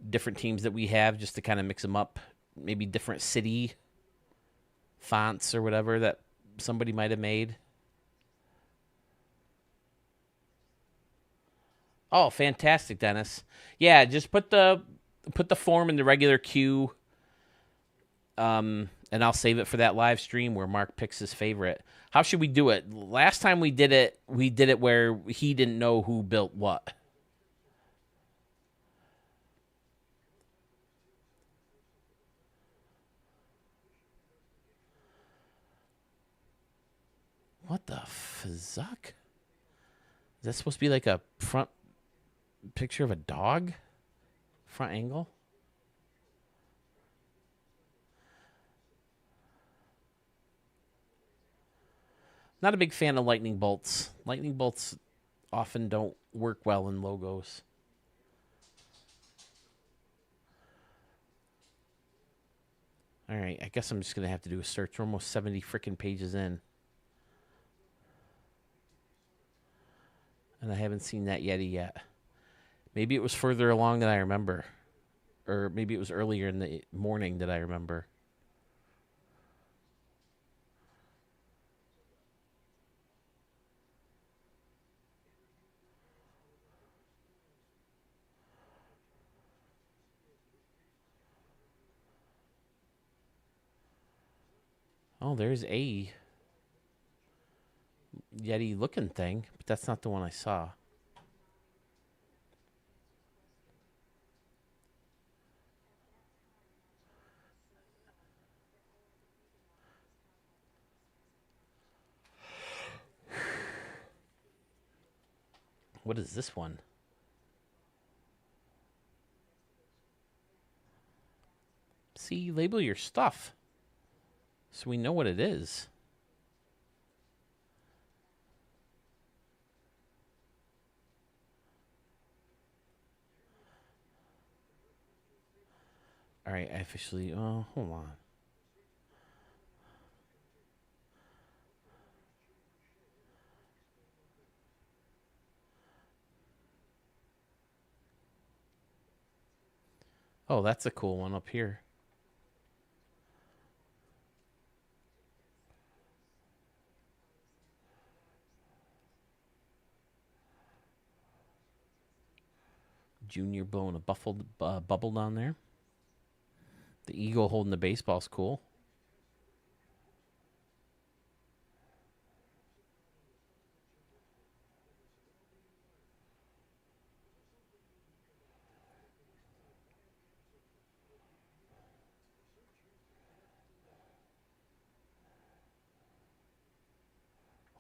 different teams that we have, just to kind of mix them up. Maybe different city fonts or whatever that somebody might have made. Oh, fantastic, Dennis. Yeah, just put the form in the regular queue, and I'll save it for that live stream where Mark picks his favorite. How should we do it? Last time we did it where he didn't know who built what. What the fuck? Is that supposed to be like a front picture of a dog? Front angle? Not a big fan of lightning bolts. Lightning bolts often don't work well in logos. All right, I guess I'm just going to have to do a search. We're almost 70 freaking pages in. And I haven't seen that Yeti yet. Maybe it was further along than I remember. or maybe it was earlier in the morning that I remember. Oh, there's a Yeti looking thing, but that's not the one I saw. What is this one? See, label your stuff so we know what it is. All right, I officially. Oh, hold on. Oh, that's a cool one up here. Junior blowing a bubble down there. The eagle holding the baseball's cool.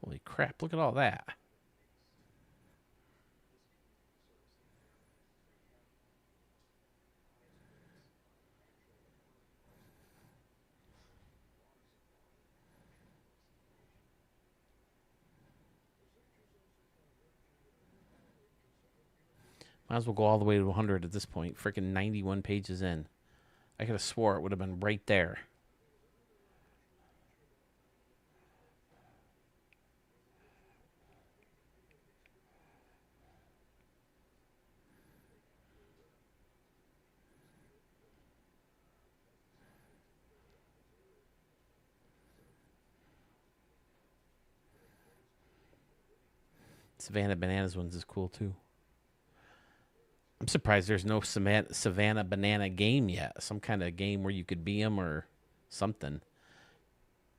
Holy crap, look at all that. Might as well go all the way to 100 at this point. Freaking 91 pages in. I could have swore it would have been right there. Savannah Bananas ones is cool too. I'm surprised there's no Savannah Banana game yet. Some kind of game where you could be them or something.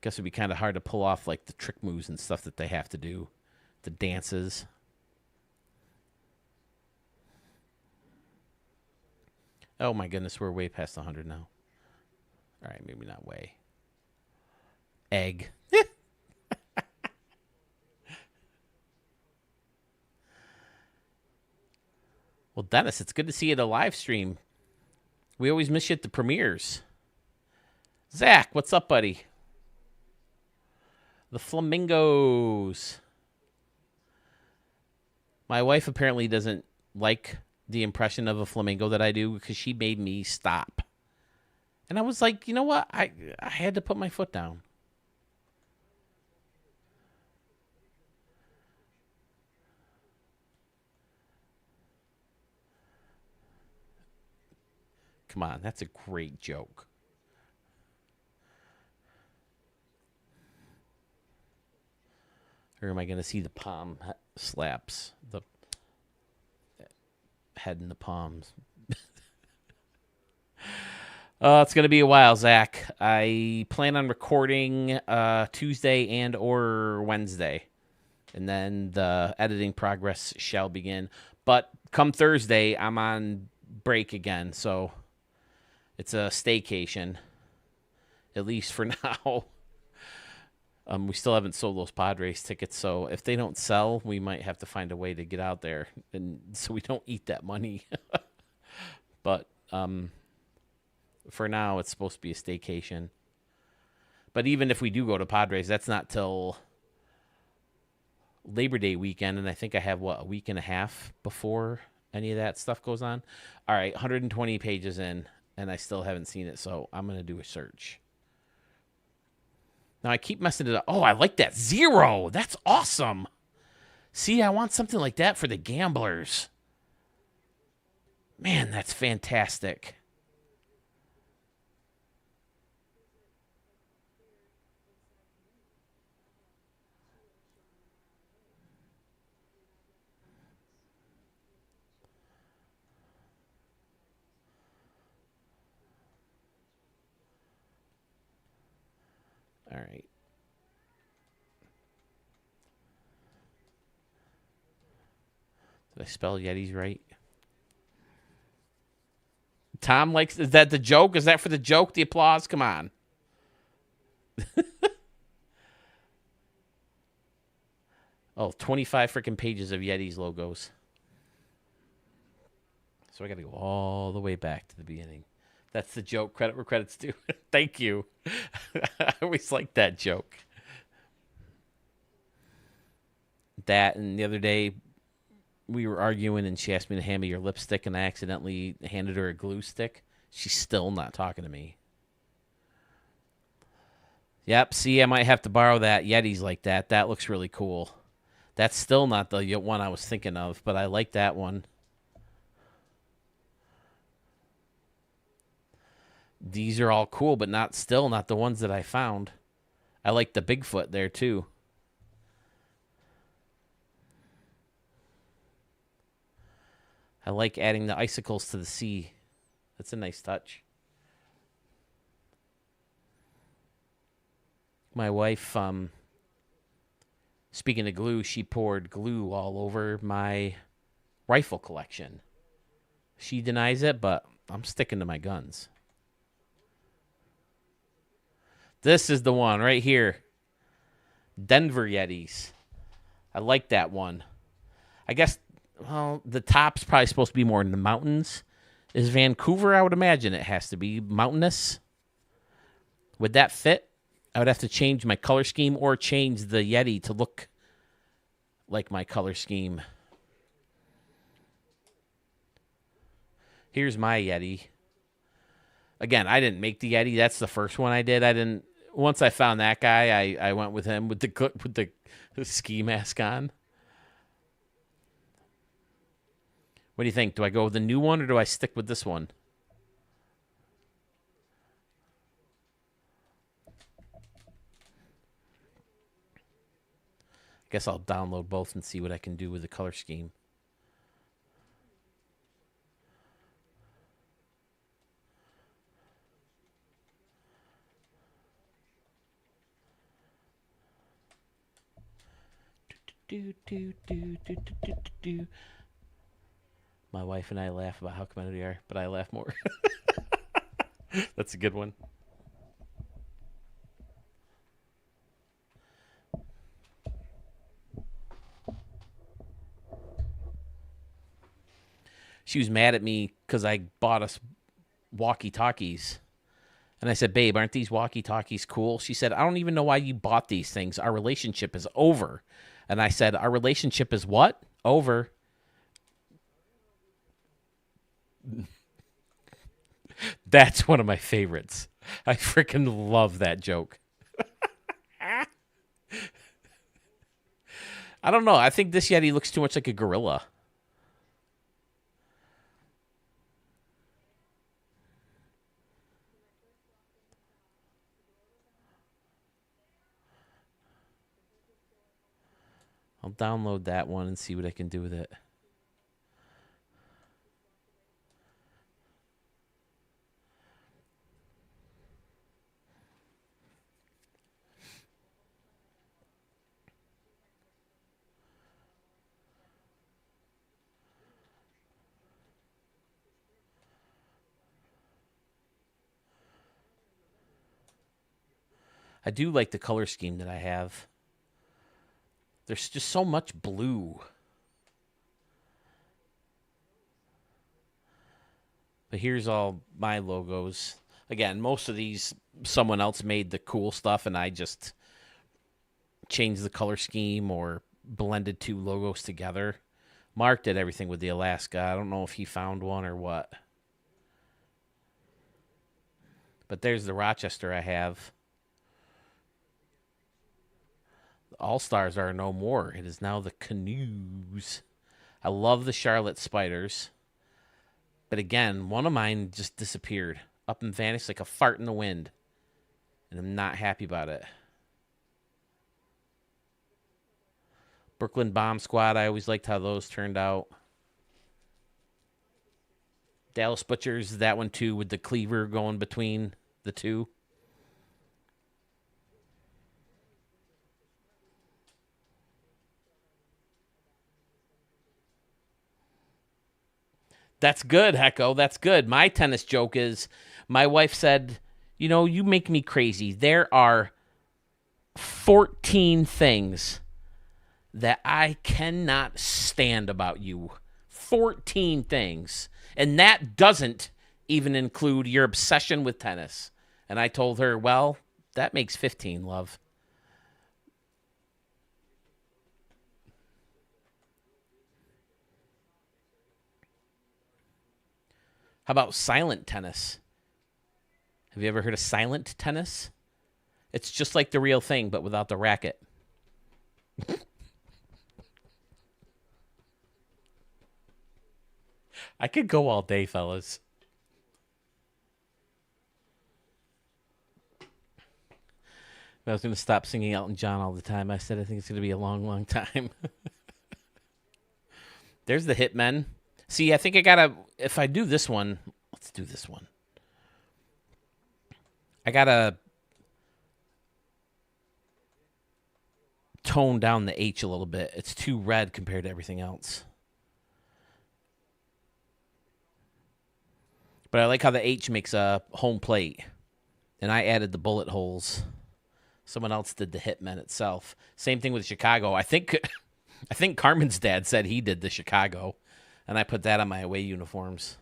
Guess it'd be kind of hard to pull off like the trick moves and stuff that they have to do. The dances. Oh my goodness, we're way past 100 now. All right, maybe not way. Egg. Well, Dennis, it's good to see you at a live stream. We always miss you at the premieres. Zach, what's up, buddy? The Flamingos. My wife apparently doesn't like the impression of a flamingo that I do because she made me stop. And I was like, you know what? I had to put my foot down. Come on, that's a great joke. Or am I going to see the palm slaps? The head in the palms. It's going to be a while, Zach. I plan on recording Tuesday and or Wednesday. And then the editing progress shall begin. But come Thursday, I'm on break again. So it's a staycation, at least for now. We still haven't sold those Padres tickets, so if they don't sell, we might have to find a way to get out there, and so we don't eat that money. But for now, it's supposed to be a staycation. But even if we do go to Padres, that's not till Labor Day weekend, and I think I have, a week and a half before any of that stuff goes on. All right, 120 pages in, and I still haven't seen it, so I'm going to do a search. Now, I keep messing it up. Oh, I like that 0. That's awesome. See, I want something like that for the gamblers. Man, that's fantastic. All right. Did I spell Yetis right? Tom likes. Is that the joke? Is that for the joke? The applause? Come on. Oh, 25 freaking pages of Yetis logos. So I got to go all the way back to the beginning. That's the joke. Credit where credit's due. Thank you. I always like that joke. That, and the other day we were arguing and she asked me to hand me your lipstick and I accidentally handed her a glue stick. She's still not talking to me. Yep, see, I might have to borrow that. Yetis like that. That looks really cool. That's still not the one I was thinking of, but I like that one. These are all cool, but not the ones that I found. I like the Bigfoot there too. I like adding the icicles to the sea. That's a nice touch. My wife, speaking of glue, she poured glue all over my rifle collection. She denies it, but I'm sticking to my guns. This is the one right here. Denver Yetis. I like that one. I guess, well, the top's probably supposed to be more in the mountains. Is Vancouver? I would imagine it has to be mountainous. Would that fit? I would have to change my color scheme or change the Yeti to look like my color scheme. Here's my Yeti. Again, I didn't make the Yeti. That's the first one I did. I didn't. Once I found that guy, I went with him with the ski mask on. What do you think? Do I go with the new one or do I stick with this one? I guess I'll download both and see what I can do with the color scheme. My wife and I laugh about how committed we are, but I laugh more. That's a good one. She was mad at me because I bought us walkie-talkies. And I said, babe, aren't these walkie-talkies cool? She said, I don't even know why you bought these things. Our relationship is over. And I said, our relationship is what? Over. That's one of my favorites. I freaking love that joke. I don't know. I think this Yeti looks too much like a gorilla. I'll download that one and see what I can do with it. I do like the color scheme that I have. There's just so much blue. But here's all my logos. Again, most of these, someone else made the cool stuff, and I just changed the color scheme or blended two logos together. Mark did everything with the Alaska. I don't know if he found one or what. But there's the Rochester I have. The All-Stars are no more. It is now the Canoes. I love the Charlotte Spiders. But again, one of mine just disappeared. Up and vanished like a fart in the wind. And I'm not happy about it. Brooklyn Bomb Squad, I always liked how those turned out. Dallas Butchers, that one too, with the cleaver going between the two. That's good, Hecko. That's good. My tennis joke is my wife said, you know, you make me crazy. There are 14 things that I cannot stand about you. 14 things. And that doesn't even include your obsession with tennis. And I told her, well, that makes 15, love. How about silent tennis? Have you ever heard of silent tennis? It's just like the real thing, but without the racket. I could go all day, fellas. I was going to stop singing Elton John all the time. I said I think it's going to be a long, long time. There's the Hitmen. See, I think I got to, if I do this one, let's do this one. I got to tone down the H a little bit. It's too red compared to everything else. But I like how the H makes a home plate. And I added the bullet holes. Someone else did the Hitmen itself. Same thing with Chicago. I think I think Carmen's dad said he did the Chicago. And I put that on my away uniforms.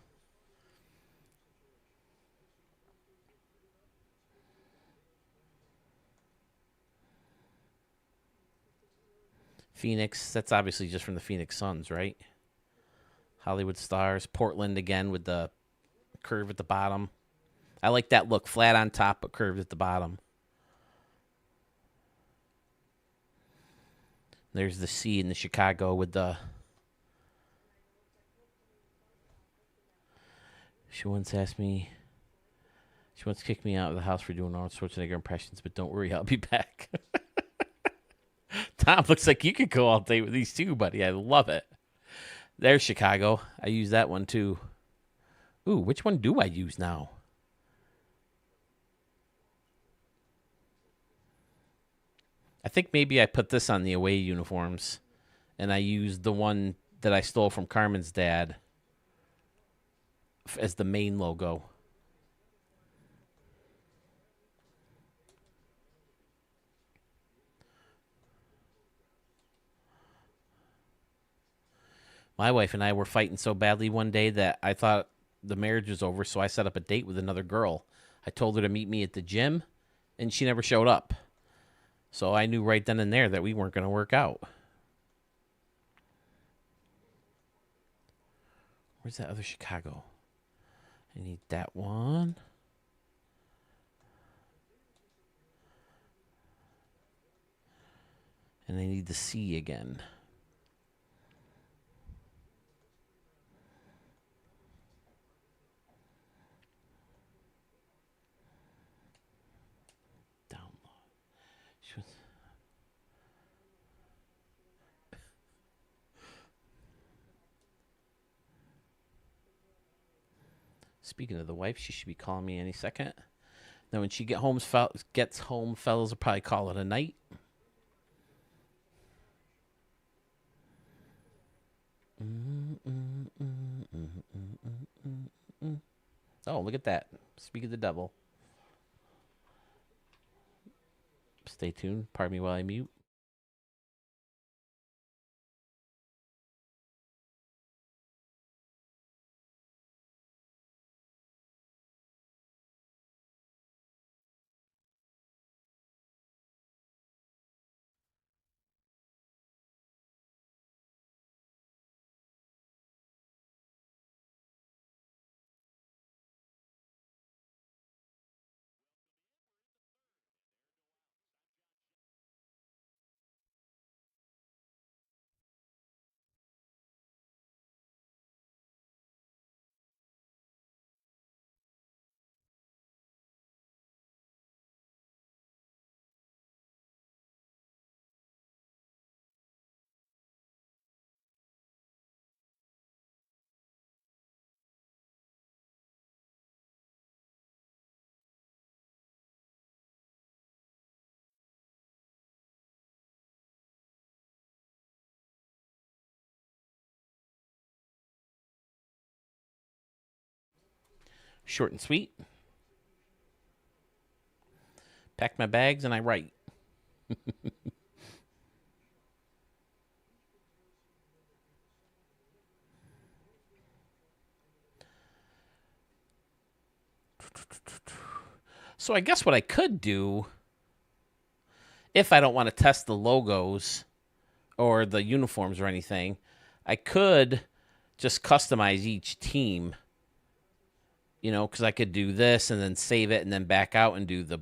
Phoenix, that's obviously just from the Phoenix Suns, right? Hollywood Stars. Portland again with the curve at the bottom. I like that look. Flat on top, but curved at the bottom. There's the C in the Chicago with the... She once asked me... She once kicked me out of the house for doing all sorts of Schwarzenegger impressions, but don't worry, I'll be back. Tom, looks like you could go all day with these two, buddy. I love it. There's Chicago. I use that one too. Ooh, which one do I use now? I think maybe I put this on the away uniforms, and I used the one that I stole from Carmen's dad as the main logo. My wife and I were fighting so badly one day that I thought the marriage was over, so I set up a date with another girl. I told her to meet me at the gym, and she never showed up. So I knew right then and there that we weren't going to work out. Where's that other Chicago? I need that one. And I need the C again. Down low. Speaking of the wife, she should be calling me any second. Then when she gets home, fellas will probably call it a night. Oh, look at that. Speak of the devil. Stay tuned. Pardon me while I mute. Short and sweet. Pack my bags and I write. So I guess what I could do, if I don't want to test the logos or the uniforms or anything, I could just customize each team. You know, because I could do this and then save it and then back out and do the,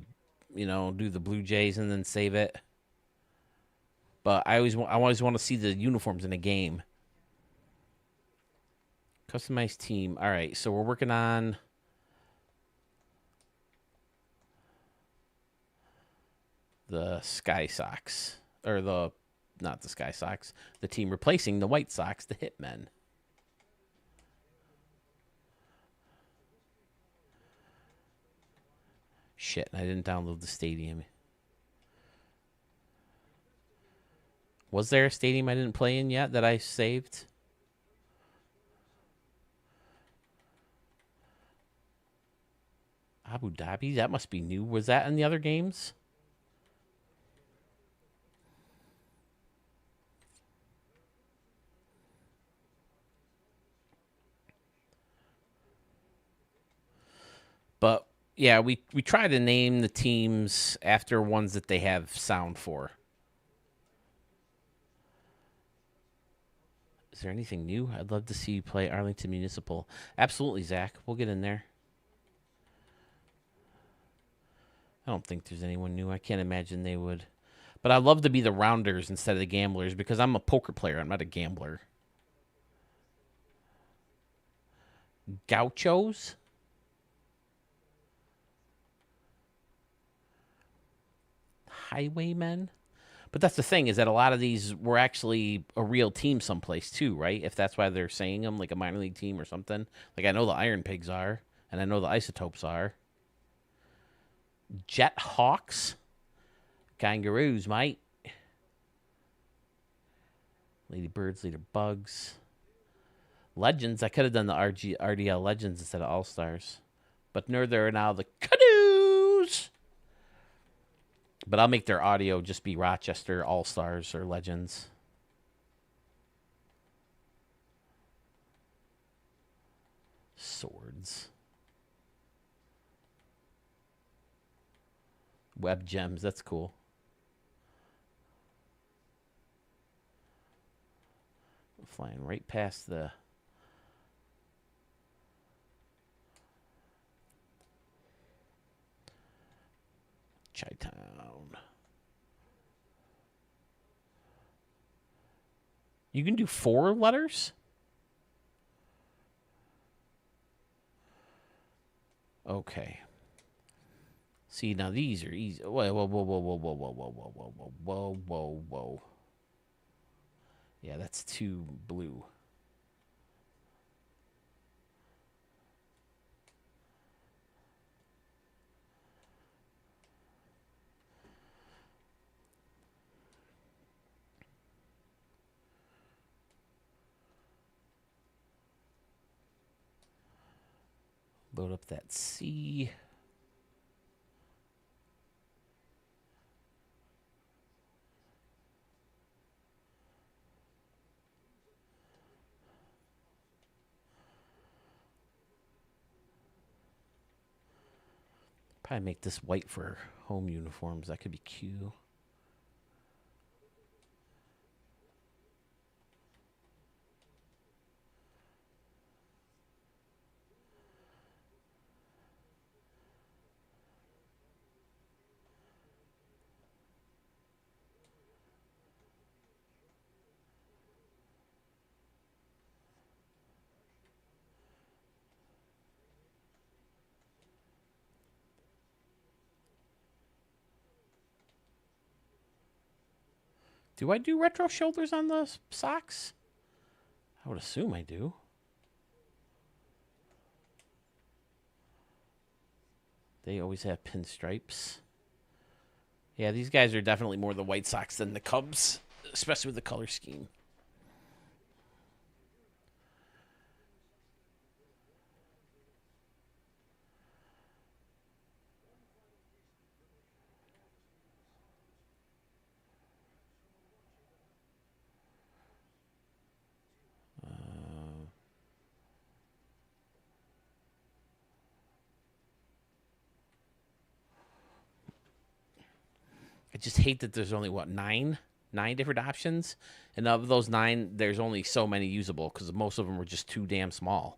do the Blue Jays and then save it. But I always want to see the uniforms in a game. Customized team. All right, so we're working on the Sky Sox, or not the Sky Sox, the team replacing the White Sox, the Hitmen. Shit, I didn't download the stadium. Was there a stadium I didn't play in yet that I saved? Abu Dhabi? That must be new. Was that in the other games? But yeah, we try to name the teams after ones that they have sound for. Is there anything new? I'd love to see you play Arlington Municipal. Absolutely, Zach. We'll get in there. I don't think there's anyone new. I can't imagine they would. But I'd love to be the rounders instead of the gamblers because I'm a poker player. I'm not a gambler. Gauchos? Highwaymen? But that's the thing, is that a lot of these were actually a real team someplace too, right? If that's why they're saying them, like a minor league team or something. Like I know the Iron Pigs are, and I know the Isotopes are. Jet Hawks? Kangaroos, mate. Lady Birds, Leader Bugs. Legends. I could have done the RDL Legends instead of All Stars. But no, there are now the Canoes. But I'll make their audio just be Rochester All Stars or Legends. Swords. Web Gems. That's cool. Flying right past the Chi-Town. You can do 4 letters? Okay. See, now these are easy. Whoa, whoa, whoa, whoa, whoa, whoa, whoa, whoa, whoa, whoa, whoa, whoa, whoa, whoa. Yeah, that's too blue. Load up that C. Probably make this white for home uniforms. That could be Q. Do I do retro shoulders on the socks? I would assume I do. They always have pinstripes. Yeah, these guys are definitely more the White Sox than the Cubs, especially with the color scheme. just hate that there's only what nine different options, and of those nine, there's only so many usable because most of them are just too damn small.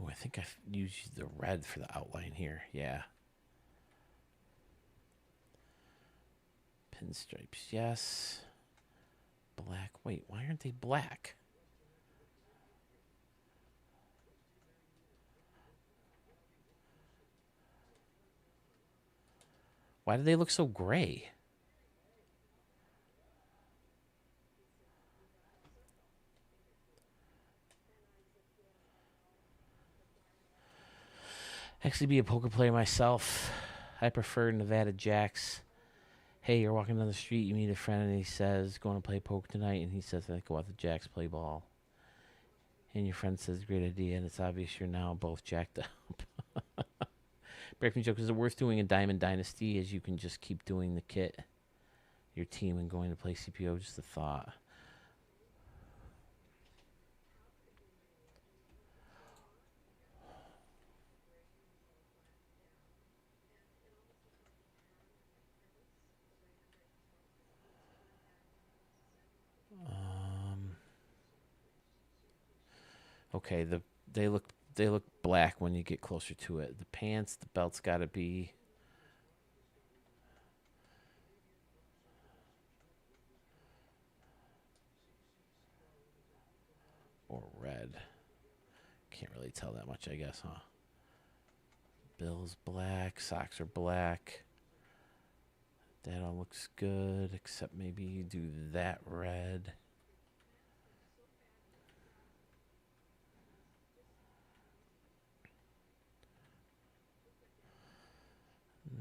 Oh, I think I used the red for the outline here. Yeah. Pinstripes, yes. Black. Wait, why aren't they black? Why do they look so gray? Actually, be a poker player myself. I prefer Nevada Jacks. Hey, you're walking down the street, you meet a friend, and he says, "Going to play poker tonight?" And he says, "I go out the Jacks, play ball." And your friend says, "Great idea," and it's obvious you're now both jacked up. Breaking joke, is it worth doing a Diamond Dynasty as you can just keep doing the kit, your team, and going to play CPO? Just a thought. Okay, they look black when you get closer to it. The pants, the belt's got to be or red. Can't really tell that much, I guess, huh? Bill's black, socks are black. That all looks good, except maybe you do that red.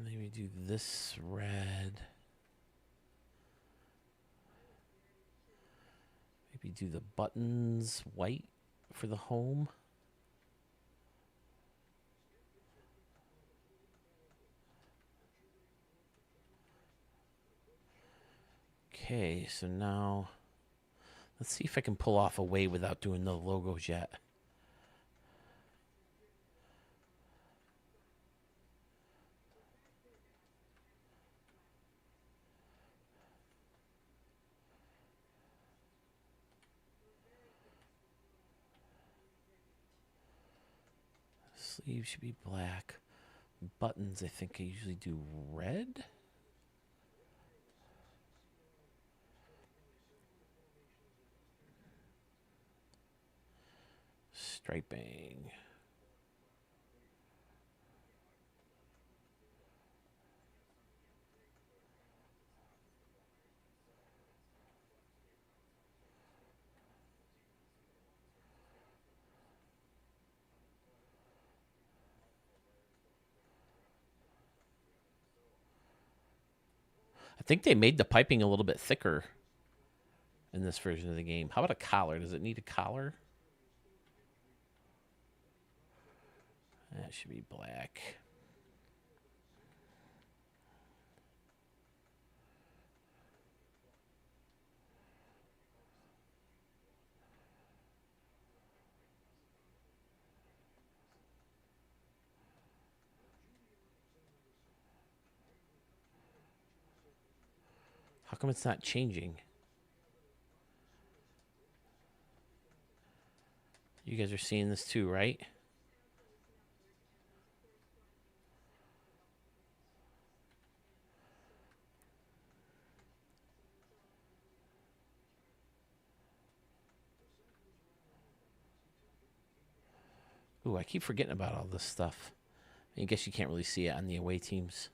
Maybe do this red. Maybe do the buttons white for the home. Okay, so now let's see if I can pull off a way without doing the logos yet. Sleeves should be black. Buttons, I think I usually do red. Striping. I think they made the piping a little bit thicker in this version of the game. How about a collar? Does it need a collar? That should be black. How come it's not changing? You guys are seeing this too, right? Ooh, I keep forgetting about all this stuff. I guess you can't really see it on the away teams.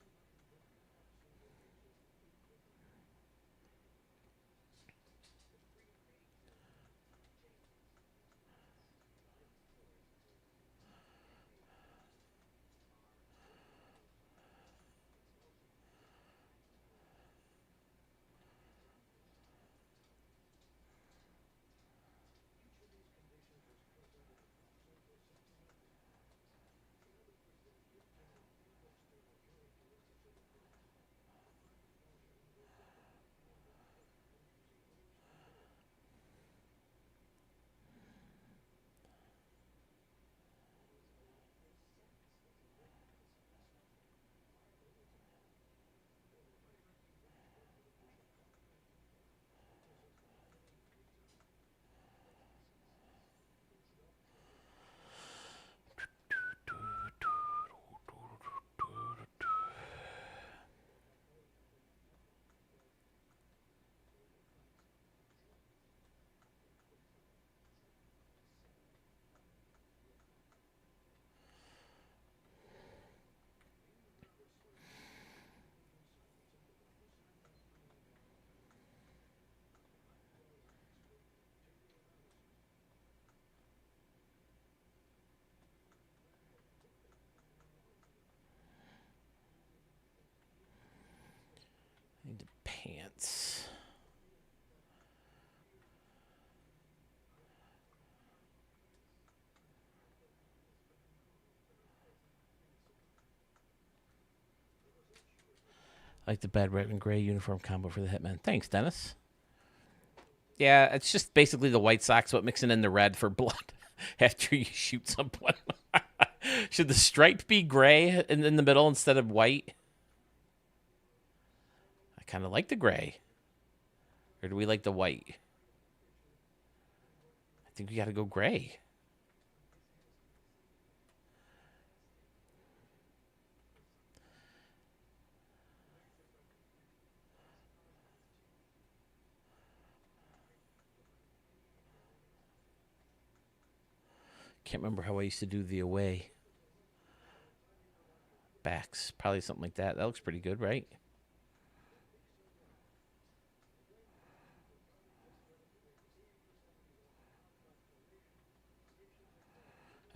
Giants. I like the bad red and gray uniform combo for the Hitmen. Thanks, Dennis. Yeah, it's just basically the White Sox, but mixing in the red for blood after you shoot someone. Should the stripe be gray in the middle instead of white? I kind of like the gray. Or do we like the white? I think we got to go gray. Can't remember how I used to do the away backs. Probably something like that. That looks pretty good, right?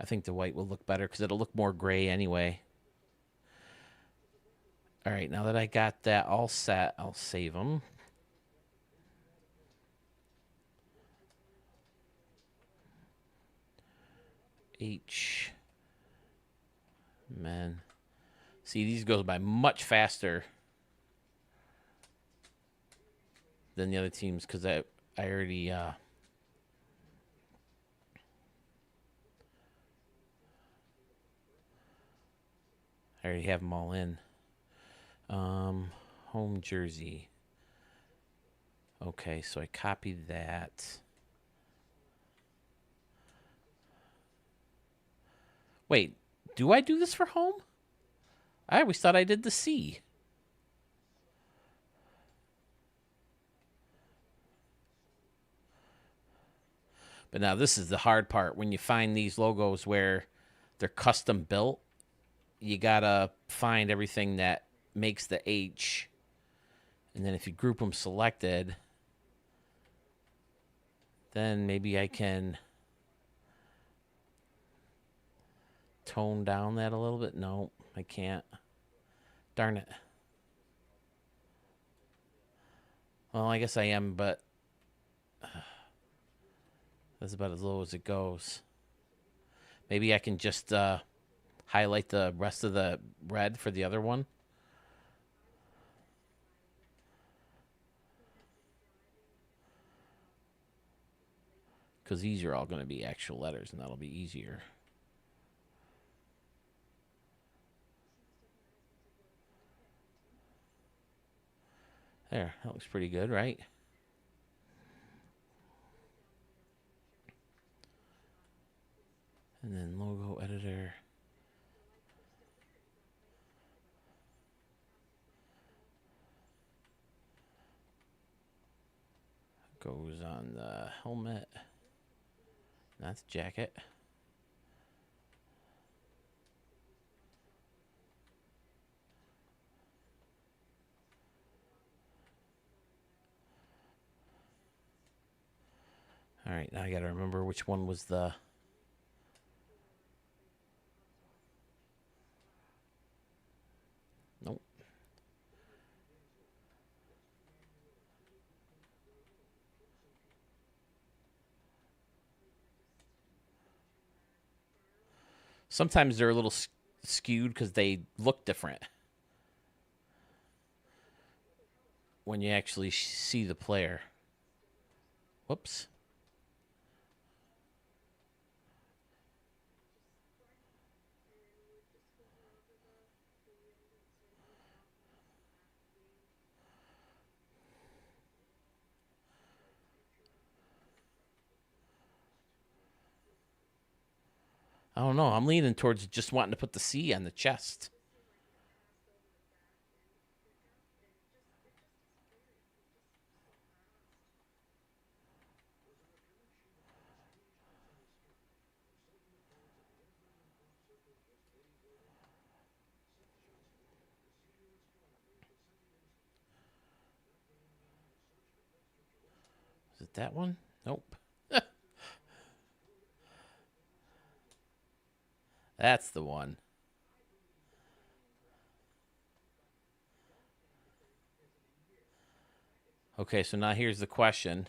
I think the white will look better because it'll look more gray anyway. All right, now that I got that all set, I'll save them. H. Man. See, these goes by much faster than the other teams because I already I already have them all in. Home jersey. Okay, so I copied that. Wait, do I do this for home? I always thought I did the C. But now this is the hard part. When you find these logos where they're custom built, you gotta find everything that makes the H. And then if you group them selected, then maybe I can tone down that a little bit. No, I can't. Darn it. Well, I guess I am, but that's about as low as it goes. Maybe I can just highlight the rest of the red for the other one. Because these are all going to be actual letters, and that'll be easier. There, that looks pretty good, right? And then logo editor. Goes on the helmet. That's jacket. All right, now I got to remember which one was the... Nope. Sometimes they're a little skewed because they look different when you actually see the player. Whoops. I don't know. I'm leaning towards just wanting to put the C on the chest. Is it that one? Nope. That's the one. Okay, so now here's the question.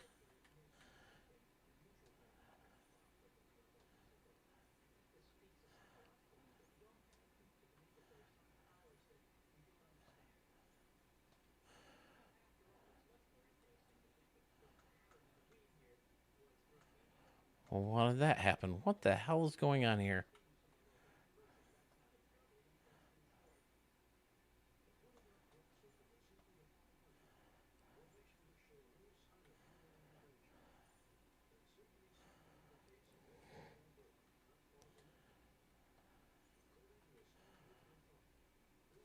Well, why did that happen? What the hell is going on here?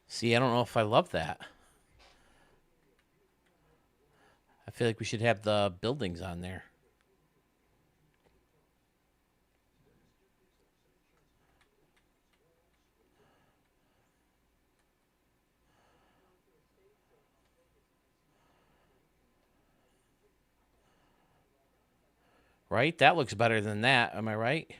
See, I don't know if I love that. I feel like we should have the buildings on there. Right? That looks better than that. Am I right?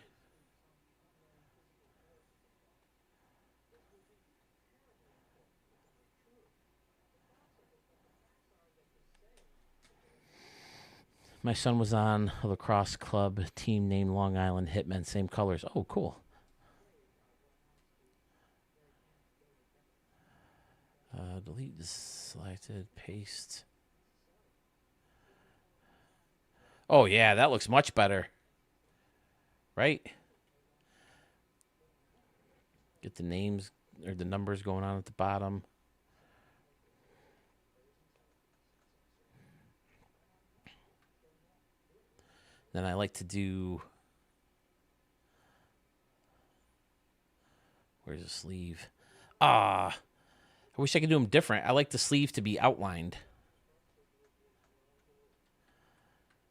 My son was on a lacrosse club team named Long Island Hitmen. Same colors. Oh, cool. Delete this selected. Paste. Oh, yeah. That looks much better. Right? Get the names or the numbers going on at the bottom. Then I like to do. Where's the sleeve? I wish I could do them different. I like the sleeve to be outlined.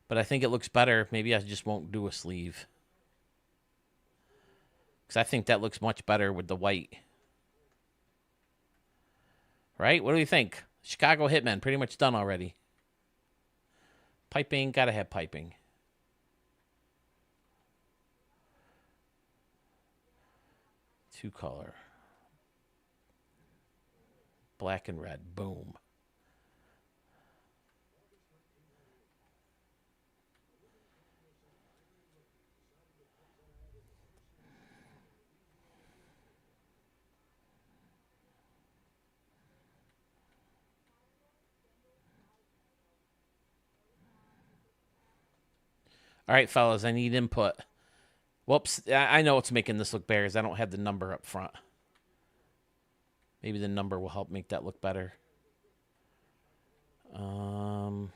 But I think it looks better. Maybe I just won't do a sleeve. Because I think that looks much better with the white. Right? What do you think? Chicago Hitmen, pretty much done already. Piping, gotta have piping. Two color. Black and red. Boom. All right, fellas, I need input. Whoops, I know it's making this look better because I don't have the number up front. Maybe the number will help make that look better. Not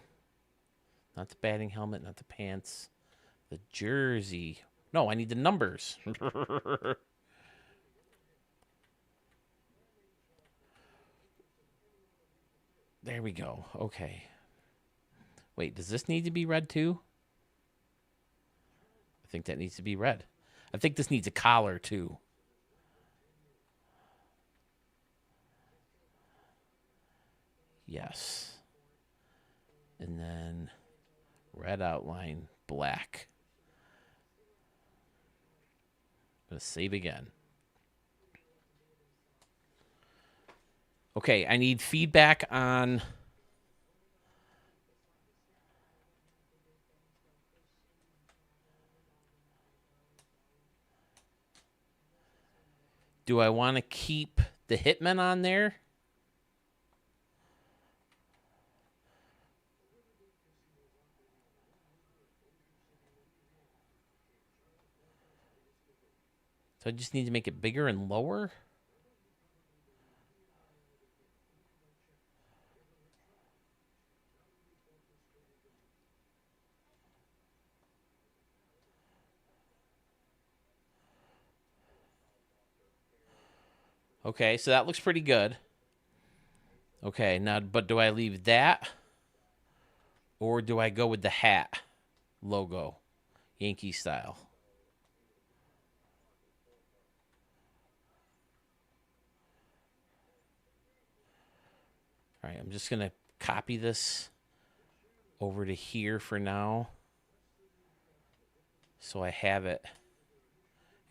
the batting helmet, not the pants. The jersey. No, I need the numbers. There we go. Okay. Wait, does this need to be red too? I think that needs to be red. I think this needs a collar too. Yes. And then red outline, black. I'm going to save again. Okay, I need feedback on. Do I want to keep the Hitman on there? So I just need to make it bigger and lower? Okay, so that looks pretty good. Okay, now, but do I leave that? Or do I go with the hat logo, Yankee style? All right, I'm just going to copy this over to here for now. So I have it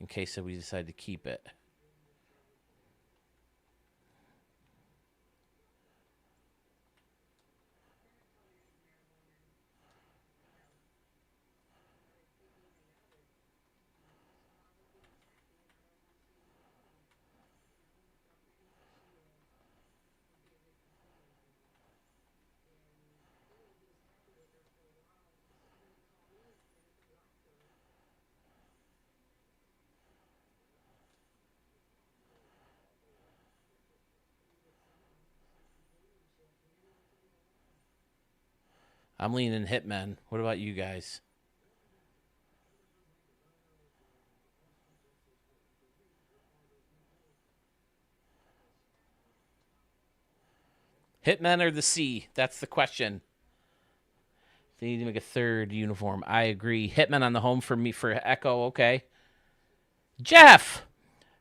in case we decide to keep it. I'm leaning Hitmen. What about you guys? Hitmen or the C? That's the question. They need to make a third uniform. I agree. Hitman on the home for me for Echo. Okay. Jeff!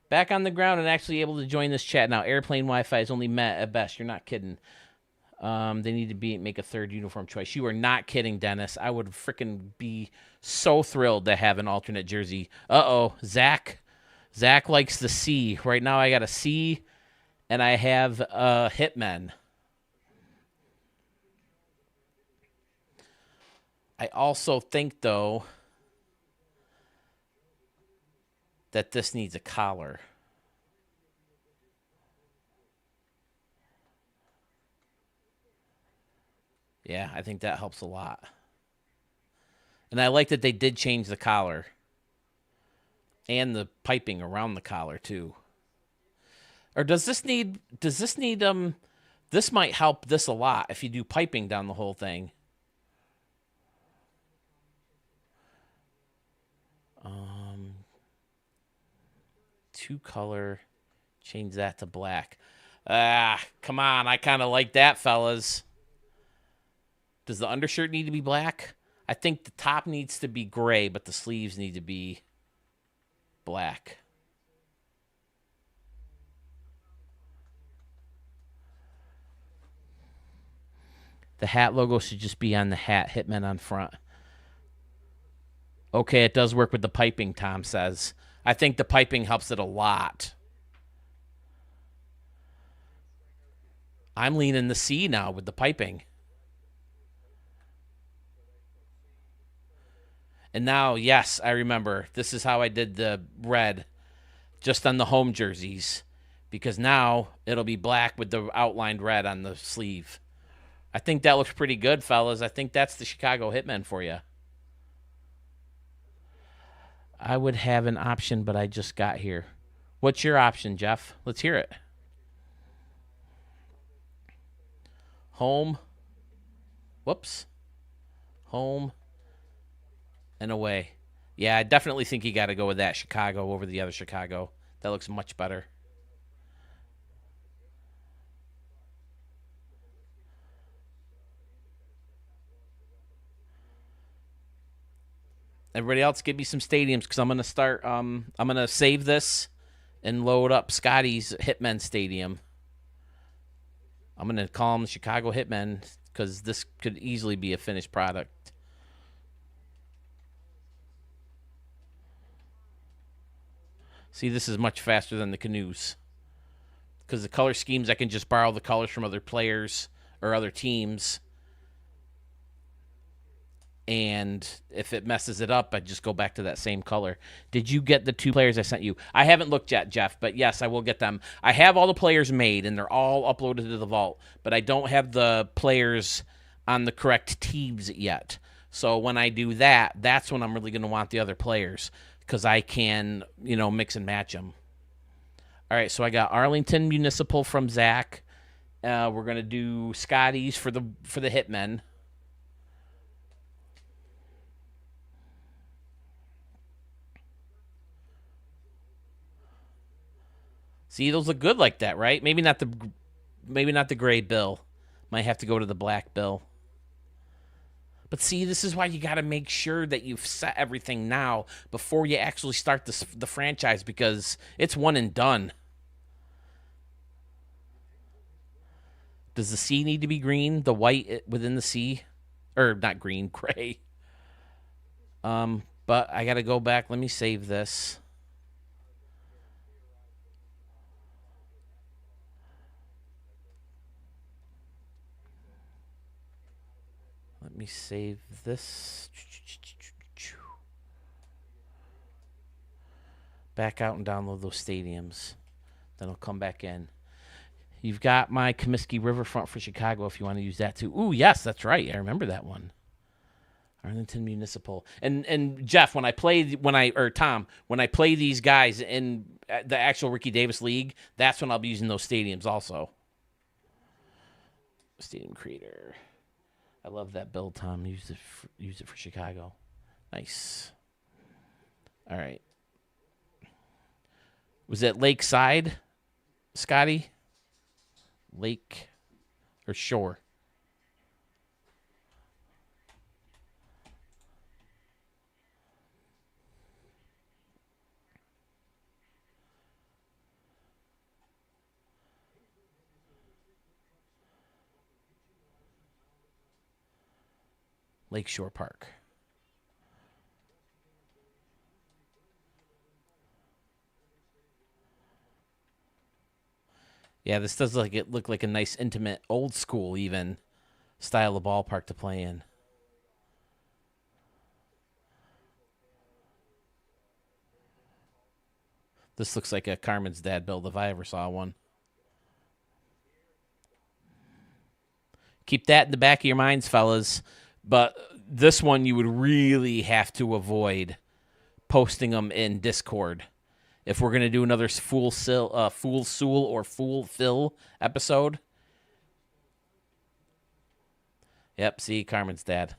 Back on the ground and actually able to join this chat now. Airplane Wi-Fi is only met at best. You're not kidding. They need to make a third uniform choice. You are not kidding, Dennis. I would freaking be so thrilled to have an alternate jersey. Uh-oh. Zach. Zach likes the C. Right now I got a C, and I have Hitmen. I also think, though, that this needs a collar. Yeah, I think that helps a lot. And I like that they did change the collar and the piping around the collar too. Or does this need this might help this a lot if you do piping down the whole thing. Two color, change that to black. Come on, I kind of like that, fellas. Does the undershirt need to be black? I think the top needs to be gray, but the sleeves need to be black. The hat logo should just be on the hat, Hitman on front. Okay, it does work with the piping, Tom says. I think the piping helps it a lot. I'm leaning the C now with the piping. And now, yes, I remember. This is how I did the red just on the home jerseys. Because now it'll be black with the outlined red on the sleeve. I think that looks pretty good, fellas. I think that's the Chicago Hitmen for you. I would have an option, but I just got here. What's your option, Jeff? Let's hear it. Home. Whoops. Home and away. Yeah, I definitely think you got to go with that Chicago over the other Chicago. That looks much better. Everybody else, give me some stadiums because I'm gonna start. I'm gonna save this and load up Scotty's Hitmen Stadium. I'm gonna call them the Chicago Hitmen because this could easily be a finished product. See, this is much faster than the Canoes because the color schemes I can just borrow the colors from other players or other teams. And if it messes it up, I just go back to that same color. Did you get the two players I sent you? I haven't looked yet, Jeff, but yes, I will get them. I have all the players made, and they're all uploaded to the vault, but I don't have the players on the correct teams yet. So when I do that, that's when I'm really going to want the other players because I can, mix and match them. All right, so I got Arlington Municipal from Zach. We're going to do Scotty's for the Hitmen. See, those look good like that, right? Maybe not the gray bill. Might have to go to the black bill. But see, this is why you got to make sure that you've set everything now before you actually start the franchise because it's one and done. Does the C need to be green? The white within the C? Or not green, gray. But I got to go back. Let me save this. Let me save this. Back out and download those stadiums. Then I'll come back in. You've got my Comiskey Riverfront for Chicago if you want to use that too. Ooh, yes, that's right. I remember that one. Arlington Municipal. And Jeff, Tom, when I play these guys in the actual Ricky Davis League, that's when I'll be using those stadiums also. Stadium creator. I love that build, Tom. Use it for Chicago. Nice. All right. Was it Lakeside, Scotty? Lake or shore? Lakeshore Park. Yeah, this does look like a nice, intimate, old school even style of ballpark to play in. This looks like a Carmen's dad build if I ever saw one. Keep that in the back of your minds, fellas. But this one you would really have to avoid posting them in Discord. If we're gonna do another Fool Soul or Fool Phil episode. Yep, see, Carmen's dad.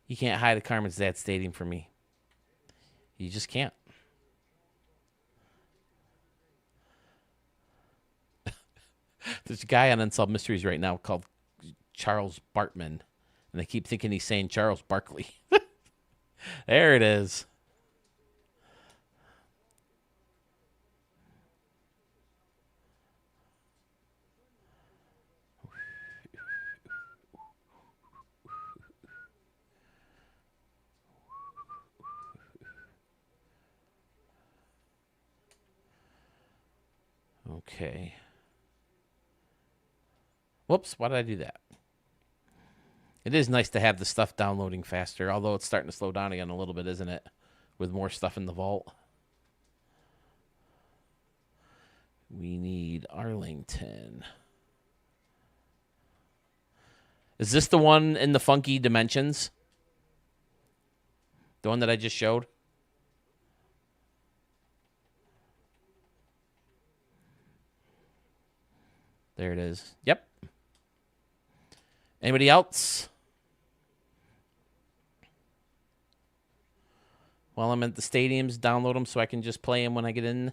You can't hide a Carmen's dad stadium from me. You just can't. There's a guy on Unsolved Mysteries right now called Charles Bartman, and I keep thinking he's saying Charles Barkley. There it is. Okay. Whoops, why did I do that? It is nice to have the stuff downloading faster, although it's starting to slow down again a little bit, isn't it? With more stuff in the vault. We need Arlington. Is this the one in the funky dimensions? The one that I just showed? There it is. Yep. Anybody else? While I'm at the stadiums, download them so I can just play them when I get in.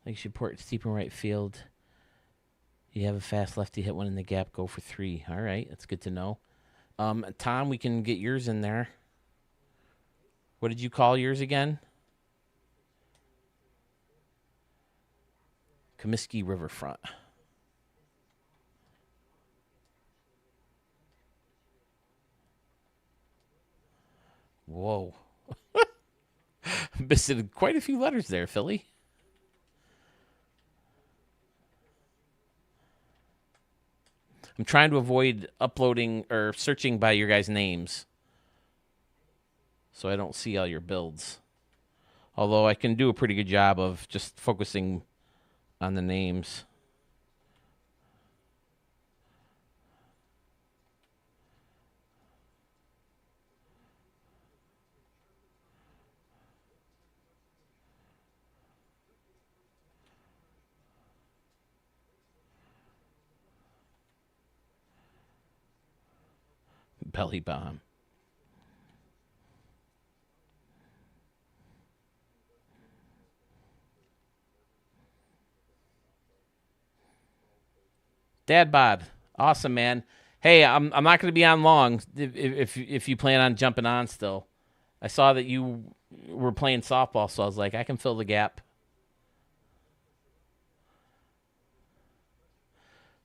Like support steep and right field. You have a fast lefty, hit one in the gap, go for 3. All right, that's good to know. Tom, we can get yours in there. What did you call yours again? Comiskey Riverfront. Whoa. Missing quite a few letters there, Philly. I'm trying to avoid uploading or searching by your guys' names so I don't see all your builds. Although I can do a pretty good job of just focusing on the names. Belly bomb. Dad bod. Awesome, man. Hey, I'm not going to be on long if you plan on jumping on still. I saw that you were playing softball, so I was like, I can fill the gap.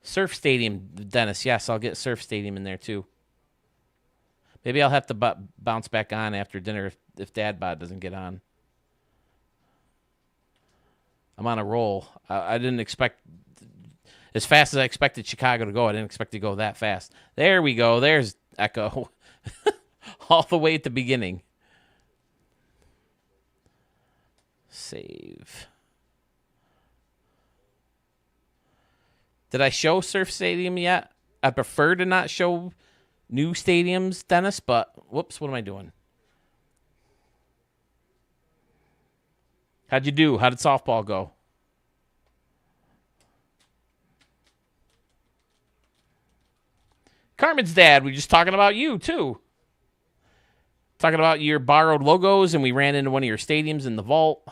Surf Stadium, Dennis. Yes, I'll get Surf Stadium in there too. Maybe I'll have to bounce back on after dinner if Dad bod doesn't get on. I'm on a roll. I didn't expect as fast as I expected Chicago to go. I didn't expect to go that fast. There we go. There's Echo. All the way at the beginning. Save. Did I show Surf Stadium yet? I prefer to not show new stadiums, Dennis, but whoops, what am I doing? How'd you do? How did softball go? Carmen's dad, we were just talking about you, too. Talking about your borrowed logos, and we ran into one of your stadiums in the vault.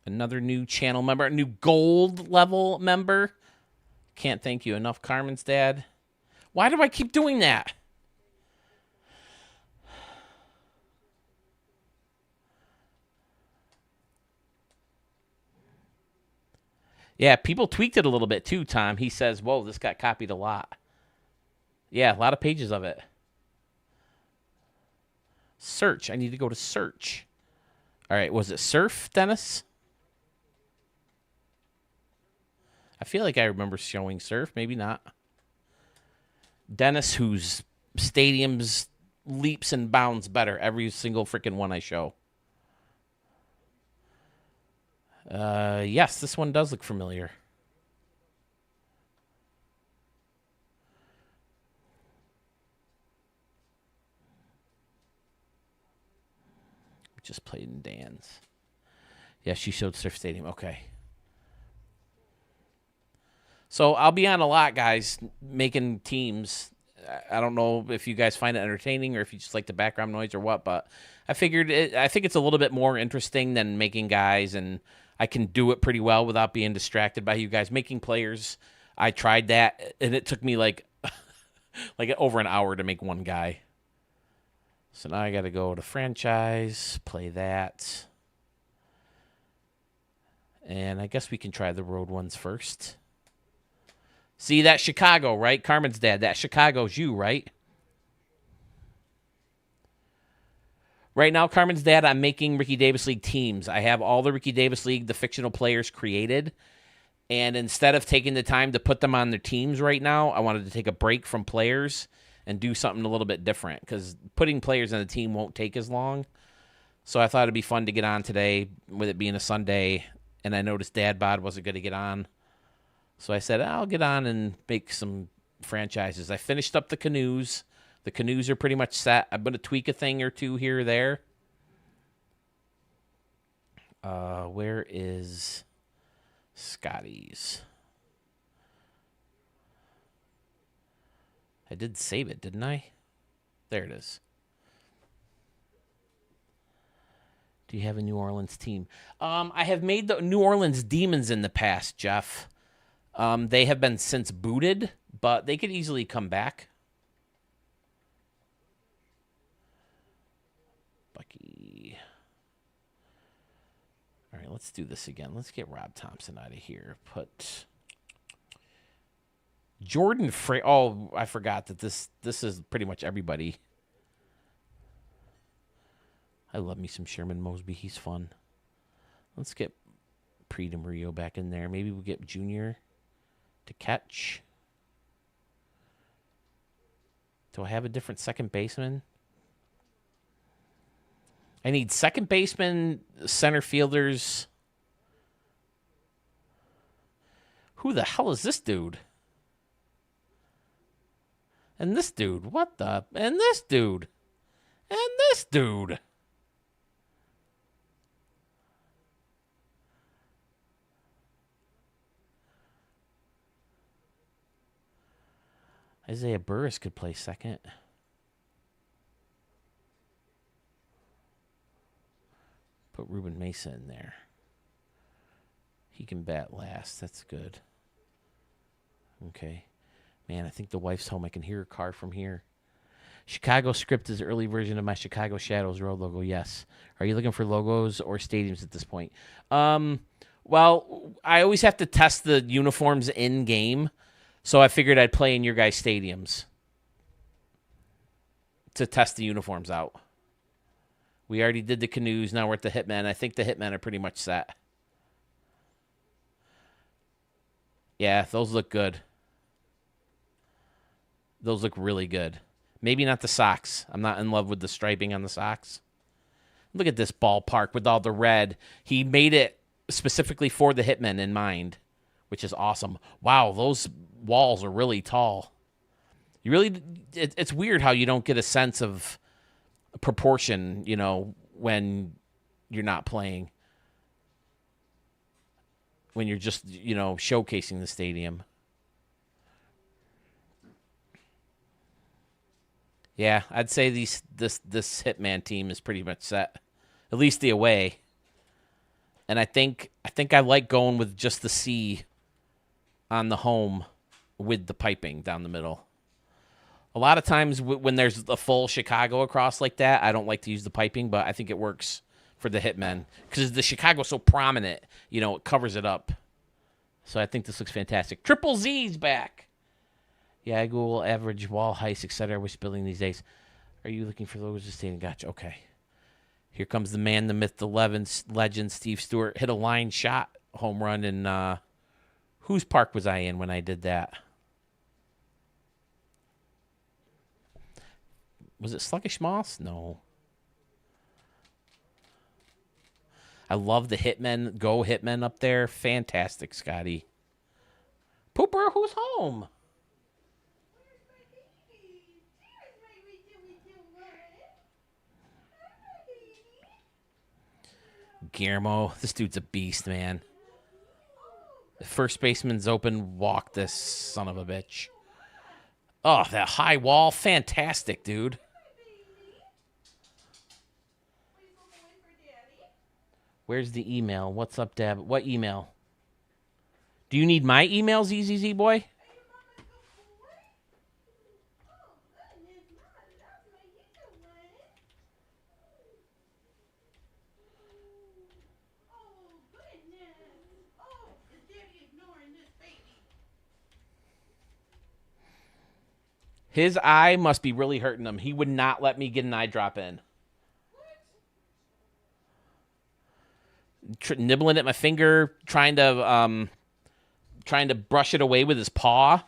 Another new channel member, a new gold level member. Can't thank you enough, Carmen's dad. Why do I keep doing that? Yeah, people tweaked it a little bit too, Tom. He says, whoa, this got copied a lot. Yeah, a lot of pages of it. Search. I need to go to search. All right, was it surf, Dennis? I feel like I remember showing surf. Maybe not. Dennis, whose stadiums leaps and bounds better every single freaking one I show. Yes, this one does look familiar. We just played in Dan's. Yeah, she showed Surf Stadium. Okay. So I'll be on a lot, guys, making teams. I don't know if you guys find it entertaining or if you just like the background noise or what, but I figured I think it's a little bit more interesting than making guys, and I can do it pretty well without being distracted by you guys. Making players, I tried that, and it took me like over an hour to make one guy. So now I got to go to franchise, play that. And I guess we can try the road ones first. See, that Chicago, right? Carmen's dad, that Chicago's you, right? Right now, Carmen's dad, I'm making Ricky Davis League teams. I have all the Ricky Davis League, the fictional players created. And instead of taking the time to put them on their teams right now, I wanted to take a break from players and do something a little bit different, because putting players on the team won't take as long. So I thought it'd be fun to get on today, with it being a Sunday. And I noticed Dad Bod wasn't going to get on. So I said, I'll get on and make some franchises. I finished up the canoes. The canoes are pretty much set. I'm going to tweak a thing or two here or there. Where is Scotty's? I did save it, didn't I? There it is. Do you have a New Orleans team? I have made the New Orleans Demons in the past, Jeff. They have been since booted, but they could easily come back. Bucky. All right, let's do this again. Let's get Rob Thompson out of here. Put Jordan Frey. Oh, I forgot that this is pretty much everybody. I love me some Sherman Mosby. He's fun. Let's get Preet and Murillo back in there. Maybe we'll get Junior to catch. Do I have a different second baseman? I need second baseman, center fielders. Who the hell is this dude? And this dude. What the? And this dude. And this dude. Isaiah Burris could play second. Put Ruben Mesa in there. He can bat last. That's good. Okay. Man, I think the wife's home. I can hear her car from here. Chicago script is the early version of my Chicago Shadows road logo. Yes. Are you looking for logos or stadiums at this point? Well, I always have to test the uniforms in game. So I figured I'd play in your guys' stadiums to test the uniforms out. We already did the canoes. Now we're at the Hitmen. I think the Hitmen are pretty much set. Yeah, those look good. Those look really good. Maybe not the socks. I'm not in love with the striping on the socks. Look at this ballpark with all the red. He made it specifically for the Hitmen in mind, which is awesome. Wow, those walls are really tall. It's weird how you don't get a sense of proportion, when you're not playing, when you're just, showcasing the stadium. Yeah, I'd say this Hitman team is pretty much set, at least the away. And I think I like going with just the C on the home with the piping down the middle. A lot of times when there's a full Chicago across like that, I don't like to use the piping, but I think it works for the Hitmen because the Chicago's so prominent, it covers it up. So I think this looks fantastic. Triple Z's back. Yeah, I Google average wall heights, etc. We're spilling these days. Are you looking for logos to stay? Gotcha. Okay. Here comes the man, the myth, the legend, Steve Stewart. Hit a line shot home run in, whose park was I in when I did that? Was it Sluggish Moss? No. I love the Hitmen. Go Hitmen up there. Fantastic, Scotty. Pooper, who's home? Guillermo, this dude's a beast, man. The first baseman's open. Walk this son of a bitch. Oh, that high wall. Fantastic, dude. Where's the email? What's up, Deb? What email? Do you need my email, ZZZ boy? His eye must be really hurting him. He would not let me get an eye drop in. Nibbling at my finger, trying to brush it away with his paw,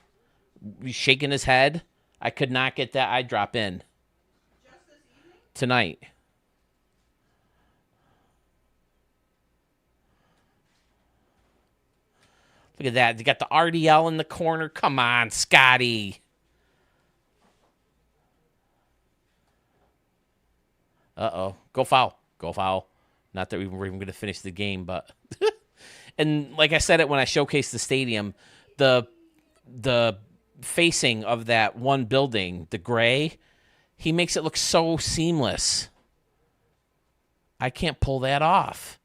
shaking his head. I could not get that eye drop in. Just this evening? Tonight. Look at that. You got the RDL in the corner. Come on, Scotty. Uh-oh. Go foul. Go foul. Not that we were even going to finish the game, but... And like I said it when I showcased the stadium, the facing of that one building, the gray, he makes it look so seamless. I can't pull that off.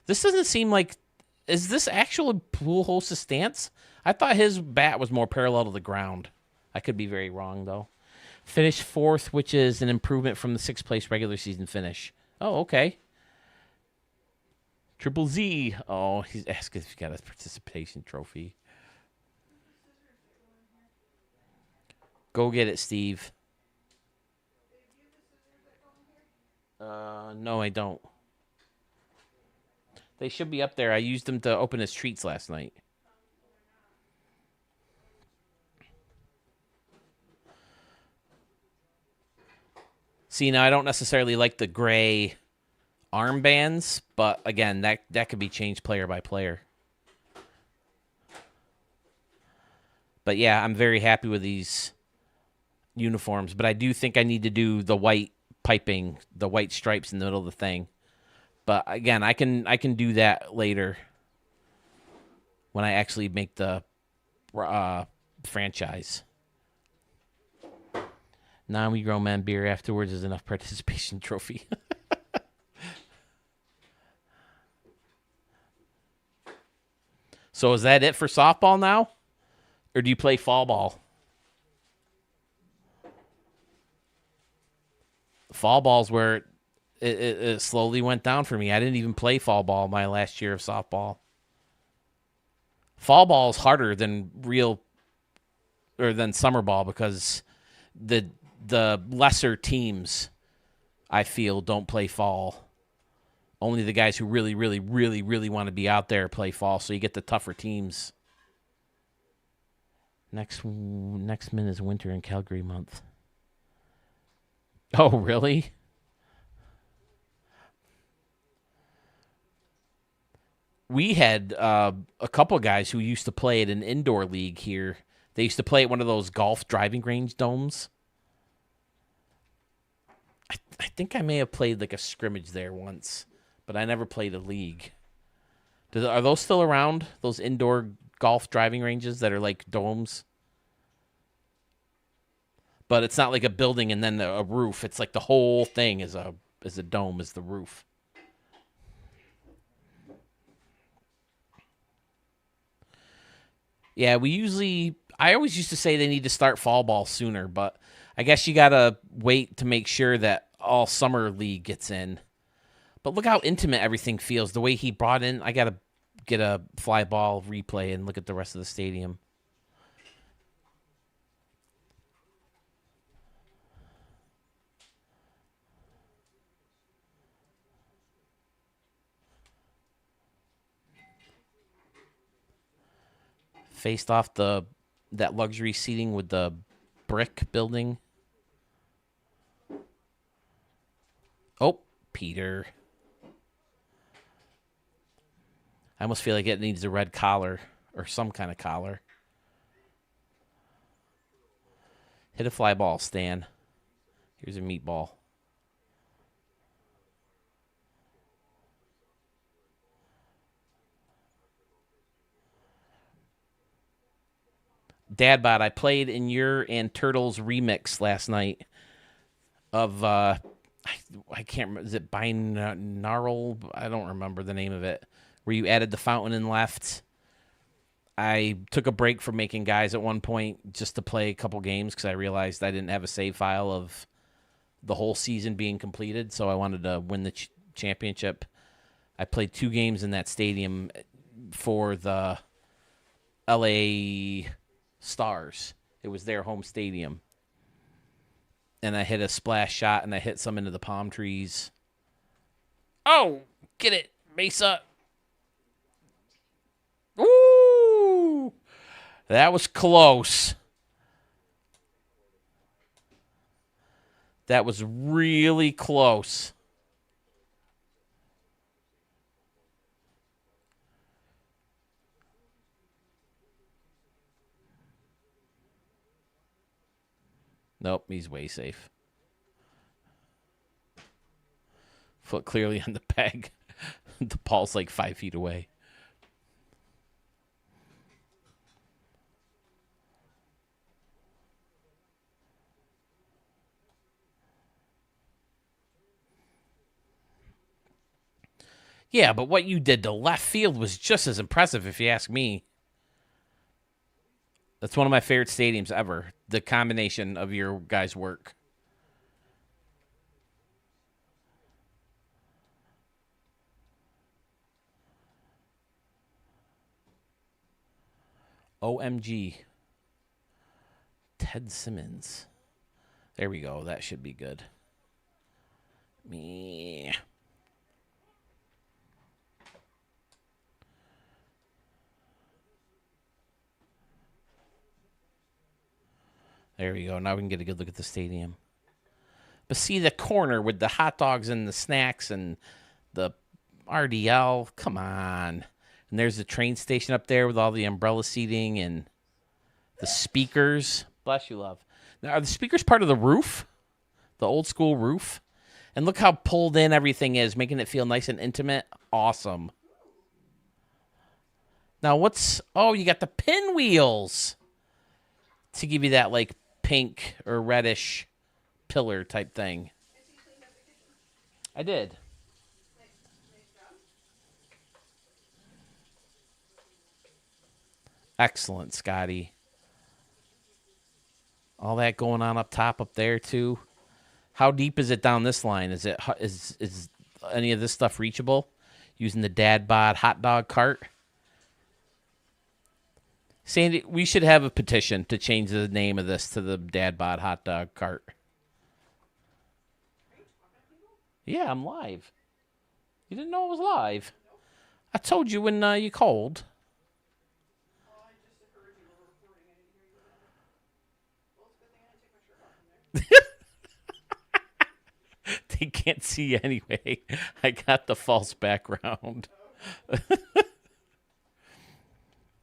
This doesn't seem like... Is this actual Pujols' stance? I thought his bat was more parallel to the ground. I could be very wrong, though. Finished fourth, which is an improvement from the sixth-place regular season finish. Oh, okay. Triple Z. Oh, he's asking if he got a participation trophy. Go get it, Steve. No, I don't. They should be up there. I used them to open his treats last night. See, now I don't necessarily like the gray armbands, but again, that could be changed player by player. But yeah, I'm very happy with these uniforms, but I do think I need to do the white piping, the white stripes in the middle of the thing. But again, I can do that later when I actually make the franchise. Now we grow man beer afterwards is enough participation trophy. So is that it for softball now? Or do you play fall ball? Fall ball's where it slowly went down for me. I didn't even play fall ball my last year of softball. Fall ball is harder than than summer ball because the lesser teams, I feel, don't play fall. Only the guys who really, really, really, really want to be out there play fall, so you get the tougher teams. Next min is winter in Calgary month. Oh, really? We had a couple guys who used to play at an indoor league here. They used to play at one of those golf driving range domes. I think I may have played like a scrimmage there once, but I never played a league. Are those still around? Those indoor golf driving ranges that are like domes? But it's not like a building and then a roof. It's like the whole thing is a dome, is the roof. Yeah, I always used to say they need to start fall ball sooner, but I guess you gotta wait to make sure that all summer league gets in. But look how intimate everything feels. The way he brought in, I gotta get a fly ball replay and look at the rest of the stadium. Faced off that luxury seating with the brick building. Oh, Peter. I almost feel like it needs a red collar or some kind of collar. Hit a fly ball, Stan. Here's a meatball. Dadbot, I played in your and Turtles remix last night of I can't remember. Is it binaural? I don't remember the name of it. Where you added the fountain and left. I took a break from making guys at one point just to play a couple games because I realized I didn't have a save file of the whole season being completed, so I wanted to win the championship. I played 2 games in that stadium for the LA Stars. It was their home stadium. And I hit a splash shot and I hit some into the palm trees. Oh, get it, Mesa. Ooh, that was close. That was really close. Nope, he's way safe. Foot clearly on the peg. The ball's like 5 feet away. Yeah, but what you did to left field was just as impressive, if you ask me. That's one of my favorite stadiums ever. The combination of your guys' work. OMG. Ted Simmons. There we go. That should be good. Me. There we go. Now we can get a good look at the stadium. But see the corner with the hot dogs and the snacks and the RDL. Come on. And there's the train station up there with all the umbrella seating and the speakers. Bless you, love. Now, are the speakers part of the roof? The old school roof? And look how pulled in everything is, making it feel nice and intimate. Awesome. Now, oh, you got the pinwheels to give you that, like, pink or reddish pillar type thing. I did. Excellent, Scotty. All that going on up top up there too. How deep is it down this line? Is any of this stuff reachable using the dad bod hot dog cart? Sandy, we should have a petition to change the name of this to the dad bod hot dog cart. Yeah, I'm live. You didn't know it was live. I told you when you called. They can't see you anyway. I got the false background.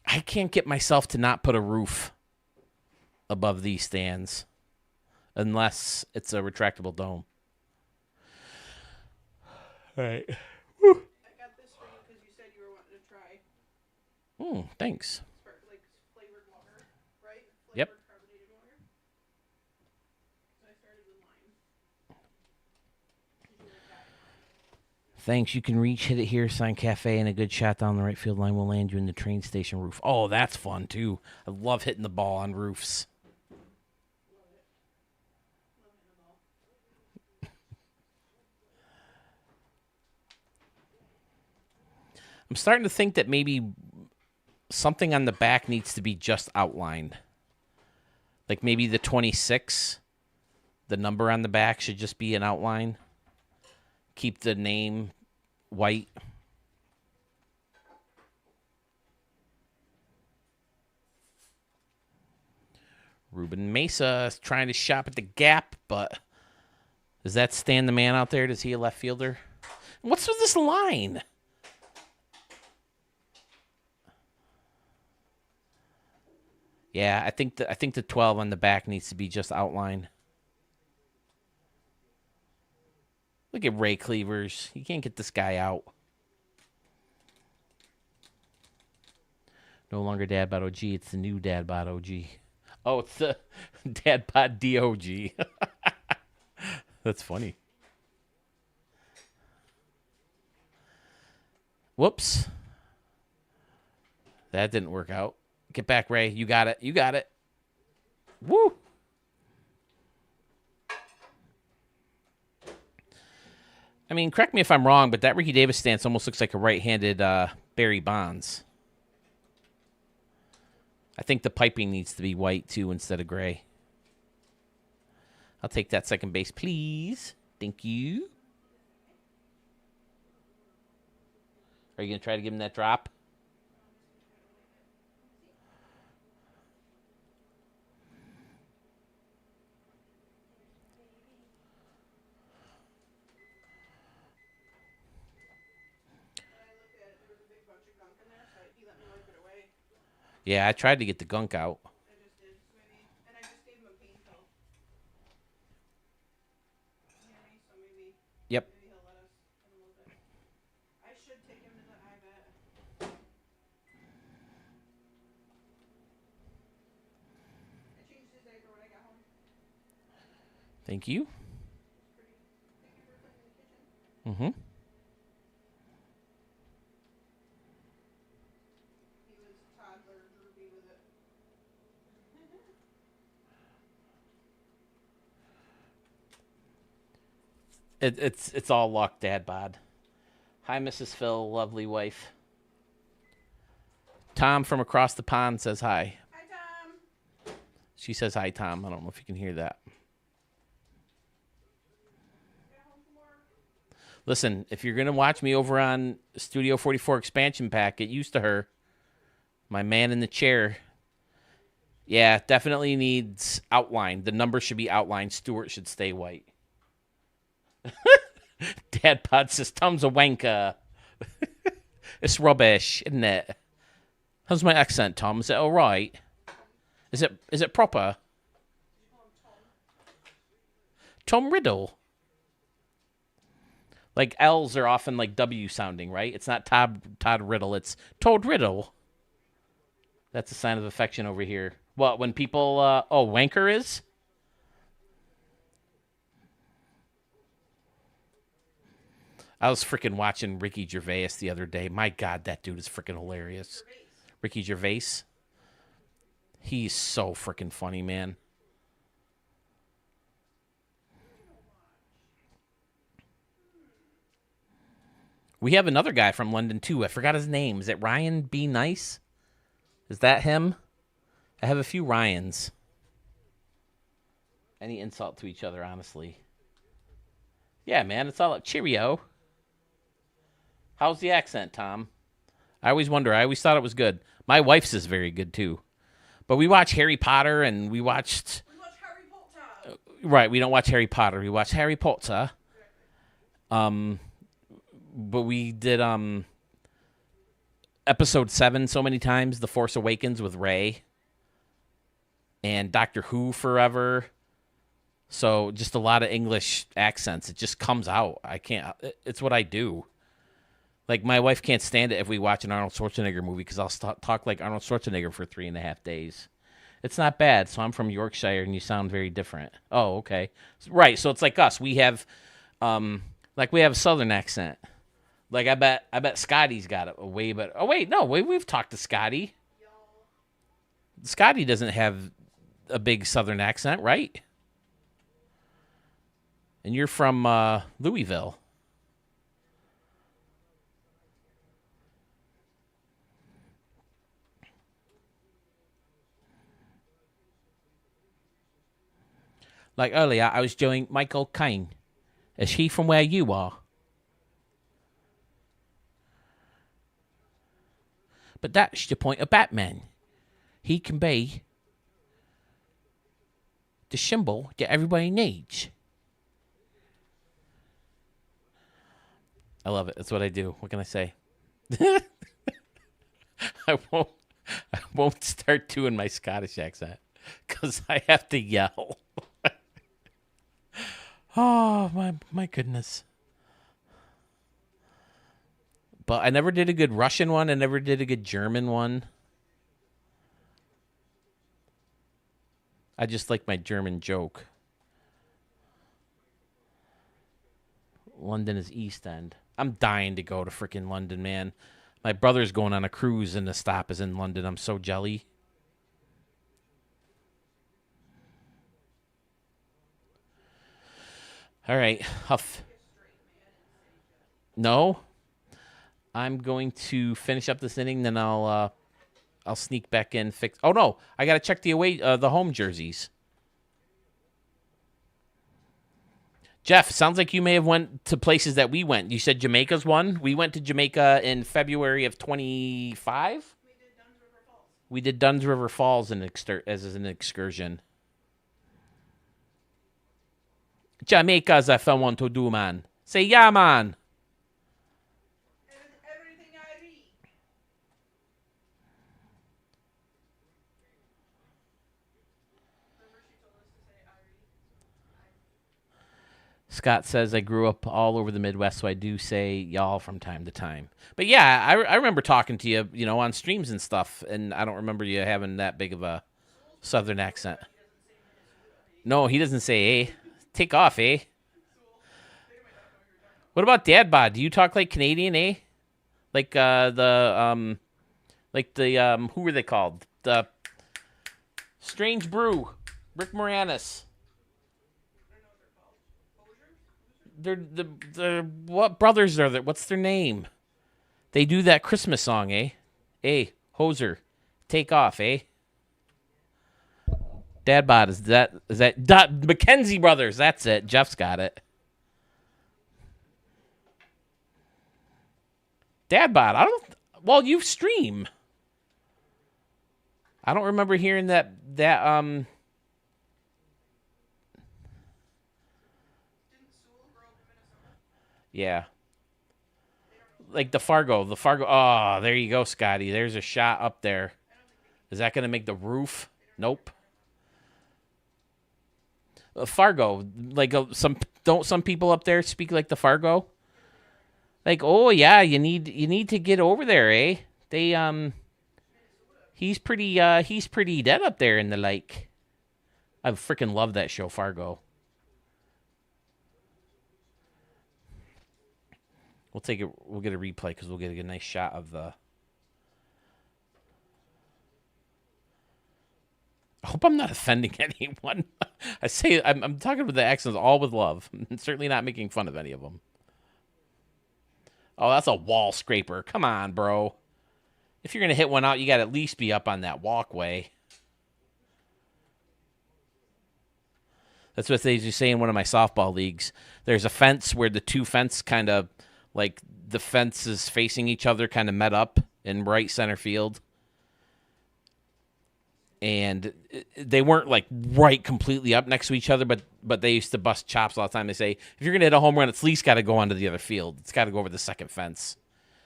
I can't get myself to not put a roof above these stands unless it's a retractable dome. All right. I got this for you because you said you were wanting to try Thanks. like flavored water, right? Yep. Flavored carbonated water. So I started with lime. Did you like that? Thanks. You can reach, hit it here, sign cafe, and a good shot down the right field line will land you in the train station roof. Oh, that's fun, too. I love hitting the ball on roofs. Love it. Love hitting the ball. I'm starting to think that maybe something on the back needs to be just outlined. Like maybe the 26, the number on the back should just be an outline. Keep the name white. Ruben Mesa is trying to shop at the Gap, but does that stand the man out there? Does he a left fielder? What's with this line? Yeah, I think the 12 on the back needs to be just outlined. Look at Ray Cleavers. You can't get this guy out. No longer Dad Bod OG. It's the new Dad Bod OG. Oh, it's the Dad Bod DOG. That's funny. Whoops. That didn't work out. Get back, Ray. You got it. You got it. Woo. I mean, correct me if I'm wrong, but that Ricky Davis stance almost looks like a right-handed Barry Bonds. I think the piping needs to be white, too, instead of gray. I'll take that second base, please. Thank you. Are you going to try to give him that drop? Yeah, I tried to get the gunk out. I just did. So maybe, and I just gave him a pain pill. You hear me? So maybe. Yep. Maybe he'll let us in a little bit. I should take him to the eye vet. I changed his diaper when I got home. Thank you. Pretty. Thank you for cleaning the kitchen. Mm-hmm. He was toddler droopy with it. It's all luck, Dad Bod. Hi, Mrs. Phil, lovely wife. Tom from across the pond says hi. Hi, Tom. She says hi, Tom. I don't know if you can hear that. Got home from work. Listen, if you're going to watch me over on Studio 44 expansion pack, get used to her. My man in the chair. Yeah, definitely needs outline. The number should be outlined. Stewart should stay white. Dad Pod says, Tom's a wanker. It's rubbish, isn't it? How's my accent, Tom? Is it all right? Is it proper? Tom Riddle. Like L's are often like W sounding, right? It's not Todd Riddle. It's Toad Riddle. That's a sign of affection over here. What, when people, wanker is? I was freaking watching Ricky Gervais the other day. My God, that dude is freaking hilarious. Ricky Gervais. He's so freaking funny, man. We have another guy from London, too. I forgot his name. Is it Ryan B. Nice? Is that him? I have a few Ryans. Any insult to each other, honestly. Yeah, man, it's all up. Cheerio. How's the accent, Tom? I always wonder. I always thought it was good. My wife's is very good, too. But we watch Harry Potter, and we watched... We watch Harry Potter. Right, we don't watch Harry Potter. We watch Harry Potter. But we did episode 7 so many times, The Force Awakens with Rey. And Doctor Who forever. So just a lot of English accents. It just comes out. I can't. It's what I do. Like my wife can't stand it if we watch an Arnold Schwarzenegger movie because I'll talk like Arnold Schwarzenegger for 3.5 days. It's not bad. So I'm from Yorkshire, and you sound very different. Oh, okay, right. So it's like us. We have, like we have a Southern accent. Like I bet Scotty's got it way better. Oh wait, no, we've talked to Scotty. Scotty doesn't have a big Southern accent, right? And you're from Louisville. Like earlier, I was doing Michael Caine. Is he from where you are? But that's the point of Batman. He can be the symbol that everybody needs. I love it. That's what I do. What can I say? I won't. I won't start doing my Scottish accent because I have to yell. Oh my goodness! But I never did a good Russian one. I never did a good German one. I just like my German joke. London is East End. I'm dying to go to freaking London, man. My brother's going on a cruise and the stop is in London. I'm so jelly. All right. No, I'm going to finish up this inning, then I'll sneak back in. Fix. Oh no, I gotta check the home jerseys. Jeff, sounds like you may have went to places that we went. You said Jamaica's one. We went to Jamaica in February of 25. We did Dunn's River Falls as an excursion. Jamaica's a fun one to do, man. Say yeah, man. Everything I read. Remember she told us to say I read. Scott says I grew up all over the Midwest, so I do say y'all from time to time. But yeah, I remember talking to you, on streams and stuff, and I don't remember you having that big of a Southern accent. No, he doesn't say eh. Take off, eh? What about Dad Bod? Do you talk like Canadian, eh? Like who were they called? The Strange Brew, Rick Moranis. They're the what brothers are there? What's their name? They do that Christmas song, eh? Eh, Hoser, take off, eh? Dad Bod is that Mackenzie Brothers? That's it. Jeff's got it. Dad Bod. I don't. Well, you stream. I don't remember hearing that. Didn't Sewell grow up in Minnesota? Yeah. Like the Fargo. Oh, there you go, Scotty. There's a shot up there. Is that going to make the roof? Nope. Fargo. Like some people up there speak like the Fargo? Like, oh yeah, you need to get over there, eh? They he's pretty dead up there in the lake. I freaking love that show, Fargo. We'll take it. We'll get a replay because we'll get a nice shot of the. I hope I'm not offending anyone. I say I'm talking about the accents all with love. I'm certainly not making fun of any of them. Oh, that's a wall scraper. Come on, bro. If you're going to hit one out, you got to at least be up on that walkway. That's what they say in one of my softball leagues. There's a fence where the two fence kind of, like, the fences facing each other kind of met up in right center field. And they weren't, like, right completely up next to each other, but they used to bust chops all the time. They say, if you're going to hit a home run, it's at least got to go onto the other field. It's got to go over the second fence.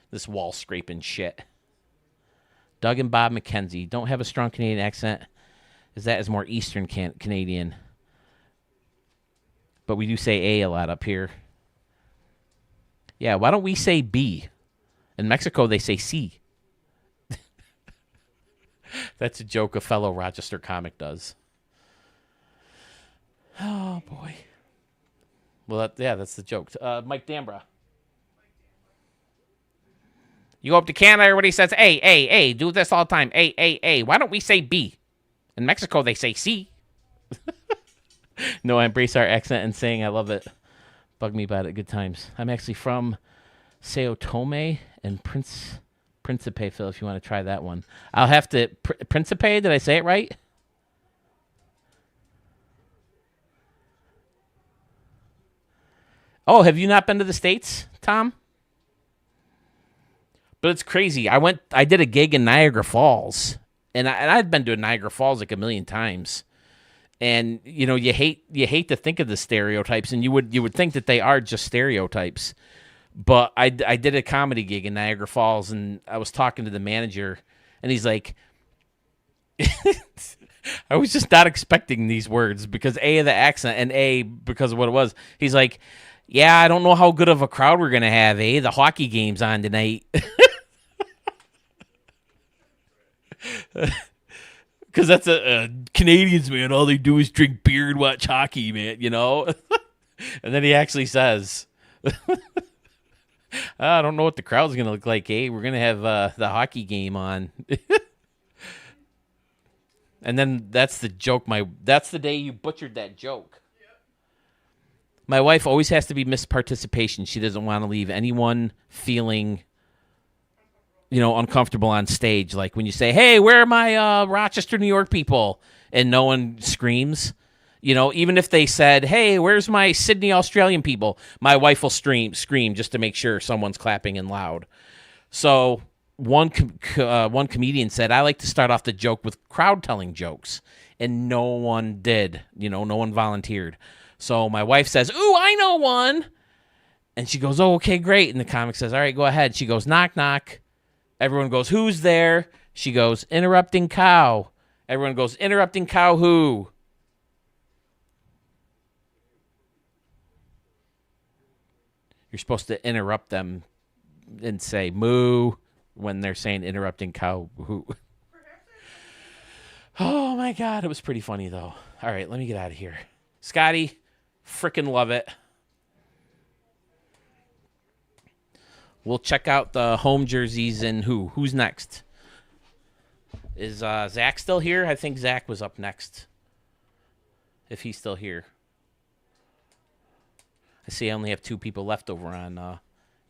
This wall scraping shit. Doug and Bob McKenzie don't have a strong Canadian accent. Is more Eastern Canadian? but we do say A lot up here. Yeah, why don't we say B? In Mexico, they say C. That's a joke a fellow Rochester comic does. Oh, boy. Well, that's the joke. Mike Dambra. You go up to Canada, everybody says A. Do this all the time. A. Why don't we say B? In Mexico, they say C. No, I embrace our accent and saying I love it. Bug me about it. Good times. I'm actually from Sao Tome and Principe, Phil, if you want to try that one. I'll have to... Principe, did I say it right? Oh, have you not been to the States, Tom? But it's crazy. I did a gig in Niagara Falls, and I'd been to Niagara Falls like a million times. And you hate to think of the stereotypes, and you would think that they are just stereotypes. But I did a comedy gig in Niagara Falls, and I was talking to the manager, and he's like, I was just not expecting these words because A, of the accent, and A, because of what it was. He's like, yeah, I don't know how good of a crowd we're going to have, eh? The hockey game's on tonight. Because that's Canadians, man. All they do is drink beer and watch hockey, man, And then he actually says, I don't know what the crowd's going to look like, eh? We're going to have the hockey game on. And then that's the joke. That's the day you butchered that joke. My wife always has to be misparticipation. She doesn't want to leave anyone feeling, uncomfortable on stage. Like when you say, hey, where are my Rochester, New York people? And no one screams. Even if they said, hey, where's my Sydney, Australian people? My wife will scream just to make sure someone's clapping and loud. So one comedian said, I like to start off the joke with crowd telling jokes. And no one did. No one volunteered. So my wife says, ooh, I know one. And she goes, oh, okay, great. And the comic says, all right, go ahead. She goes, knock, knock. Everyone goes, who's there? She goes, interrupting cow. Everyone goes, interrupting cow who? You're supposed to interrupt them and say moo when they're saying interrupting cow who. Oh, my God. It was pretty funny, though. All right, let me get out of here. Scotty, freaking love it. We'll check out the home jerseys and who's next. Is Zach still here? I think Zach was up next. If he's still here. I see I only have 2 people left over on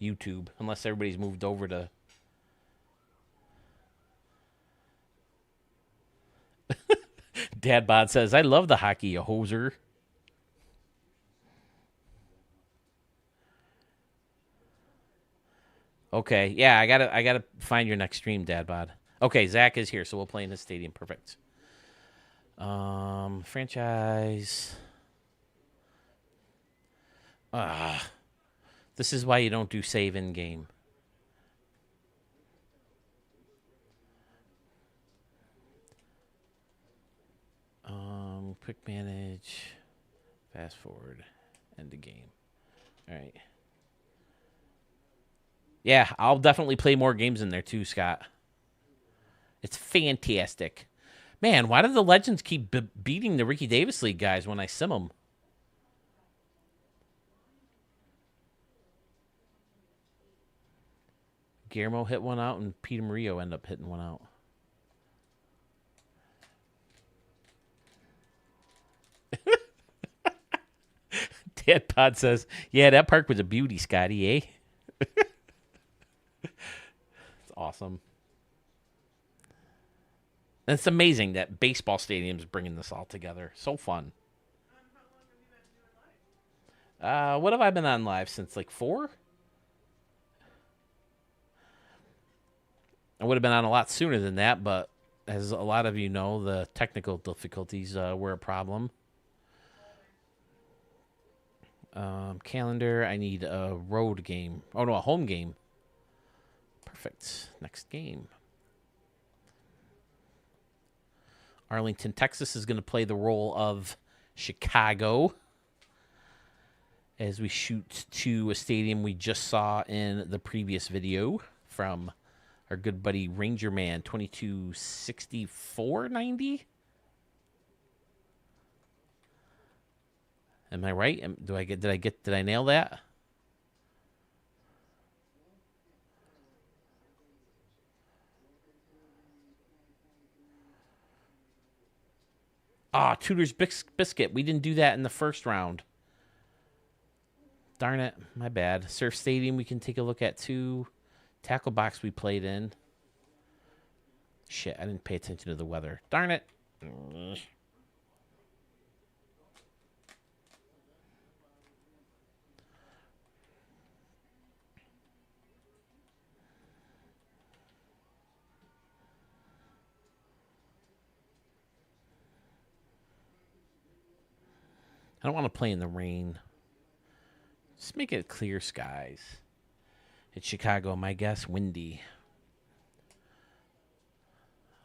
YouTube, unless everybody's moved over to... Dad Bod says, I love the hockey, you hoser. Okay, yeah, I gotta find your next stream, Dad Bod. Okay, Zach is here, so we'll play in his stadium. Perfect. Franchise. This is why you don't do save in game. Quick manage, fast forward, end the game. All right. Yeah, I'll definitely play more games in there too, Scott. It's fantastic. Man, why do the Legends keep beating the Ricky Davis League guys when I sim them? Guillermo hit one out, and Peter Murillo ended up hitting one out. Dad Pod says, yeah, that park was a beauty, Scotty, eh? It's awesome. And it's amazing that baseball stadium's bringing this all together. So fun. What have I been on live since, like 4? I would have been on a lot sooner than that, but as a lot of you know, the technical difficulties were a problem. Calendar, I need a road game. Oh, no, a home game. Perfect. Next game. Arlington, Texas is going to play the role of Chicago. as we shoot to a stadium we just saw in the previous video from our good buddy Ranger Man 226490. Am I right? Did I nail that? Ah, Tudor's Biscuit. We didn't do that in the first round. Darn it. My bad. Surf Stadium we can take a look at too. Tackle box we played in. Shit, I didn't pay attention to the weather. Darn it. I don't want to play in the rain. Just make it clear skies. It's Chicago, my guess, windy.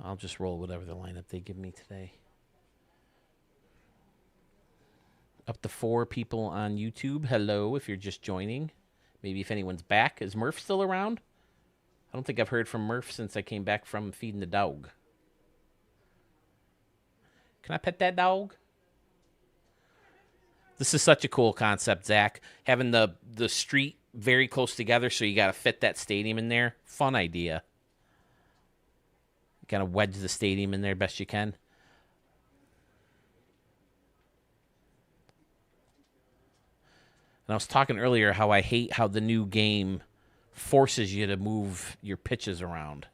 I'll just roll whatever the lineup they give me today. Up to 4 people on YouTube. Hello, if you're just joining. Maybe if anyone's back. Is Murph still around? I don't think I've heard from Murph since I came back from feeding the dog. Can I pet that dog? This is such a cool concept, Zach. Having the street very close together, so you got to fit that stadium in there. Fun idea. Got to wedge the stadium in there best you can. And I was talking earlier how I hate how the new game forces you to move your pitches around.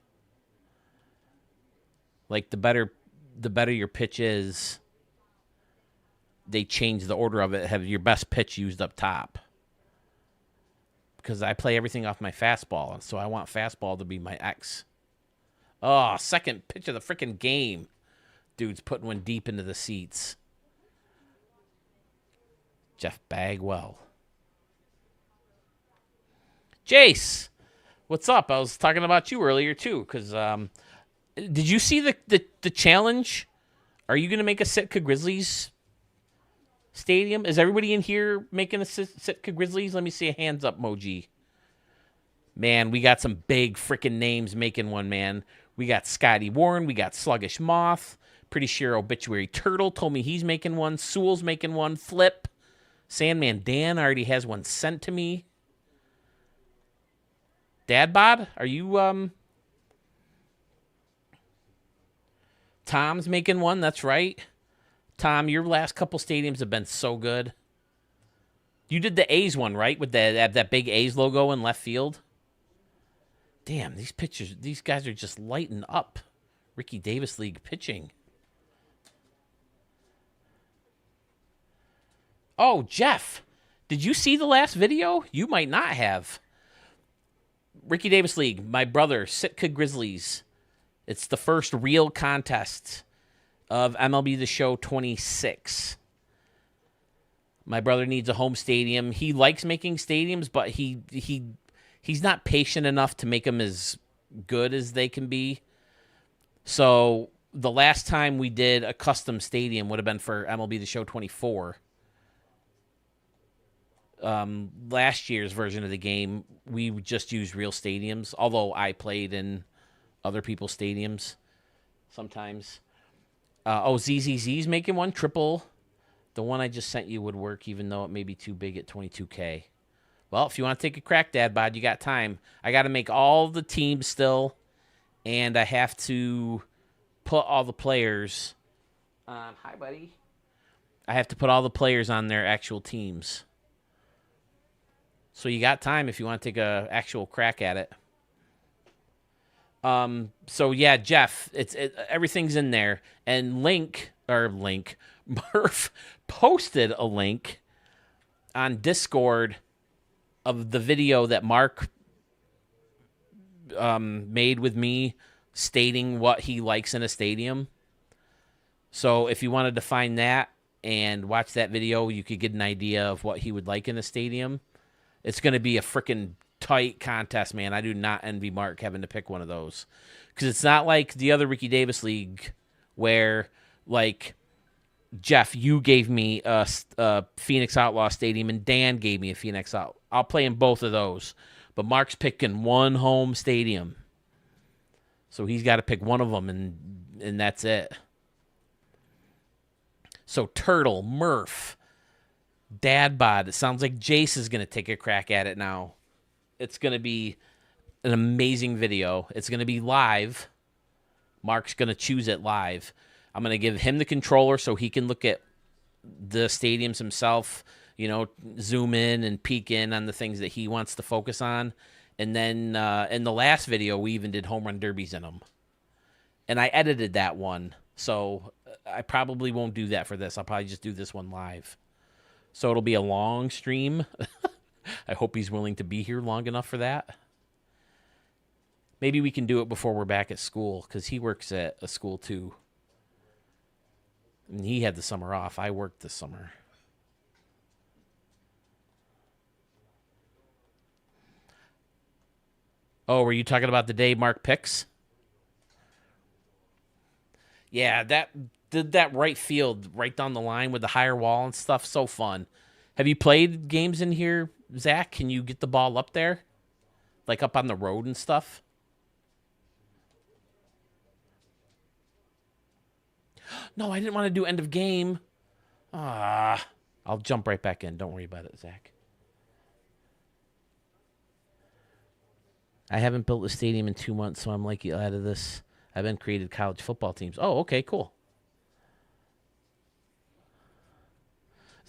Like the better your pitch is, they change the order of it. Have your best pitch used up top. Because I play everything off my fastball, and so I want fastball to be my X. Oh, second pitch of the freaking game. Dude's putting one deep into the seats. Jeff Bagwell. Jace, what's up? I was talking about you earlier, too, because did you see the challenge? Are you going to make a Sitka Grizzlies stadium? Is everybody in here making a Sitka Grizzlies? Let me see a hands up emoji. Man, we got some big freaking names making one, man. We got Scotty Warren. We got Sluggish Moth. Pretty sure Obituary Turtle told me he's making one. Sewell's making one. Flip. Sandman Dan already has one sent to me. Dadbod, are you, Tom's making one, that's right. Tom, your last couple stadiums have been so good. You did the A's one, right? With that big A's logo in left field? Damn, these guys are just lighting up. Ricky Davis League pitching. Oh, Jeff, did you see the last video? You might not have. Ricky Davis League, my brother, Sitka Grizzlies. It's the first real contest of MLB The Show 26. My brother needs a home stadium. He likes making stadiums, but he's not patient enough to make them as good as they can be. So the last time we did a custom stadium would have been for MLB The Show 24. Last year's version of the game, we just used real stadiums, although I played in other people's stadiums sometimes. ZZZ's making one, triple. The one I just sent you would work, even though it may be too big at 22K. Well, if you want to take a crack, Dad Bod, you got time. I got to make all the teams still, and I have to put all the players. Hi, buddy. I have to put all the players on their actual teams. So you got time if you want to take a actual crack at it. So yeah, Jeff, everything's in there. And Murph posted a link on Discord of the video that Mark made with me stating what he likes in a stadium. So if you wanted to find that and watch that video, you could get an idea of what he would like in a stadium. It's going to be a freaking tight contest, man. I do not envy Mark having to pick one of those. Because it's not like the other Ricky Davis League where, like, Jeff, you gave me a Phoenix Outlaw Stadium, and Dan gave me a Phoenix Out. I'll play in both of those, but Mark's picking one home stadium, so he's got to pick one of them, and that's it. So Turtle, Murph, Dad Bod. It sounds like Jace is going to take a crack at it now. It's going to be an amazing video. It's going to be live. Mark's going to choose it live. I'm going to give him the controller so he can look at the stadiums himself, zoom in and peek in on the things that he wants to focus on. And then in the last video, we even did home run derbies in them. And I edited that one. So I probably won't do that for this. I'll probably just do this one live. So it'll be a long stream. I hope he's willing to be here long enough for that. Maybe we can do it before we're back at school, because he works at a school too. And he had the summer off. I worked this summer. Oh, were you talking about the day Mark picks? Yeah, that did that right field right down the line with the higher wall and stuff. So fun. Have you played games in here, Zach? Can you get the ball up there? Like up on the road and stuff? No, I didn't want to do end of game. I'll jump right back in. Don't worry about it, Zach. I haven't built a stadium in 2 months, so I'm like out of this. I've been created college football teams. Oh, okay, cool.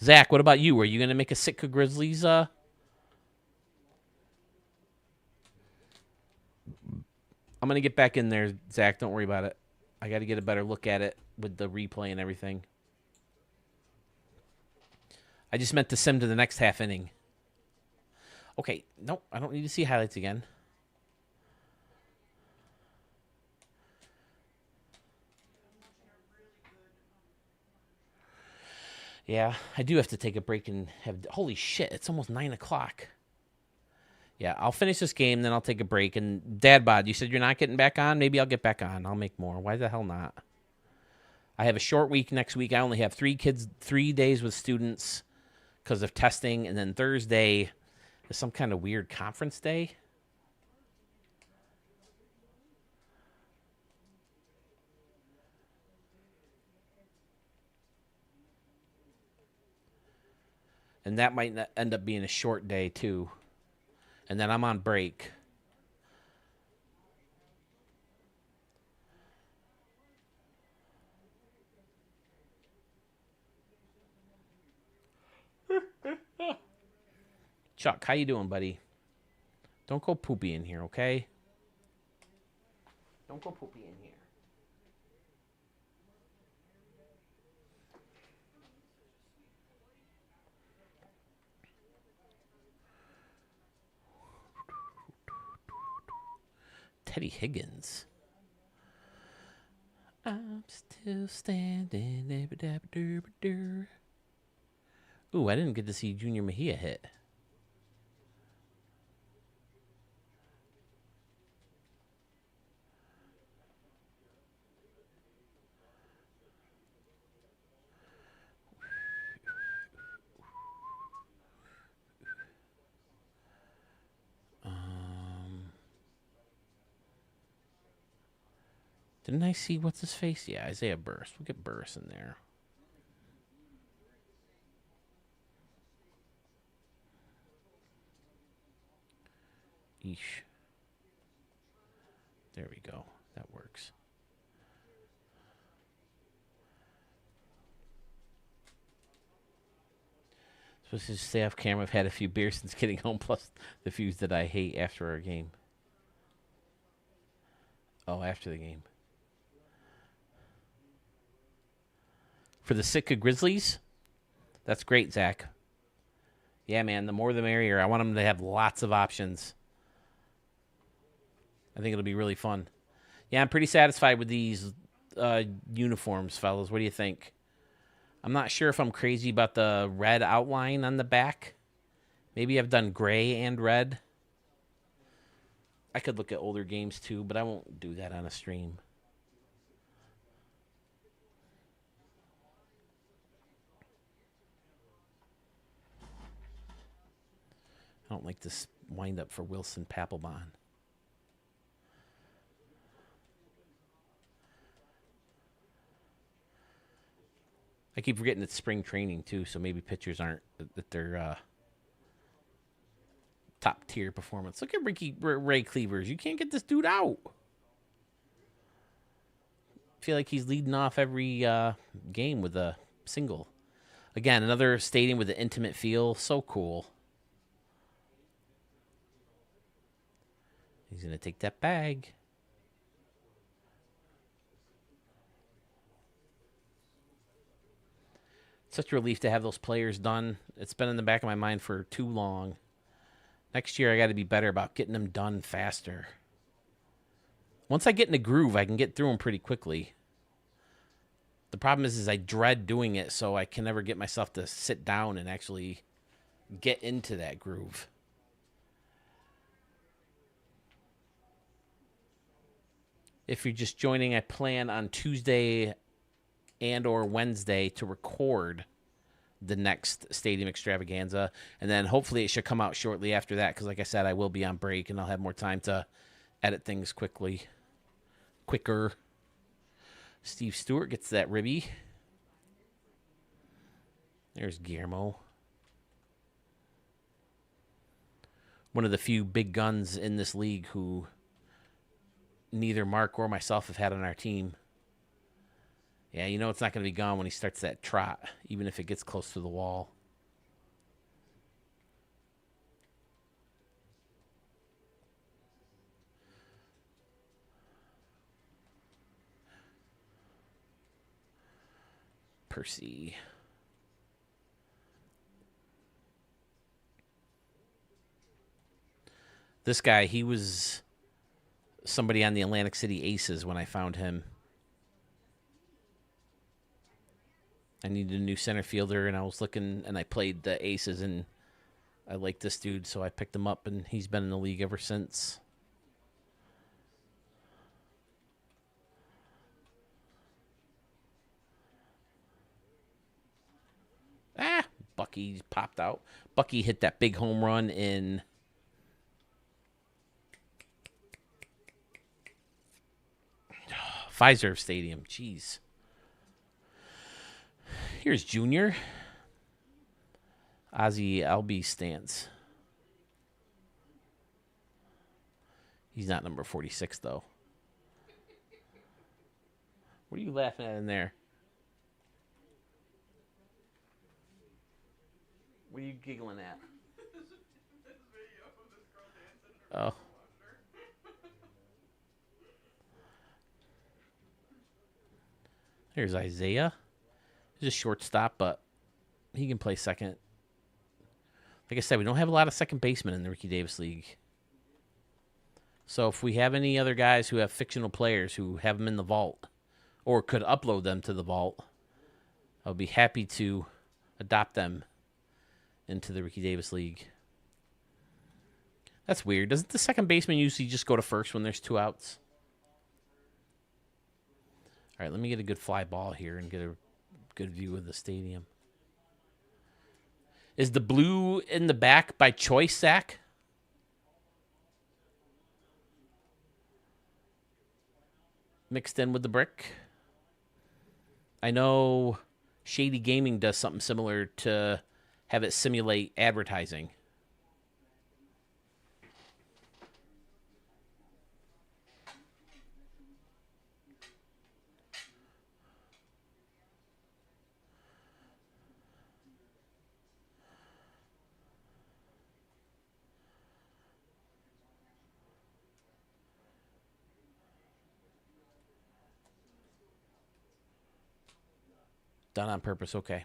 Zach, what about you? Are you going to make a Sitka Grizzlies? I'm going to get back in there, Zach. Don't worry about it. I got to get a better look at it with the replay and everything. I just meant to sim to the next half inning. Okay, nope, I don't need to see highlights again. Yeah, I do have to take a break and have... Holy shit, it's almost 9 o'clock. Yeah, I'll finish this game, then I'll take a break. And Dad Bod, you said you're not getting back on? Maybe I'll get back on. I'll make more. Why the hell not? I have a short week next week. I only have 3 kids, 3 days with students because of testing. And then Thursday is some kind of weird conference day. And that might end up being a short day, too. And then I'm on break. Chuck, how you doing, buddy? Don't go poopy in here, okay? Don't go poopy in here. Teddy Higgins. I'm still standing. Ooh, I didn't get to see Junior Mejia hit. Didn't I see what's his face? Yeah, Isaiah Burst. We'll get Burst in there. Eesh. There we go. That works. Supposed to stay off camera. I've had a few beers since getting home, plus the few that I hate after our game. Oh, after the game. For the Sitka Grizzlies? That's great, Zach. Yeah, man, the more the merrier. I want them to have lots of options. I think it'll be really fun. Yeah, I'm pretty satisfied with these uniforms, fellas. What do you think? I'm not sure if I'm crazy about the red outline on the back. Maybe I've done gray and red. I could look at older games too, but I won't do that on a stream. I don't like this windup for Wilson Papelbon. I keep forgetting it's spring training too, so maybe pitchers aren't at their top tier performance. Look at Ray Cleavers. You can't get this dude out. I feel like he's leading off every game with a single. Again, another stadium with an intimate feel. So cool. He's going to take that bag. Such a relief to have those players done. It's been in the back of my mind for too long. Next year, I got to be better about getting them done faster. Once I get in a groove, I can get through them pretty quickly. The problem is I dread doing it, so I can never get myself to sit down and actually get into that groove. If you're just joining, I plan on Tuesday and or Wednesday to record the next Stadium Extravaganza, and then hopefully it should come out shortly after that, because like I said, I will be on break and I'll have more time to edit things quicker. Steve Stewart gets that ribby. There's Guillermo. One of the few big guns in this league who neither Mark or myself have had on our team. Yeah, you know it's not going to be gone when he starts that trot, even if it gets close to the wall. Percy. This guy, he was somebody on the Atlantic City Aces when I found him. I needed a new center fielder, and I was looking, and I played the Aces, and I liked this dude, so I picked him up, and he's been in the league ever since. Bucky popped out. Bucky hit that big home run in Fiserv Stadium. Jeez. Here's Junior. Ozzy Albies stance. He's not number 46, though. What are you laughing at in there? What are you giggling at? Oh. Here's Isaiah. He's a shortstop, but he can play second. Like I said, we don't have a lot of second basemen in the Ricky Davis League. So if we have any other guys who have fictional players who have them in the vault or could upload them to the vault, I'll be happy to adopt them into the Ricky Davis League. That's weird. Doesn't the second baseman usually just go to first when there's 2 outs? All right, let me get a good fly ball here and get a good view of the stadium. Is the blue in the back by choice, Zach? Mixed in with the brick? I know Shady Gaming does something similar to have it simulate advertising. Done on purpose, okay.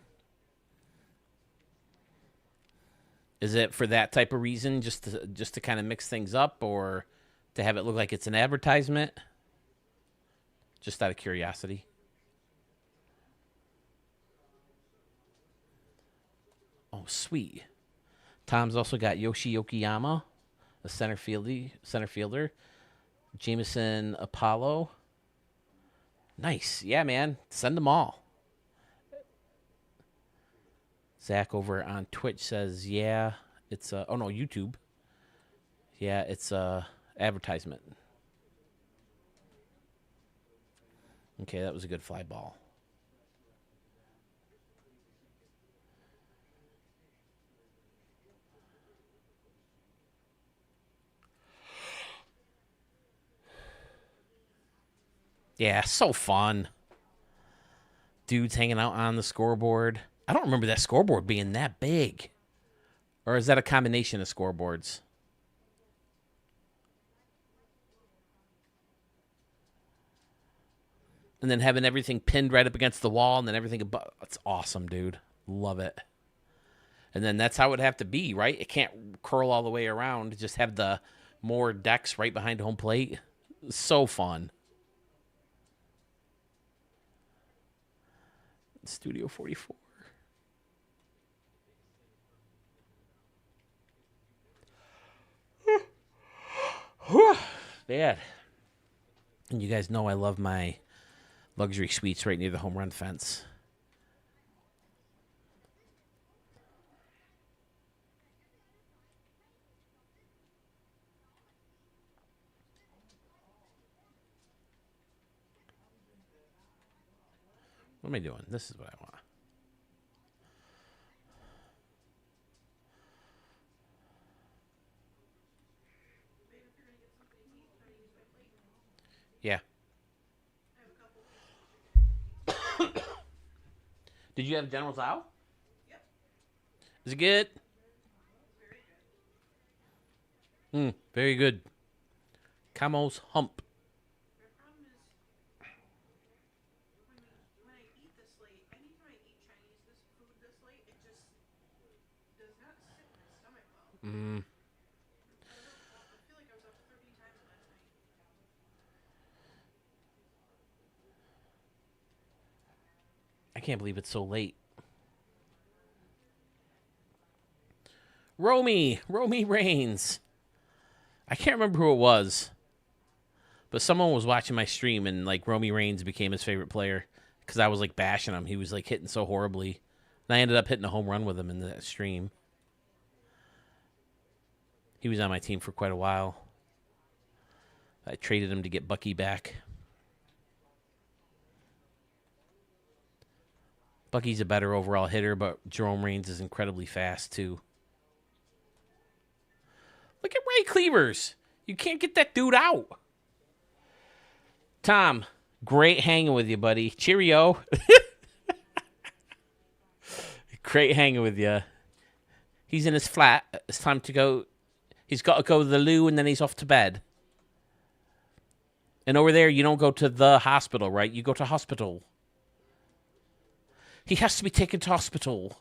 Is it for that type of reason, just to kind of mix things up, or to have it look like it's an advertisement? Just out of curiosity. Oh, sweet. Tom's also got Yoshi Okiyama, a center fielder. Jameson Apollo. Nice. Yeah, man. Send them all. Zach over on Twitch says, yeah, It's oh no, YouTube. Yeah, it's advertisement. Okay, that was a good fly ball. Yeah, so fun. Dudes hanging out on the scoreboard. I don't remember that scoreboard being that big. Or is that a combination of scoreboards? And then having everything pinned right up against the wall and then everything above. That's awesome, dude. Love it. And then that's how it would have to be, right? It can't curl all the way around. Just have the more decks right behind home plate. So fun. Studio 44. Bad. And you guys know I love my luxury suites right near the home run fence. What am I doing? This is what I want. Babe, if you're gonna get something to eat, try to use my plate. Yeah. I have a couple pieces of chicken. Did you have General Tso? Yep. Is it good? Very good. Very good. Camo's hump. My problem is when I eat this late, anytime I eat Chinese food this late, it just does not sit in my stomach well. I feel like I was up 30 times last night. I can't believe it's so late. Romy Reigns. I can't remember who it was, but someone was watching my stream and like Romy Reigns became his favorite player because I was like bashing him. He was like hitting so horribly, and I ended up hitting a home run with him in that stream. He was on my team for quite a while. I traded him to get Bucky back. Bucky's a better overall hitter, but Jerome Reigns is incredibly fast too. Look at Ray Cleavers. You can't get that dude out. Tom, great hanging with you, buddy. Cheerio. Great hanging with you. He's in his flat. It's time to go. He's got to go to the loo and then he's off to bed. And over there, you don't go to the hospital, right? You go to hospital. He has to be taken to hospital.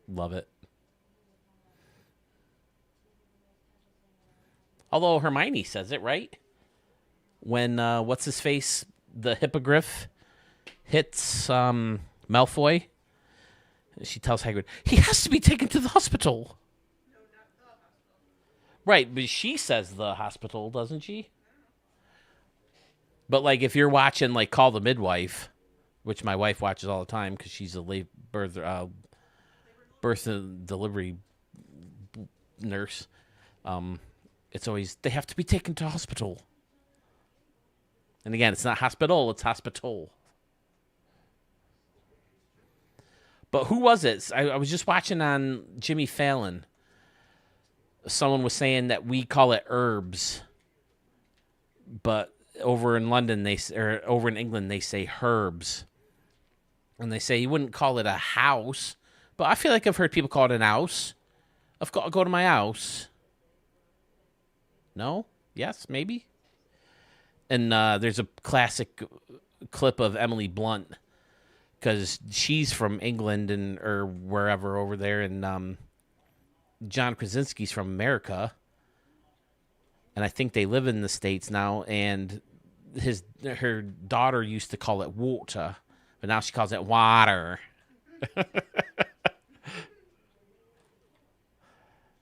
Love it. Although Hermione says it, right? When, what's his face? The hippogriff hits Malfoy. She tells Hagrid, he has to be taken to the hospital. No, not the hospital. Right, but she says the hospital, doesn't she? But, like, if you're watching, like, Call the Midwife, which my wife watches all the time because she's a birth and delivery nurse, it's always, they have to be taken to hospital. And again, it's not hospital, it's hospital. But who was it? I was just watching on Jimmy Fallon. Someone was saying that we call it herbs, but over in London or over in England they say herbs, and they say you wouldn't call it a house, but I feel like I've heard people call it an house. I've got to go to my house. No? Yes? Maybe? And there's a classic clip of Emily Blunt because she's from England or wherever over there, and John Krasinski's from America, and I think they live in the States now. And her daughter used to call it water, but now she calls it water.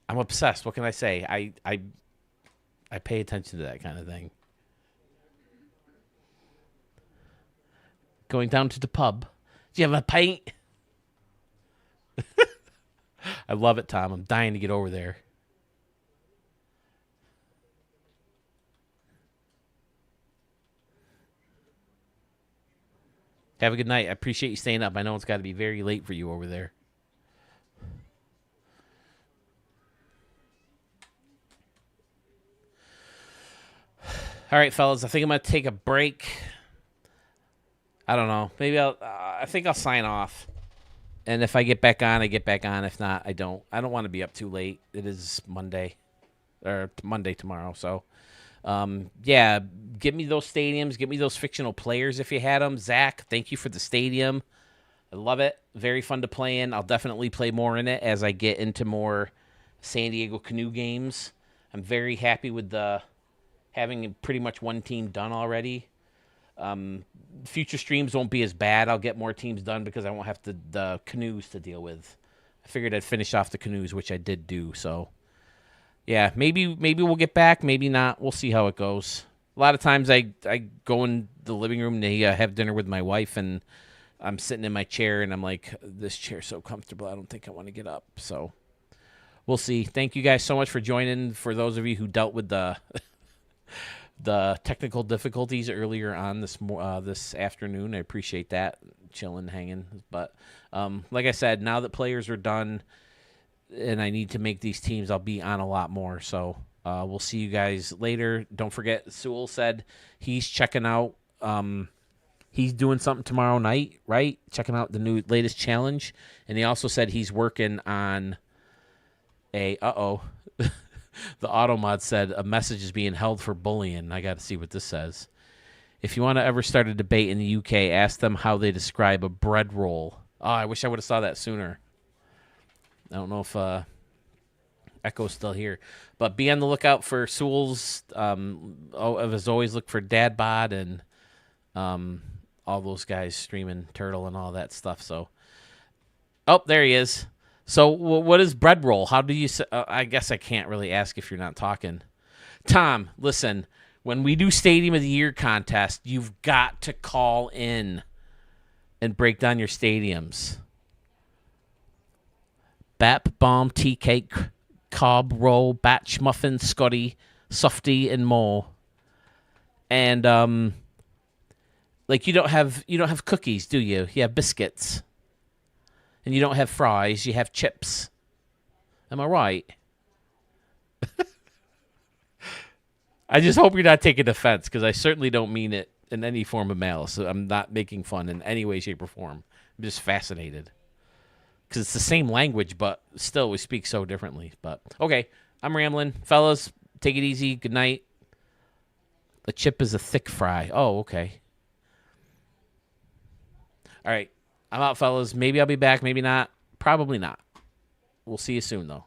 I'm obsessed. What can I say? I pay attention to that kind of thing. Going down to the pub. Do you have a pint? I love it, Tom. I'm dying to get over there. Have a good night. I appreciate you staying up. I know it's got to be very late for you over there. All right, fellas. I think I'm gonna take a break. I don't know. Maybe I think I'll sign off. And if I get back on, I get back on. If not, I don't. I don't want to be up too late. It is Monday, or Monday tomorrow. So, yeah, give me those stadiums. Give me those fictional players if you had them. Zach, thank you for the stadium. I love it. Very fun to play in. I'll definitely play more in it as I get into more San Diego Canoe games. I'm very happy with the having pretty much one team done already. Future streams won't be as bad. I'll get more teams done because I won't have the canoes to deal with. I figured I'd finish off the canoes, which I did do. So, yeah, maybe we'll get back. Maybe not. We'll see how it goes. A lot of times I go in the living room to have dinner with my wife, and I'm sitting in my chair, and I'm like, this chair's so comfortable. I don't think I want to get up. So, we'll see. Thank you guys so much for joining. For those of you who dealt with the technical difficulties earlier on this afternoon, I appreciate that. Chilling, hanging. But like I said, now that players are done and I need to make these teams, I'll be on a lot more. So we'll see you guys later. Don't forget, Sewell said he's checking out. He's doing something tomorrow night, right? Checking out the latest challenge. And he also said he's working on a the Automod said a message is being held for bullying. I got to see what this says. If you want to ever start a debate in the UK, ask them how they describe a bread roll. Oh, I wish I would have saw that sooner. I don't know if Echo's still here. But be on the lookout for Sewell's. As always, look for Dad Bod and all those guys streaming Turtle and all that stuff. So, there he is. So what is bread roll? How do you say? I guess I can't really ask if you're not talking. Tom, listen, when we do Stadium of the Year contest, you've got to call in and break down your stadiums. Bap, bomb, tea cake, cob, roll, batch, muffin, Scotty, softy, and more. And like you don't have cookies, do you? You have biscuits. And you don't have fries, you have chips. Am I right? I just hope you're not taking offense, because I certainly don't mean it in any form of malice. I'm not making fun in any way, shape, or form. I'm just fascinated. Because it's the same language, but still we speak so differently. But, okay, I'm rambling. Fellas, take it easy. Good night. A chip is a thick fry. Oh, okay. All right. I'm out, fellas. Maybe I'll be back. Maybe not. Probably not. We'll see you soon, though.